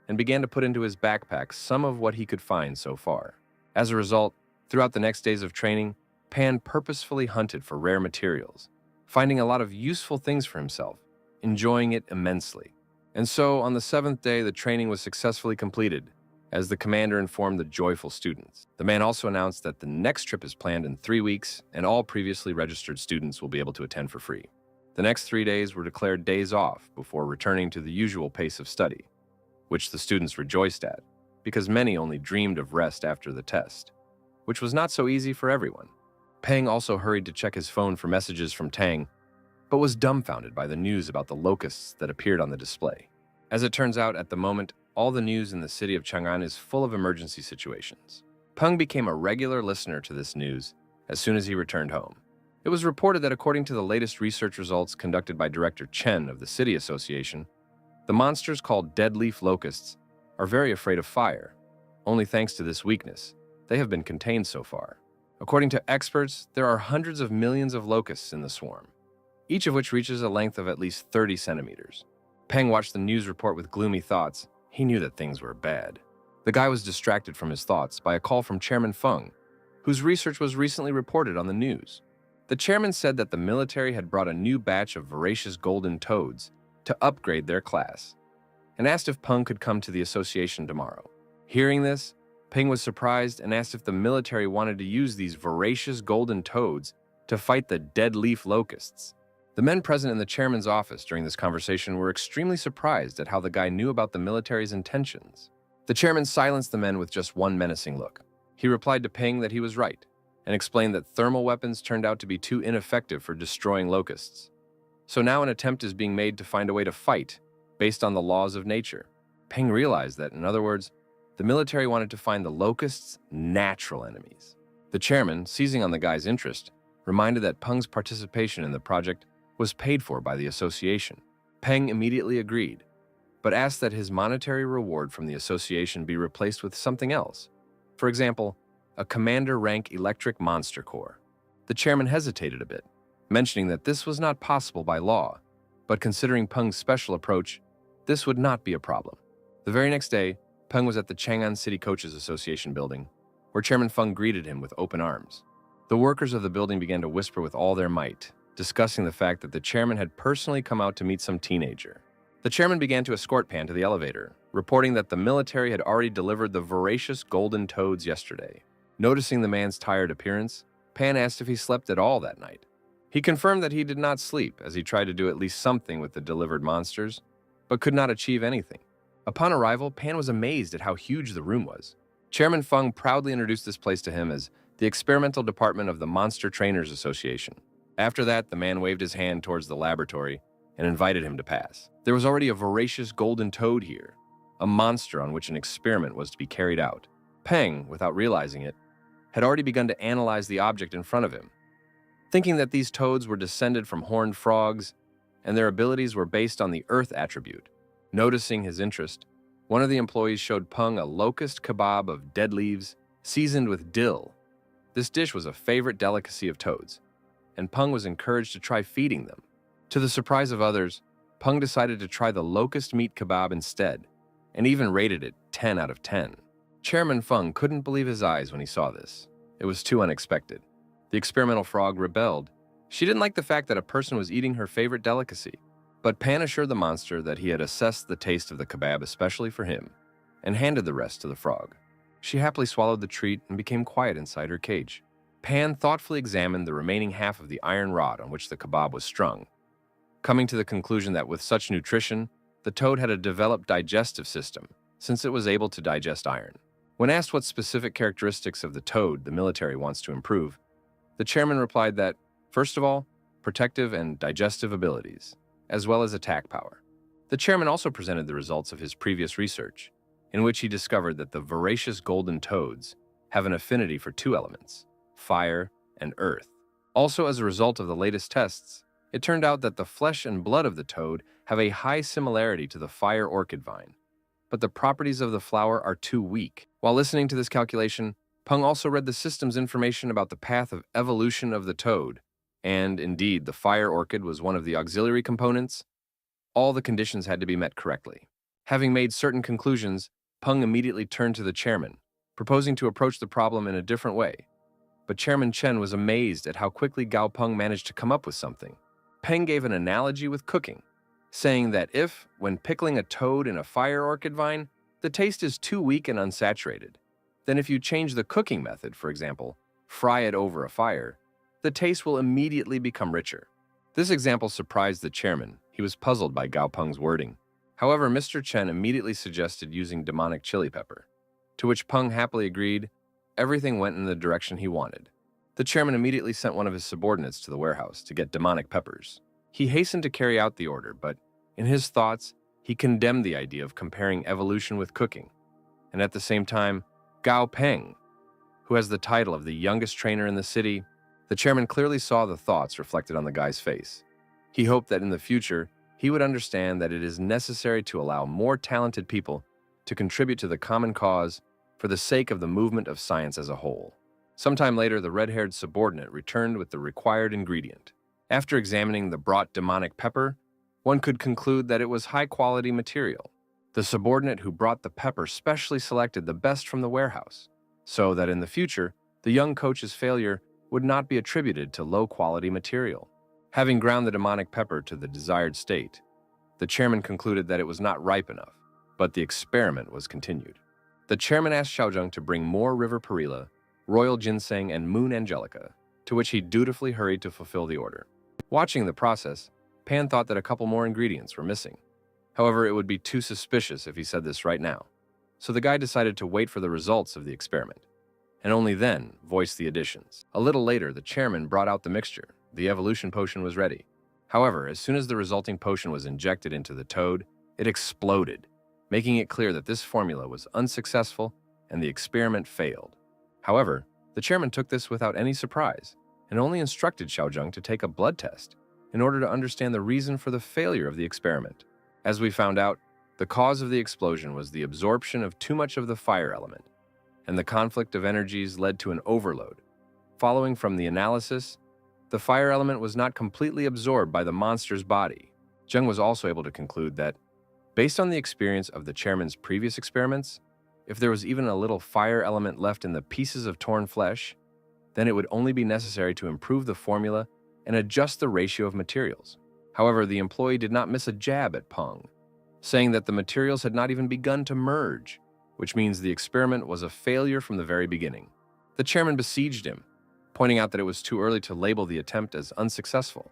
and began to put into his backpack some of what he could find so far. As a result, throughout the next days of training, Pan purposefully hunted for rare materials, finding a lot of useful things for himself, enjoying it immensely. And so, on the seventh day, the training was successfully completed, as the commander informed the joyful students. The man also announced that the next trip is planned in 3 weeks, and all previously registered students will be able to attend for free. The next 3 days were declared days off before returning to the usual pace of study, which the students rejoiced at, because many only dreamed of rest after the test, which was not so easy for everyone. Peng also hurried to check his phone for messages from Tang, but was dumbfounded by the news about the locusts that appeared on the display. As it turns out, at the moment, all the news in the city of Chang'an is full of emergency situations. Peng became a regular listener to this news as soon as he returned home. It was reported that according to the latest research results conducted by Director Chen of the City Association, the monsters called dead leaf locusts are very afraid of fire. Only thanks to this weakness, they have been contained so far. According to experts, there are hundreds of millions of locusts in the swarm, each of which reaches a length of at least 30 centimeters. Peng watched the news report with gloomy thoughts. He knew that things were bad. The guy was distracted from his thoughts by a call from Chairman Feng, whose research was recently reported on the news. The chairman said that the military had brought a new batch of voracious golden toads to upgrade their class, and asked if Peng could come to the association tomorrow. Hearing this, Peng was surprised and asked if the military wanted to use these voracious golden toads to fight the dead leaf locusts. The men present in the chairman's office during this conversation were extremely surprised at how the guy knew about the military's intentions. The chairman silenced the men with just one menacing look. He replied to Peng that he was right, and explained that thermal weapons turned out to be too ineffective for destroying locusts. So now an attempt is being made to find a way to fight based on the laws of nature. Peng realized that, in other words, the military wanted to find the locusts' natural enemies. The chairman, seizing on the guy's interest, reminded that Peng's participation in the project was paid for by the association. Peng immediately agreed, but asked that his monetary reward from the association be replaced with something else. For example, a commander-rank electric monster corps. The chairman hesitated a bit, mentioning that this was not possible by law, but considering Peng's special approach, this would not be a problem. The very next day, Peng was at the Chang'an City Coaches Association building, where Chairman Feng greeted him with open arms. The workers of the building began to whisper with all their might, discussing the fact that the chairman had personally come out to meet some teenager. The chairman began to escort Pan to the elevator, reporting that the military had already delivered the voracious golden toads yesterday. Noticing the man's tired appearance, Pan asked if he slept at all that night. He confirmed that he did not sleep, as he tried to do at least something with the delivered monsters, but could not achieve anything. Upon arrival, Pan was amazed at how huge the room was. Chairman Feng proudly introduced this place to him as the experimental department of the Monster Trainers Association. After that, the man waved his hand towards the laboratory and invited him to pass. There was already a voracious golden toad here, a monster on which an experiment was to be carried out. Peng, without realizing it, had already begun to analyze the object in front of him, thinking that these toads were descended from horned frogs and their abilities were based on the earth attribute. Noticing his interest, one of the employees showed Peng a locust kebab of dead leaves seasoned with dill. This dish was a favorite delicacy of toads, and Peng was encouraged to try feeding them. To the surprise of others, Peng decided to try the locust meat kebab instead, and even rated it 10 out of 10. Chairman Feng couldn't believe his eyes when he saw this. It was too unexpected. The experimental frog rebelled. She didn't like the fact that a person was eating her favorite delicacy. But Pan assured the monster that he had assessed the taste of the kebab especially for him, and handed the rest to the frog. She happily swallowed the treat and became quiet inside her cage. Pan thoughtfully examined the remaining half of the iron rod on which the kebab was strung, coming to the conclusion that with such nutrition, the toad had a developed digestive system, since it was able to digest iron. When asked what specific characteristics of the toad the military wants to improve, the chairman replied that, first of all, protective and digestive abilities, as well as attack power. The chairman also presented the results of his previous research, in which he discovered that the voracious golden toads have an affinity for two elements, fire and earth. Also, as a result of the latest tests, it turned out that the flesh and blood of the toad have a high similarity to the fire orchid vine, but the properties of the flower are too weak. While listening to this calculation, Peng also read the system's information about the path of evolution of the toad, and indeed, the fire orchid was one of the auxiliary components. All the conditions had to be met correctly. Having made certain conclusions, Peng immediately turned to the chairman, proposing to approach the problem in a different way. But Chairman Chen was amazed at how quickly Gao Peng managed to come up with something. Peng gave an analogy with cooking, saying that if, when pickling a toad in a fire orchid vine, the taste is too weak and unsaturated, then if you change the cooking method, for example, fry it over a fire, the taste will immediately become richer. This example surprised the chairman. He was puzzled by Gao Peng's wording. However, Mr. Chen immediately suggested using demonic chili pepper, to which Peng happily agreed. Everything went in the direction he wanted. The chairman immediately sent one of his subordinates to the warehouse to get demonic peppers. He hastened to carry out the order, but in his thoughts, he condemned the idea of comparing evolution with cooking. And at the same time, Gao Peng, who has the title of the youngest trainer in the city, the chairman clearly saw the thoughts reflected on the guy's face. He hoped that in the future, he would understand that it is necessary to allow more talented people to contribute to the common cause for the sake of the movement of science as a whole. Sometime later, the red-haired subordinate returned with the required ingredient. After examining the brought demonic pepper, one could conclude that it was high-quality material. The subordinate who brought the pepper specially selected the best from the warehouse, so that in the future, the young coach's failure would not be attributed to low-quality material. Having ground the demonic pepper to the desired state, the chairman concluded that it was not ripe enough, but the experiment was continued. The chairman asked Xiaozheng to bring more river perilla, royal ginseng, and moon angelica, to which he dutifully hurried to fulfill the order. Watching the process, Pan thought that a couple more ingredients were missing. However, it would be too suspicious if he said this right now, so the guy decided to wait for the results of the experiment, and only then voice the additions. A little later, the chairman brought out the mixture. The evolution potion was ready. However, as soon as the resulting potion was injected into the toad, it exploded, making it clear that this formula was unsuccessful and the experiment failed. However, the chairman took this without any surprise and only instructed Xiaozheng to take a blood test in order to understand the reason for the failure of the experiment. As we found out, the cause of the explosion was the absorption of too much of the fire element, and the conflict of energies led to an overload. Following from the analysis, the fire element was not completely absorbed by the monster's body. Zheng was also able to conclude that, based on the experience of the chairman's previous experiments, if there was even a little fire element left in the pieces of torn flesh, then it would only be necessary to improve the formula and adjust the ratio of materials. However, the employee did not miss a jab at Peng. saying that the materials had not even begun to merge, which means the experiment was a failure from the very beginning. The chairman besieged him, pointing out that it was too early to label the attempt as unsuccessful,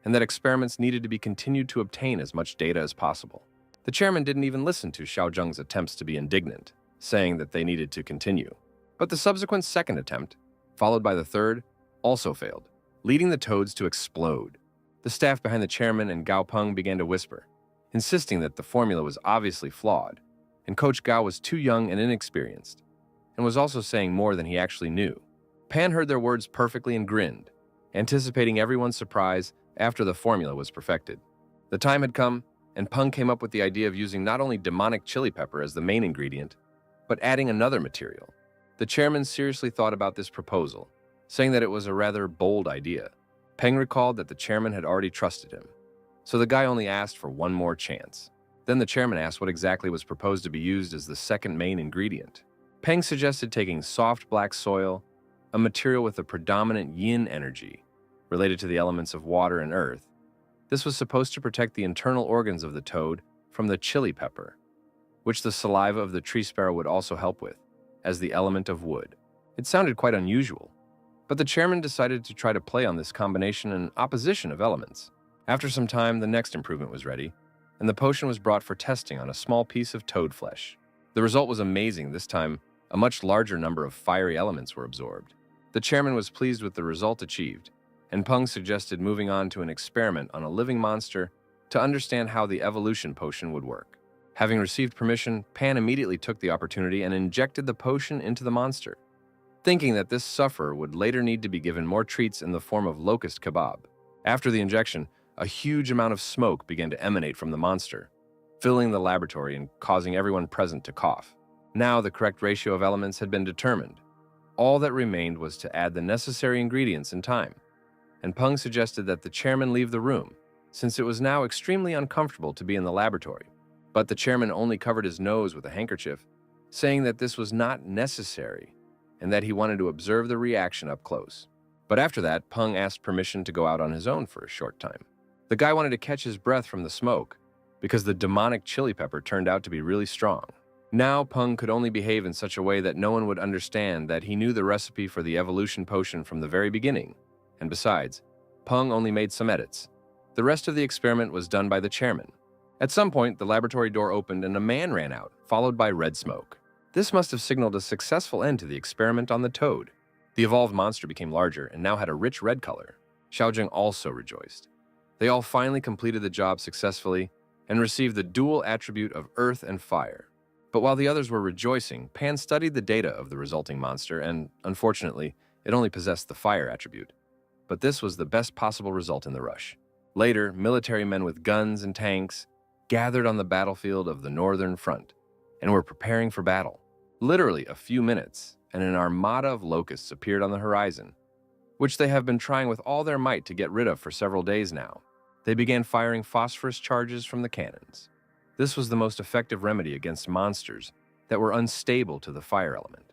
and that experiments needed to be continued to obtain as much data as possible. The chairman didn't even listen to Xiaozheng's attempts to be indignant, saying that they needed to continue. But the subsequent second attempt, followed by the third, also failed, leading the toads to explode. The staff behind the chairman and Gao Peng began to whisper, insisting that the formula was obviously flawed, and Coach Gao was too young and inexperienced, and was also saying more than he actually knew. Pan heard their words perfectly and grinned, anticipating everyone's surprise after the formula was perfected. The time had come, and Peng came up with the idea of using not only demonic chili pepper as the main ingredient, but adding another material. The chairman seriously thought about this proposal, saying that it was a rather bold idea. Peng recalled that the chairman had already trusted him, so the guy only asked for one more chance. Then the chairman asked what exactly was proposed to be used as the second main ingredient. Peng suggested taking soft black soil, a material with a predominant yin energy, related to the elements of water and earth. This was supposed to protect the internal organs of the toad from the chili pepper, which the saliva of the tree sparrow would also help with, as the element of wood. It sounded quite unusual, but the chairman decided to try to play on this combination and opposition of elements. After some time, the next improvement was ready, and the potion was brought for testing on a small piece of toad flesh. The result was amazing. This time, a much larger number of fiery elements were absorbed. The chairman was pleased with the result achieved, and Peng suggested moving on to an experiment on a living monster to understand how the evolution potion would work. Having received permission, Pan immediately took the opportunity and injected the potion into the monster, thinking that this sufferer would later need to be given more treats in the form of locust kebab. After the injection, a huge amount of smoke began to emanate from the monster, filling the laboratory and causing everyone present to cough. Now the correct ratio of elements had been determined. All that remained was to add the necessary ingredients in time, and Peng suggested that the chairman leave the room, since it was now extremely uncomfortable to be in the laboratory. But the chairman only covered his nose with a handkerchief, saying that this was not necessary and that he wanted to observe the reaction up close. But after that, Peng asked permission to go out on his own for a short time. The guy wanted to catch his breath from the smoke, because the demonic chili pepper turned out to be really strong. Now Peng could only behave in such a way that no one would understand that he knew the recipe for the evolution potion from the very beginning, and besides, Peng only made some edits. The rest of the experiment was done by the chairman. At some point, the laboratory door opened and a man ran out, followed by red smoke. This must have signaled a successful end to the experiment on the toad. The evolved monster became larger and now had a rich red color. Xiaozheng also rejoiced. They all finally completed the job successfully and received the dual attribute of earth and fire. But while the others were rejoicing, Pan studied the data of the resulting monster and, unfortunately, it only possessed the fire attribute. But this was the best possible result in the rush. Later, military men with guns and tanks gathered on the battlefield of the northern front and were preparing for battle. Literally a few minutes, and an armada of locusts appeared on the horizon, which they have been trying with all their might to get rid of for several days now. They began firing phosphorus charges from the cannons. This was the most effective remedy against monsters that were unstable to the fire element.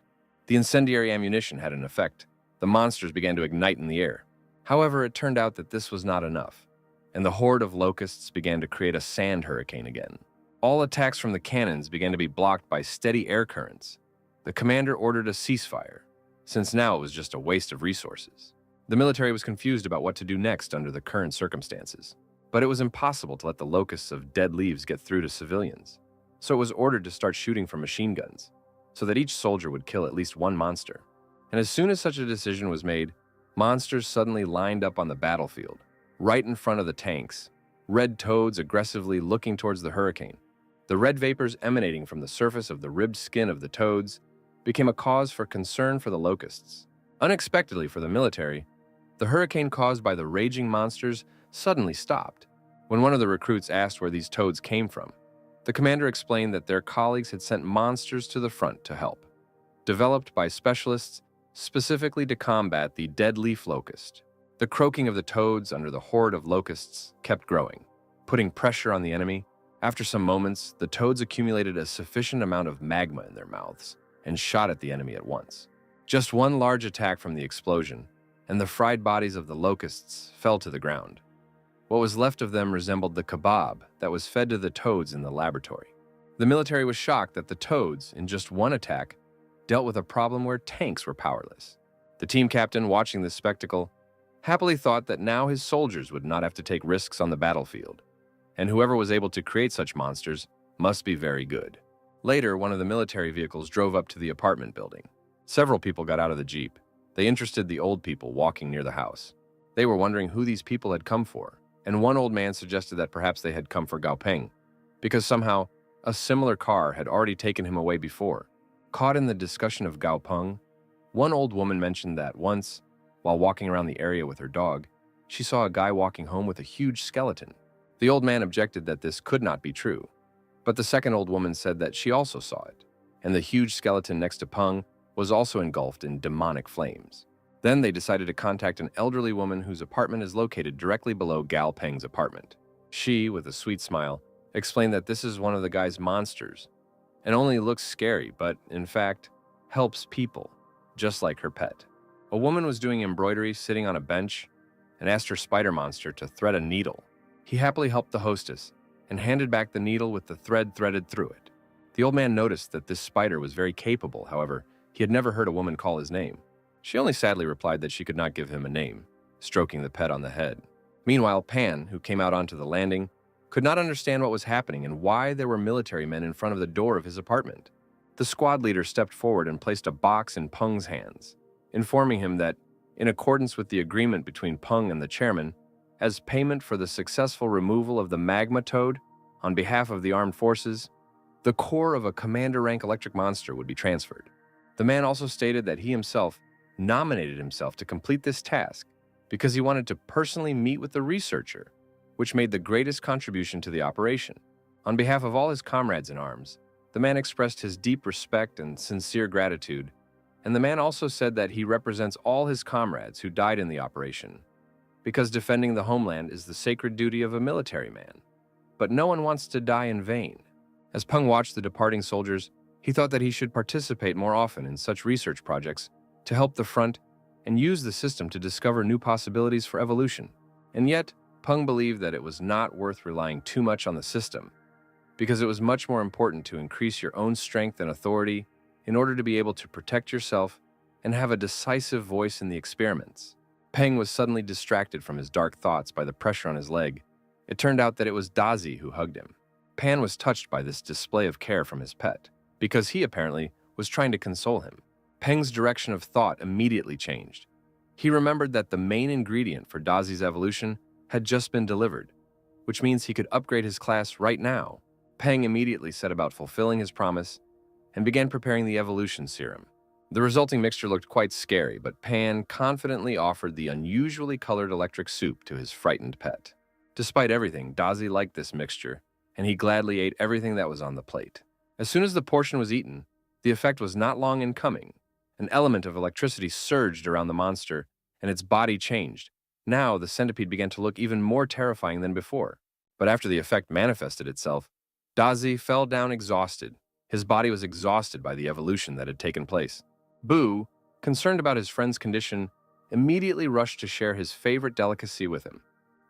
The incendiary ammunition had an effect. The monsters began to ignite in the air. However, it turned out that this was not enough, and the horde of locusts began to create a sand hurricane again. All attacks from the cannons began to be blocked by steady air currents. The commander ordered a ceasefire, since now it was just a waste of resources. The military was confused about what to do next under the current circumstances, but it was impossible to let the locusts of dead leaves get through to civilians. So it was ordered to start shooting from machine guns, so that each soldier would kill at least one monster. And as soon as such a decision was made, monsters suddenly lined up on the battlefield, right in front of the tanks, red toads aggressively looking towards the hurricane. The red vapors emanating from the surface of the ribbed skin of the toads became a cause for concern for the locusts. Unexpectedly for the military, the hurricane caused by the raging monsters suddenly stopped. When one of the recruits asked where these toads came from, the commander explained that their colleagues had sent monsters to the front to help, developed by specialists specifically to combat the dead leaf locust. The croaking of the toads under the horde of locusts kept growing, putting pressure on the enemy. After some moments, the toads accumulated a sufficient amount of magma in their mouths and shot at the enemy at once. Just one large attack from the explosion, and the fried bodies of the locusts fell to the ground. What was left of them resembled the kebab that was fed to the toads in the laboratory. The military was shocked that the toads, in just one attack, dealt with a problem where tanks were powerless. The team captain, watching this spectacle, happily thought that now his soldiers would not have to take risks on the battlefield, and whoever was able to create such monsters must be very good. Later, one of the military vehicles drove up to the apartment building. Several people got out of the jeep. They interested the old people walking near the house. They were wondering who these people had come for, and one old man suggested that perhaps they had come for Gao Peng, because somehow a similar car had already taken him away before. Caught in the discussion of Gao Peng, one old woman mentioned that once, while walking around the area with her dog, she saw a guy walking home with a huge skeleton. The old man objected that this could not be true, but the second old woman said that she also saw it, and the huge skeleton next to Peng was also engulfed in demonic flames. Then they decided to contact an elderly woman whose apartment is located directly below Gao Peng's apartment. She, with a sweet smile, explained that this is one of the guy's monsters, and only looks scary, but in fact, helps people, just like her pet. A woman was doing embroidery sitting on a bench and asked her spider monster to thread a needle. He happily helped the hostess and handed back the needle with the thread threaded through it. The old man noticed that this spider was very capable, however, he had never heard a woman call his name. She only sadly replied that she could not give him a name, stroking the pet on the head. Meanwhile, Pan, who came out onto the landing, could not understand what was happening and why there were military men in front of the door of his apartment. The squad leader stepped forward and placed a box in Peng's hands, informing him that, in accordance with the agreement between Peng and the chairman, as payment for the successful removal of the magma toad on behalf of the armed forces, the core of a commander-rank electric monster would be transferred. The man also stated that he himself nominated himself to complete this task because he wanted to personally meet with the researcher, which made the greatest contribution to the operation. On behalf of all his comrades in arms, the man expressed his deep respect and sincere gratitude, and the man also said that he represents all his comrades who died in the operation, because defending the homeland is the sacred duty of a military man. But no one wants to die in vain. As Peng watched the departing soldiers, he thought that he should participate more often in such research projects to help the front and use the system to discover new possibilities for evolution. And yet, Peng believed that it was not worth relying too much on the system, because it was much more important to increase your own strength and authority in order to be able to protect yourself and have a decisive voice in the experiments. Peng was suddenly distracted from his dark thoughts by the pressure on his leg. It turned out that it was Dazi who hugged him. Pan was touched by this display of care from his pet, because he apparently was trying to console him. Peng's direction of thought immediately changed. He remembered that the main ingredient for Dazi's evolution had just been delivered, which means he could upgrade his class right now. Peng immediately set about fulfilling his promise and began preparing the evolution serum. The resulting mixture looked quite scary, but Pan confidently offered the unusually colored electric soup to his frightened pet. Despite everything, Dazi liked this mixture, and he gladly ate everything that was on the plate. As soon as the portion was eaten, the effect was not long in coming. An element of electricity surged around the monster, and its body changed. Now, the centipede began to look even more terrifying than before. But after the effect manifested itself, Dazi fell down exhausted. His body was exhausted by the evolution that had taken place. Bu, concerned about his friend's condition, immediately rushed to share his favorite delicacy with him.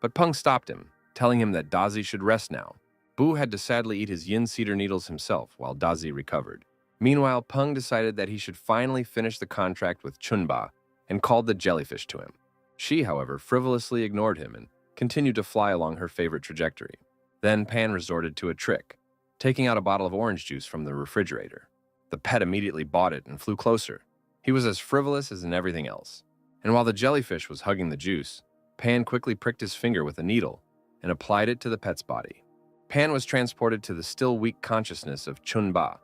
But Peng stopped him, telling him that Dazi should rest now. Bu had to sadly eat his yin cedar needles himself while Dazi recovered. Meanwhile, Peng decided that he should finally finish the contract with Chunba and called the jellyfish to him. She, however, frivolously ignored him and continued to fly along her favorite trajectory. Then Pan resorted to a trick, taking out a bottle of orange juice from the refrigerator. The pet immediately bought it and flew closer. He was as frivolous as in everything else. And while the jellyfish was hugging the juice, Pan quickly pricked his finger with a needle and applied it to the pet's body. Pan was transported to the still weak consciousness of Chunba,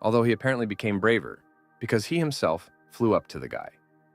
although he apparently became braver, because he himself flew up to the guy.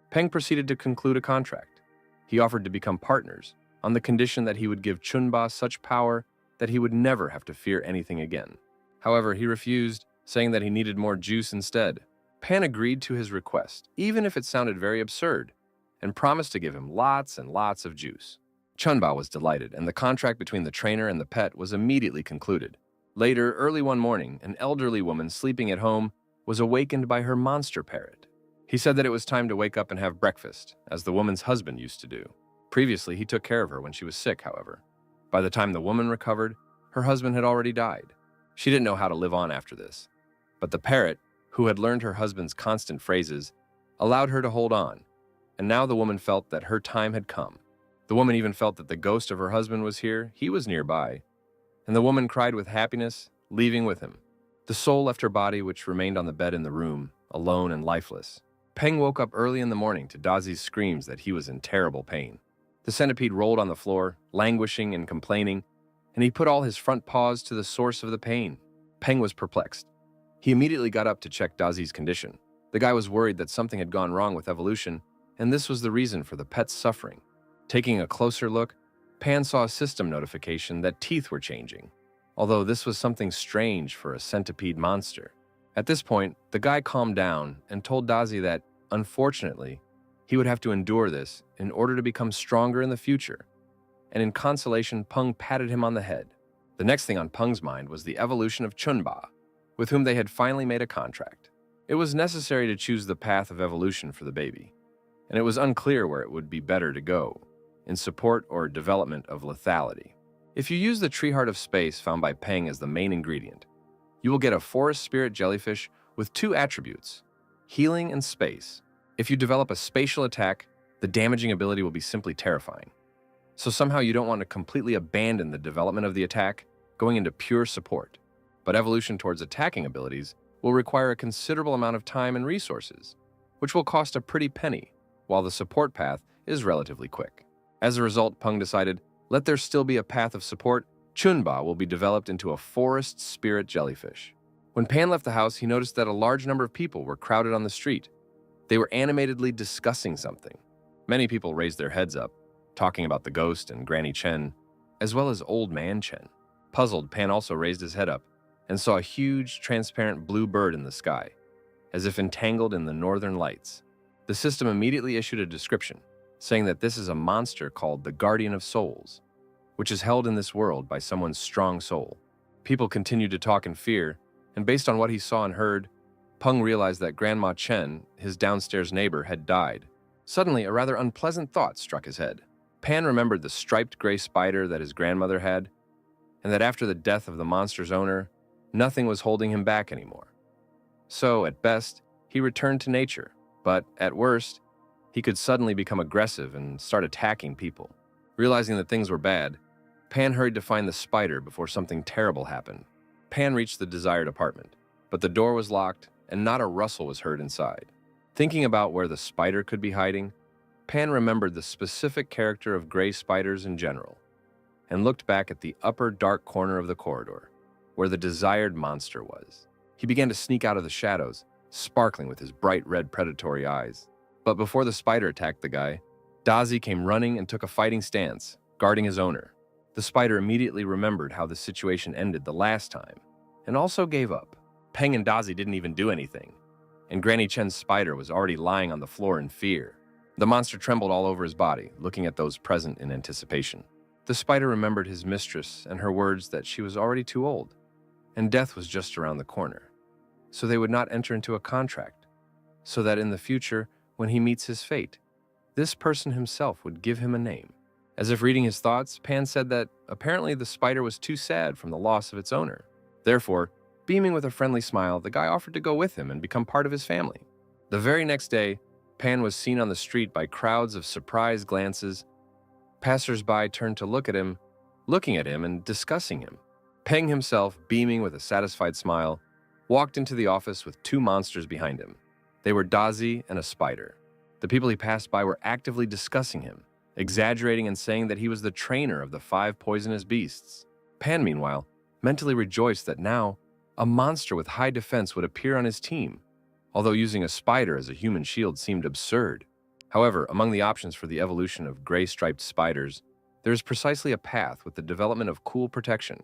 Peng proceeded to conclude a contract. He offered to become partners, on the condition that he would give Chunba such power that he would never have to fear anything again. However, he refused, saying that he needed more juice instead. Pan agreed to his request, even if it sounded very absurd, and promised to give him lots and lots of juice. Chunba was delighted, and the contract between the trainer and the pet was immediately concluded. Later, early one morning, an elderly woman sleeping at home was awakened by her monster parrot. He said that it was time to wake up and have breakfast, as the woman's husband used to do. Previously, he took care of her when she was sick, however. By the time the woman recovered, her husband had already died. She didn't know how to live on after this. But the parrot, who had learned her husband's constant phrases, allowed her to hold on, and now the woman felt that her time had come. The woman even felt that the ghost of her husband was here, he was nearby, and the woman cried with happiness, leaving with him. The soul left her body, which remained on the bed in the room, alone and lifeless. Peng woke up early in the morning to Dazi's screams that he was in terrible pain. The centipede rolled on the floor, languishing and complaining, and he put all his front paws to the source of the pain. Peng was perplexed. He immediately got up to check Dazi's condition. The guy was worried that something had gone wrong with evolution, and this was the reason for the pet's suffering. Taking a closer look, Pan saw a system notification that teeth were changing, although this was something strange for a centipede monster. At this point, the guy calmed down and told Dazi that, unfortunately, he would have to endure this in order to become stronger in the future. And in consolation, Peng patted him on the head. The next thing on Peng's mind was the evolution of Chunba, with whom they had finally made a contract. It was necessary to choose the path of evolution for the baby, and it was unclear where it would be better to go, in support or development of lethality. If you use the tree heart of space found by Peng as the main ingredient, you will get a forest spirit jellyfish with 2 attributes, healing and space. If you develop a spatial attack, the damaging ability will be simply terrifying. So somehow you don't want to completely abandon the development of the attack, going into pure support. But evolution towards attacking abilities will require a considerable amount of time and resources, which will cost a pretty penny, while the support path is relatively quick. As a result, Peng decided, let there still be a path of support. Chunba will be developed into a forest spirit jellyfish. When Pan left the house, he noticed that a large number of people were crowded on the street. They were animatedly discussing something. Many people raised their heads up, talking about the ghost and Granny Chen, as well as Old Man Chen. Puzzled, Pan also raised his head up and saw a huge, transparent blue bird in the sky, as if entangled in the northern lights. The system immediately issued a description, saying that this is a monster called the Guardian of Souls, which is held in this world by someone's strong soul. People continued to talk in fear, and based on what he saw and heard, Peng realized that Grandma Chen, his downstairs neighbor, had died. Suddenly, a rather unpleasant thought struck his head. Pan remembered the striped gray spider that his grandmother had, and that after the death of the monster's owner, nothing was holding him back anymore. So, at best, he returned to nature, but at worst, he could suddenly become aggressive and start attacking people. Realizing that things were bad, Pan hurried to find the spider before something terrible happened. Pan reached the desired apartment, but the door was locked and not a rustle was heard inside. Thinking about where the spider could be hiding, Pan remembered the specific character of gray spiders in general, and looked back at the upper dark corner of the corridor, where the desired monster was. He began to sneak out of the shadows, sparkling with his bright red predatory eyes. But before the spider attacked the guy, Dazi came running and took a fighting stance, guarding his owner. The spider immediately remembered how the situation ended the last time, and also gave up. Peng and Dazi didn't even do anything, and Granny Chen's spider was already lying on the floor in fear. The monster trembled all over his body, looking at those present in anticipation. The spider remembered his mistress and her words that she was already too old, and death was just around the corner. So they would not enter into a contract, so that in the future, when he meets his fate, this person himself would give him a name. As if reading his thoughts, Pan said that apparently the spider was too sad from the loss of its owner. Therefore, beaming with a friendly smile, the guy offered to go with him and become part of his family. The very next day, Pan was seen on the street by crowds of surprised glances. Passers-by turned to look at him, looking at him and discussing him. Peng himself, beaming with a satisfied smile, walked into the office with 2 monsters behind him. They were Dazi and a spider. The people he passed by were actively discussing him, exaggerating and saying that he was the trainer of the 5 poisonous beasts. Pan, meanwhile, mentally rejoiced that now a monster with high defense would appear on his team, although using a spider as a human shield seemed absurd. However, among the options for the evolution of gray-striped spiders, there is precisely a path with the development of cool protection,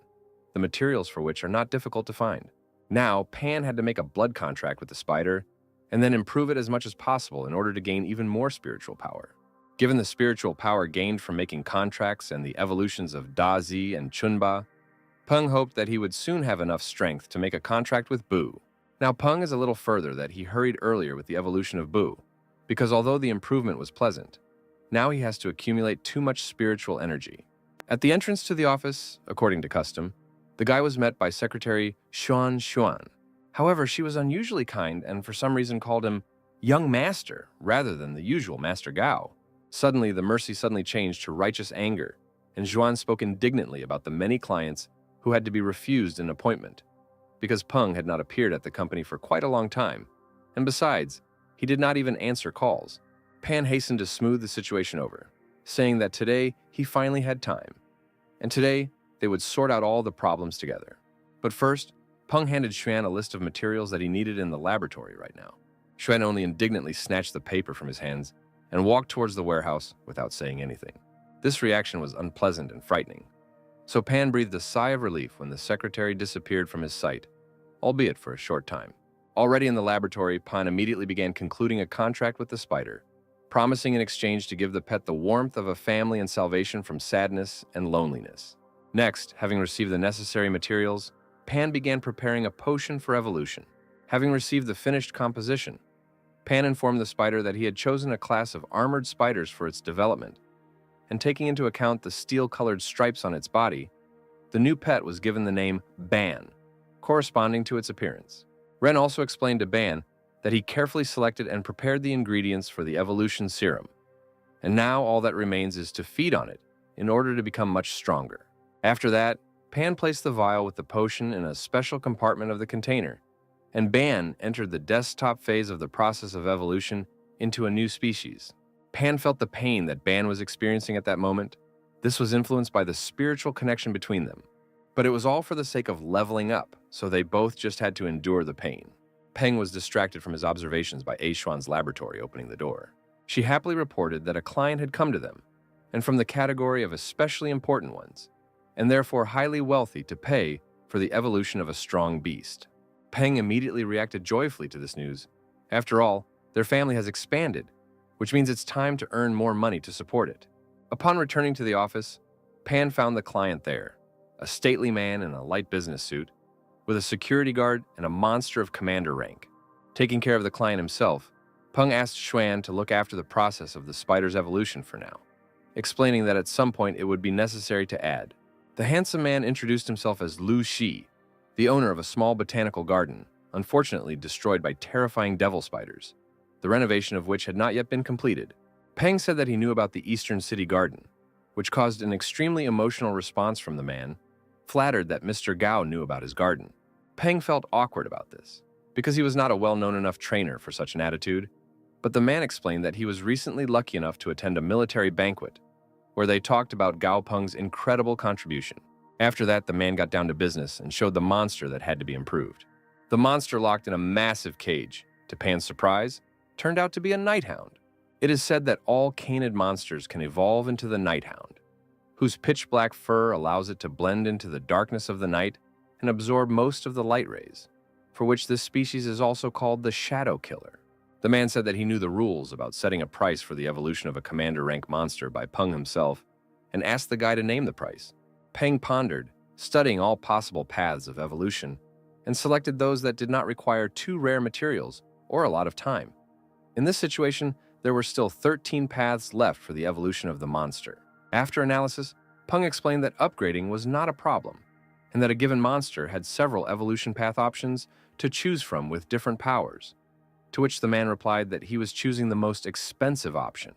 the materials for which are not difficult to find. Now, Pan had to make a blood contract with the spider and then improve it as much as possible in order to gain even more spiritual power. Given the spiritual power gained from making contracts and the evolutions of Dazi and Chunba, Peng hoped that he would soon have enough strength to make a contract with Bu. Now, Peng is a little further that he hurried earlier with the evolution of Bu, because although the improvement was pleasant, now he has to accumulate too much spiritual energy. At the entrance to the office, according to custom, the guy was met by Secretary Xuan. However, she was unusually kind and for some reason called him young master rather than the usual Master Gao. Suddenly, the mercy changed to righteous anger, and Xuan spoke indignantly about the many clients who had to be refused an appointment because Peng had not appeared at the company for quite a long time, and besides, he did not even answer calls. Pan hastened to smooth the situation over, saying that today he finally had time, and today they would sort out all the problems together. But first, Peng handed Xuan a list of materials that he needed in the laboratory right now. Xuan only indignantly snatched the paper from his hands and walked towards the warehouse without saying anything. This reaction was unpleasant and frightening, so Pan breathed a sigh of relief when the secretary disappeared from his sight, albeit for a short time. Already in the laboratory, Pan immediately began concluding a contract with the spider, promising in exchange to give the pet the warmth of a family and salvation from sadness and loneliness. Next, having received the necessary materials, Pan began preparing a potion for evolution. Having received the finished composition, Pan informed the spider that he had chosen a class of armored spiders for its development, and taking into account the steel-colored stripes on its body, the new pet was given the name Ban, corresponding to its appearance. Ren also explained to Ban that he carefully selected and prepared the ingredients for the evolution serum, and now all that remains is to feed on it in order to become much stronger. After that, Pan placed the vial with the potion in a special compartment of the container, and Ban entered the desktop phase of the process of evolution into a new species. Pan felt the pain that Ban was experiencing at that moment. This was influenced by the spiritual connection between them, but it was all for the sake of leveling up, so they both just had to endure the pain. Peng was distracted from his observations by A. Xuan's laboratory opening the door. She happily reported that a client had come to them, and from the category of especially important ones, and therefore highly wealthy to pay for the evolution of a strong beast. Peng immediately reacted joyfully to this news. After all, their family has expanded, which means it's time to earn more money to support it. Upon returning to the office, Pan found the client there, a stately man in a light business suit, with a security guard and a monster of commander rank. Taking care of the client himself, Peng asked Xuan to look after the process of the spider's evolution for now, explaining that at some point it would be necessary to add. The handsome man introduced himself as Lu Shi, the owner of a small botanical garden, unfortunately destroyed by terrifying devil spiders, the renovation of which had not yet been completed. Peng said that he knew about the Eastern City Garden, which caused an extremely emotional response from the man, flattered that Mr. Gao knew about his garden. Peng felt awkward about this, because he was not a well-known enough trainer for such an attitude, but the man explained that he was recently lucky enough to attend a military banquet, where they talked about Gao Peng's incredible contribution. After that, the man got down to business and showed the monster that had to be improved. The monster, locked in a massive cage, to Pan's surprise, turned out to be a nighthound. It is said that all canid monsters can evolve into the nighthound, whose pitch-black fur allows it to blend into the darkness of the night and absorb most of the light rays, for which this species is also called the shadow killer. The man said that he knew the rules about setting a price for the evolution of a commander rank monster by Peng himself, and asked the guy to name the price. Peng pondered, studying all possible paths of evolution, and selected those that did not require too rare materials or a lot of time. In this situation, there were still 13 paths left for the evolution of the monster. After analysis, Peng explained that upgrading was not a problem, and that a given monster had several evolution path options to choose from with different powers, to which the man replied that he was choosing the most expensive option.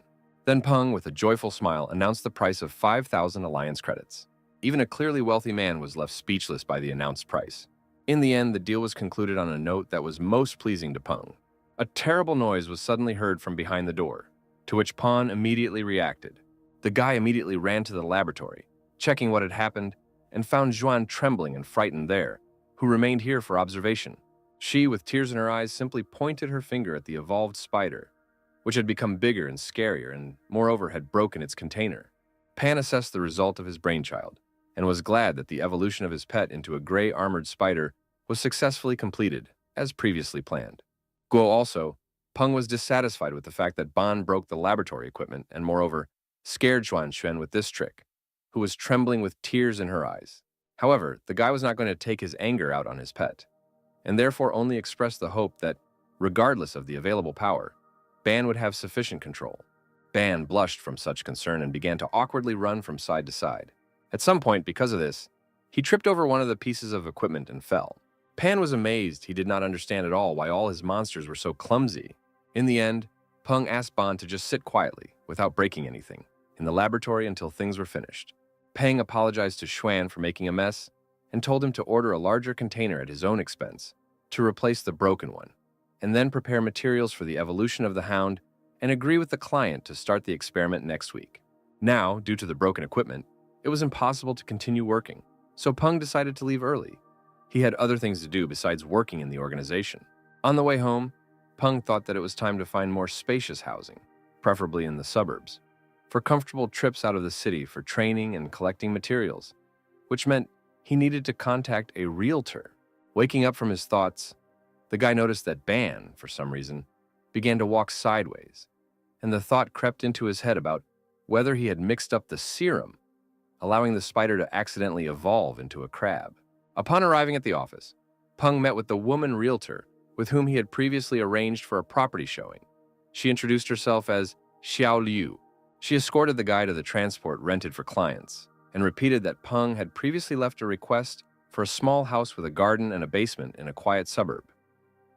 Then Peng, with a joyful smile, announced the price of 5,000 alliance credits. Even a clearly wealthy man was left speechless by the announced price. In the end, the deal was concluded on a note that was most pleasing to Peng. A terrible noise was suddenly heard from behind the door, to which Pan immediately reacted. The guy immediately ran to the laboratory, checking what had happened, and found Xuan trembling and frightened there, who remained here for observation. She, with tears in her eyes, simply pointed her finger at the evolved spider, which had become bigger and scarier and, moreover, had broken its container. Pan assessed the result of his brainchild, and was glad that the evolution of his pet into a gray armored spider was successfully completed, as previously planned. Guo also, Peng was dissatisfied with the fact that Ban broke the laboratory equipment and, moreover, scared Xuan with this trick, who was trembling with tears in her eyes. However, the guy was not going to take his anger out on his pet, and therefore only expressed the hope that, regardless of the available power, Ban would have sufficient control. Ban blushed from such concern and began to awkwardly run from side to side. At some point, because of this, he tripped over one of the pieces of equipment and fell. Pan was amazed. He did not understand at all why all his monsters were so clumsy. In the end, Peng asked Ban to just sit quietly, without breaking anything, in the laboratory until things were finished. Peng apologized to Xuan for making a mess and told him to order a larger container at his own expense to replace the broken one, and then prepare materials for the evolution of the hound and agree with the client to start the experiment next week. Now, due to the broken equipment, it was impossible to continue working, so Peng decided to leave early. He had other things to do besides working in the organization. On the way home, Peng thought that it was time to find more spacious housing, preferably in the suburbs, for comfortable trips out of the city for training and collecting materials, which meant he needed to contact a realtor. Waking up from his thoughts, the guy noticed that Ban, for some reason, began to walk sideways, and the thought crept into his head about whether he had mixed up the serum, allowing the spider to accidentally evolve into a crab. Upon arriving at the office, Peng met with the woman realtor with whom he had previously arranged for a property showing. She introduced herself as Xiao Liu. She escorted the guy to the transport rented for clients and repeated that Peng had previously left a request for a small house with a garden and a basement in a quiet suburb.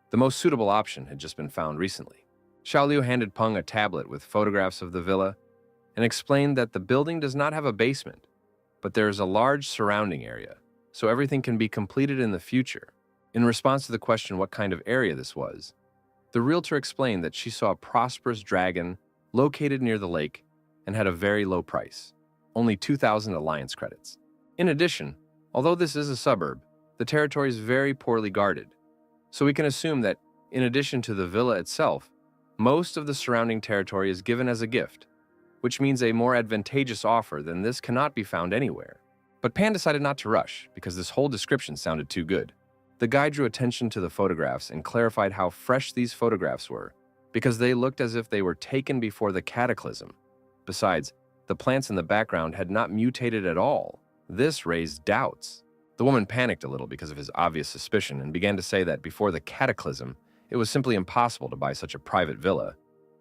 The most suitable option had just been found recently. Xiao Liu handed Peng a tablet with photographs of the villa and explained that the building does not have a basement, but there is a large surrounding area, so everything can be completed in the future. In response to the question what kind of area this was, the realtor explained that she saw a prosperous dragon located near the lake and had a very low price, only 2,000 alliance credits. In addition, although this is a suburb, the territory is very poorly guarded, so we can assume that, in addition to the villa itself, most of the surrounding territory is given as a gift, which means a more advantageous offer than this cannot be found anywhere. But Pan decided not to rush because this whole description sounded too good. The guy drew attention to the photographs and clarified how fresh these photographs were, because they looked as if they were taken before the cataclysm. Besides, the plants in the background had not mutated at all. This raised doubts. The woman panicked a little because of his obvious suspicion and began to say that before the cataclysm, it was simply impossible to buy such a private villa,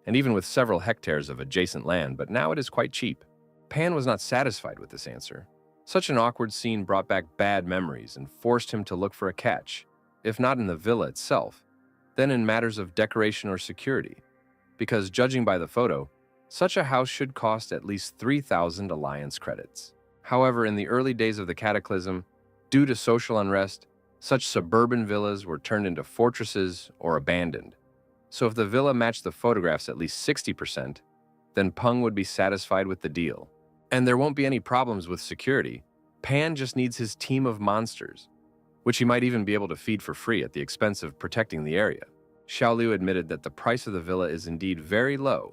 and even with several hectares of adjacent land, but now it is quite cheap. Pan was not satisfied with this answer. Such an awkward scene brought back bad memories and forced him to look for a catch, if not in the villa itself, then in matters of decoration or security, because judging by the photo, such a house should cost at least 3,000 alliance credits. However, in the early days of the cataclysm, due to social unrest, such suburban villas were turned into fortresses or abandoned. So if the villa matched the photographs at least 60%, then Peng would be satisfied with the deal. And there won't be any problems with security. Pan just needs his team of monsters, which he might even be able to feed for free at the expense of protecting the area. Xiao Liu admitted that the price of the villa is indeed very low,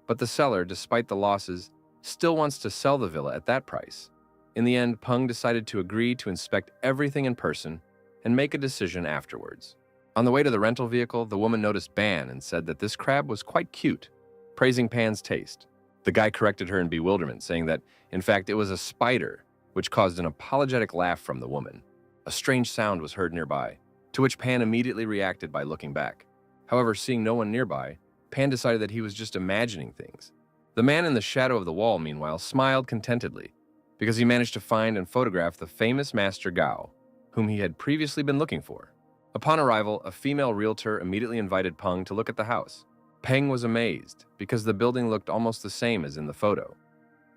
but the seller, despite the losses, still wants to sell the villa at that price. In the end, Peng decided to agree to inspect everything in person and make a decision afterwards. On the way to the rental vehicle, the woman noticed Ban and said that this crab was quite cute, praising Pan's taste. The guy corrected her in bewilderment, saying that, in fact, it was a spider, which caused an apologetic laugh from the woman. A strange sound was heard nearby, to which Pan immediately reacted by looking back. However, seeing no one nearby, Pan decided that he was just imagining things. The man in the shadow of the wall, meanwhile, smiled contentedly, because he managed to find and photograph the famous Master Gao, whom he had previously been looking for. Upon arrival, a female realtor immediately invited Peng to look at the house. Peng was amazed, because the building looked almost the same as in the photo,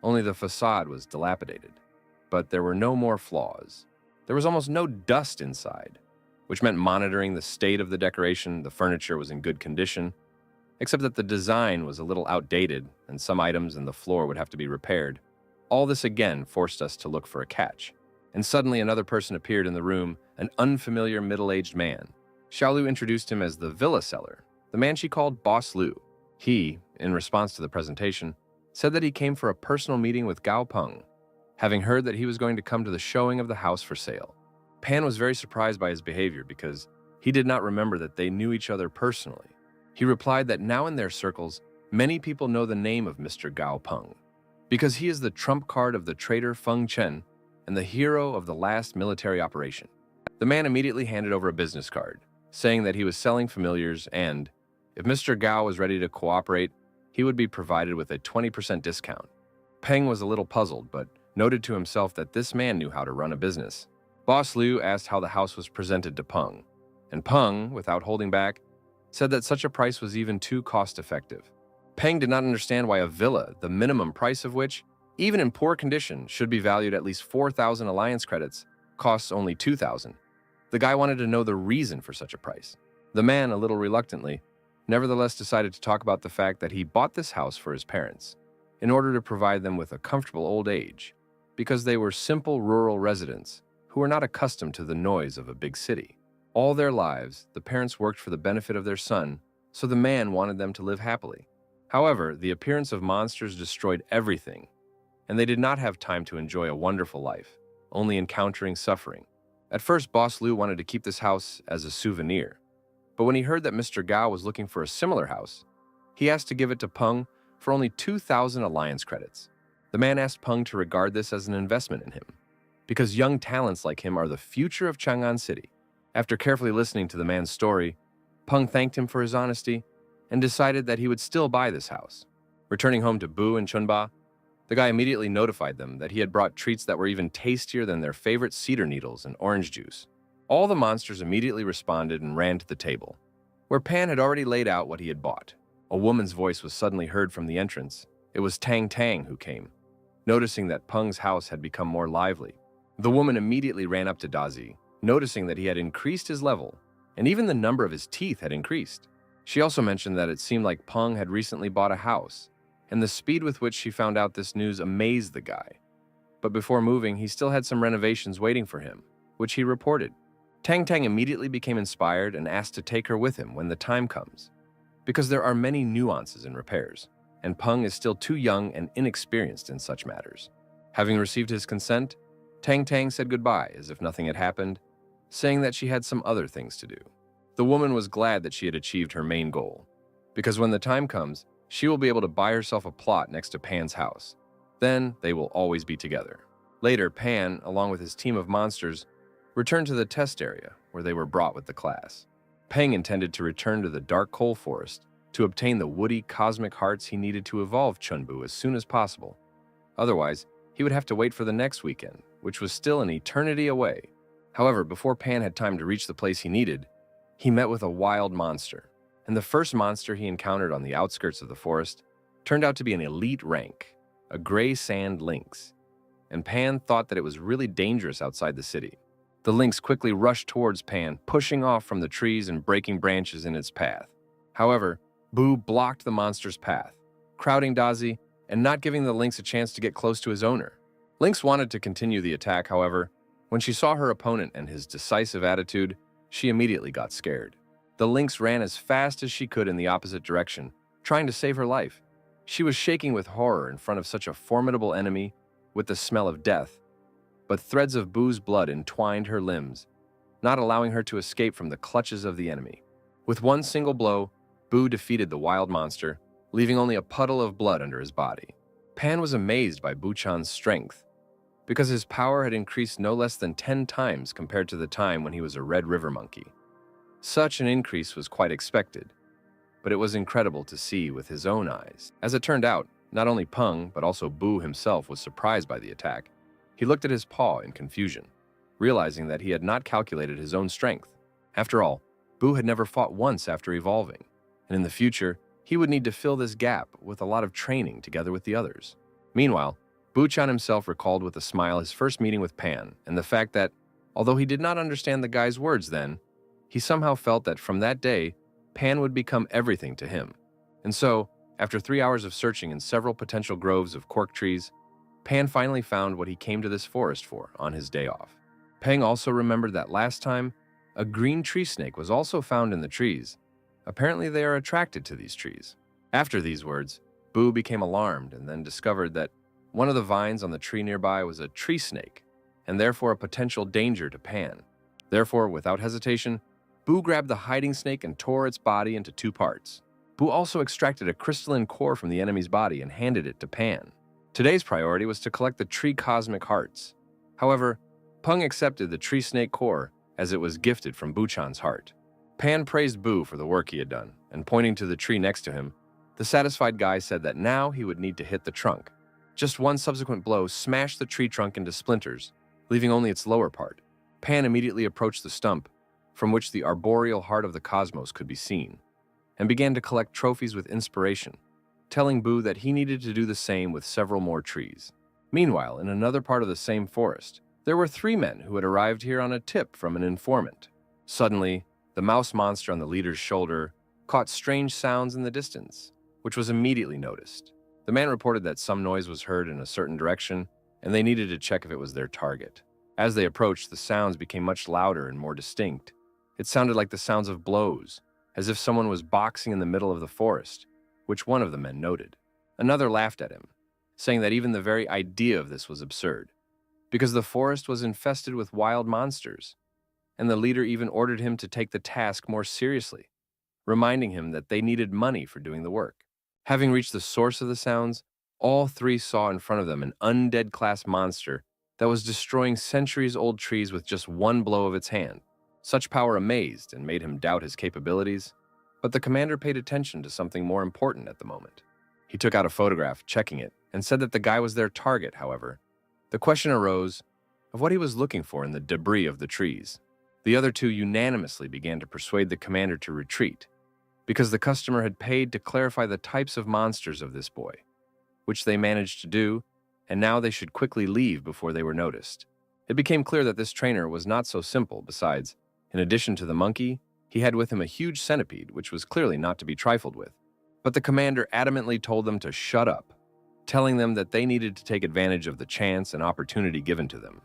only the facade was dilapidated. But there were no more flaws. There was almost no dust inside, which meant monitoring the state of the decoration. The furniture was in good condition, except that the design was a little outdated and some items in the floor would have to be repaired. All this again forced us to look for a catch. And suddenly another person appeared in the room, an unfamiliar middle-aged man. Xiao Lu introduced him as the villa seller, the man she called Boss Lu. He, in response to the presentation, said that he came for a personal meeting with Gao Peng, having heard that he was going to come to the showing of the house for sale. Pan was very surprised by his behavior because he did not remember that they knew each other personally. He replied that now in their circles, many people know the name of Mr. Gao Peng, because he is the trump card of the traitor Feng Chen and the hero of the last military operation. The man immediately handed over a business card, saying that he was selling familiars and, if Mr. Gao was ready to cooperate, he would be provided with a 20% discount. Peng was a little puzzled, but noted to himself that this man knew how to run a business. Boss Liu asked how the house was presented to Peng, and Peng, without holding back, said that such a price was even too cost-effective. Peng did not understand why a villa, the minimum price of which, even in poor condition, should be valued at least 4,000 alliance credits, costs only 2,000. The guy wanted to know the reason for such a price. The man, a little reluctantly, nevertheless decided to talk about the fact that he bought this house for his parents in order to provide them with a comfortable old age, because they were simple rural residents who were not accustomed to the noise of a big city. All their lives, the parents worked for the benefit of their son, so the man wanted them to live happily. However, the appearance of monsters destroyed everything, and they did not have time to enjoy a wonderful life, only encountering suffering. At first, Boss Liu wanted to keep this house as a souvenir, but when he heard that Mr. Gao was looking for a similar house, he asked to give it to Peng for only 2,000 alliance credits. The man asked Peng to regard this as an investment in him, because young talents like him are the future of Chang'an City. After carefully listening to the man's story, Peng thanked him for his honesty and decided that he would still buy this house. Returning home to Bu and Chunba, the guy immediately notified them that he had brought treats that were even tastier than their favorite cedar needles and orange juice. All the monsters immediately responded and ran to the table, where Pan had already laid out what he had bought. A woman's voice was suddenly heard from the entrance. It was Tang Tang who came, noticing that Peng's house had become more lively. The woman immediately ran up to Dazi, noticing that he had increased his level, and even the number of his teeth had increased. She also mentioned that it seemed like Peng had recently bought a house, and the speed with which she found out this news amazed the guy. But before moving, he still had some renovations waiting for him, which he reported. Tang Tang immediately became inspired and asked to take her with him when the time comes, because there are many nuances in repairs, and Peng is still too young and inexperienced in such matters. Having received his consent, Tang Tang said goodbye as if nothing had happened, saying that she had some other things to do. The woman was glad that she had achieved her main goal, because when the time comes, she will be able to buy herself a plot next to Pan's house. Then they will always be together. Later, Pan, along with his team of monsters, returned to the test area where they were brought with the class. Peng intended to return to the dark coal forest to obtain the woody cosmic hearts he needed to evolve Chunbu as soon as possible. Otherwise, he would have to wait for the next weekend, which was still an eternity away. However, before Pan had time to reach the place he needed, he met with a wild monster, and the first monster he encountered on the outskirts of the forest turned out to be an elite rank, a gray sand lynx, and Pan thought that it was really dangerous outside the city. The lynx quickly rushed towards Pan, pushing off from the trees and breaking branches in its path. However, Bu blocked the monster's path, crowding Dazi and not giving the lynx a chance to get close to his owner. Lynx wanted to continue the attack, however. When she saw her opponent and his decisive attitude, she immediately got scared. The lynx ran as fast as she could in the opposite direction, trying to save her life. She was shaking with horror in front of such a formidable enemy with the smell of death, but threads of Bu's blood entwined her limbs, not allowing her to escape from the clutches of the enemy. With one single blow, Bu defeated the wild monster, leaving only a puddle of blood under his body. Pan was amazed by Buchan's strength, because his power had increased no less than 10 times compared to the time when he was a Red River monkey. Such an increase was quite expected, but it was incredible to see with his own eyes. As it turned out, not only Peng, but also Bu himself was surprised by the attack. He looked at his paw in confusion, realizing that he had not calculated his own strength. After all, Bu had never fought once after evolving, and in the future, he would need to fill this gap with a lot of training together with the others. Meanwhile, Buchan himself recalled with a smile his first meeting with Pan and the fact that, although he did not understand the guy's words then, he somehow felt that from that day, Pan would become everything to him. And so, after 3 hours of searching in several potential groves of cork trees, Pan finally found what he came to this forest for on his day off. Peng also remembered that last time, a green tree snake was also found in the trees. Apparently they are attracted to these trees. After these words, Bu became alarmed and then discovered that one of the vines on the tree nearby was a tree snake, and therefore a potential danger to Pan. Therefore, without hesitation, Bu grabbed the hiding snake and tore its body into 2 parts. Bu also extracted a crystalline core from the enemy's body and handed it to Pan. Today's priority was to collect the tree cosmic hearts. However, Peng accepted the tree snake core as it was gifted from Buchan's heart. Pan praised Bu for the work he had done, and pointing to the tree next to him, the satisfied guy said that now he would need to hit the trunk. Just one subsequent blow smashed the tree trunk into splinters, leaving only its lower part. Pan immediately approached the stump, from which the arboreal heart of the cosmos could be seen, and began to collect trophies with inspiration, telling Boo that he needed to do the same with several more trees. Meanwhile, in another part of the same forest, there were 3 men who had arrived here on a tip from an informant. Suddenly, the mouse monster on the leader's shoulder caught strange sounds in the distance, which was immediately noticed. The man reported that some noise was heard in a certain direction, and they needed to check if it was their target. As they approached, the sounds became much louder and more distinct. It sounded like the sounds of blows, as if someone was boxing in the middle of the forest, which one of the men noted. Another laughed at him, saying that even the very idea of this was absurd, because the forest was infested with wild monsters, and the leader even ordered him to take the task more seriously, reminding him that they needed money for doing the work. Having reached the source of the sounds, all 3 saw in front of them an undead-class monster that was destroying centuries-old trees with just one blow of its hand. Such power amazed and made him doubt his capabilities, but the commander paid attention to something more important at the moment. He took out a photograph, checking it, and said that the guy was their target. However, the question arose of what he was looking for in the debris of the trees. The other 2 unanimously began to persuade the commander to retreat, because the customer had paid to clarify the types of monsters of this boy, which they managed to do, and now they should quickly leave before they were noticed. It became clear that this trainer was not so simple. Besides, in addition to the monkey, he had with him a huge centipede, which was clearly not to be trifled with. But the commander adamantly told them to shut up, telling them that they needed to take advantage of the chance and opportunity given to them.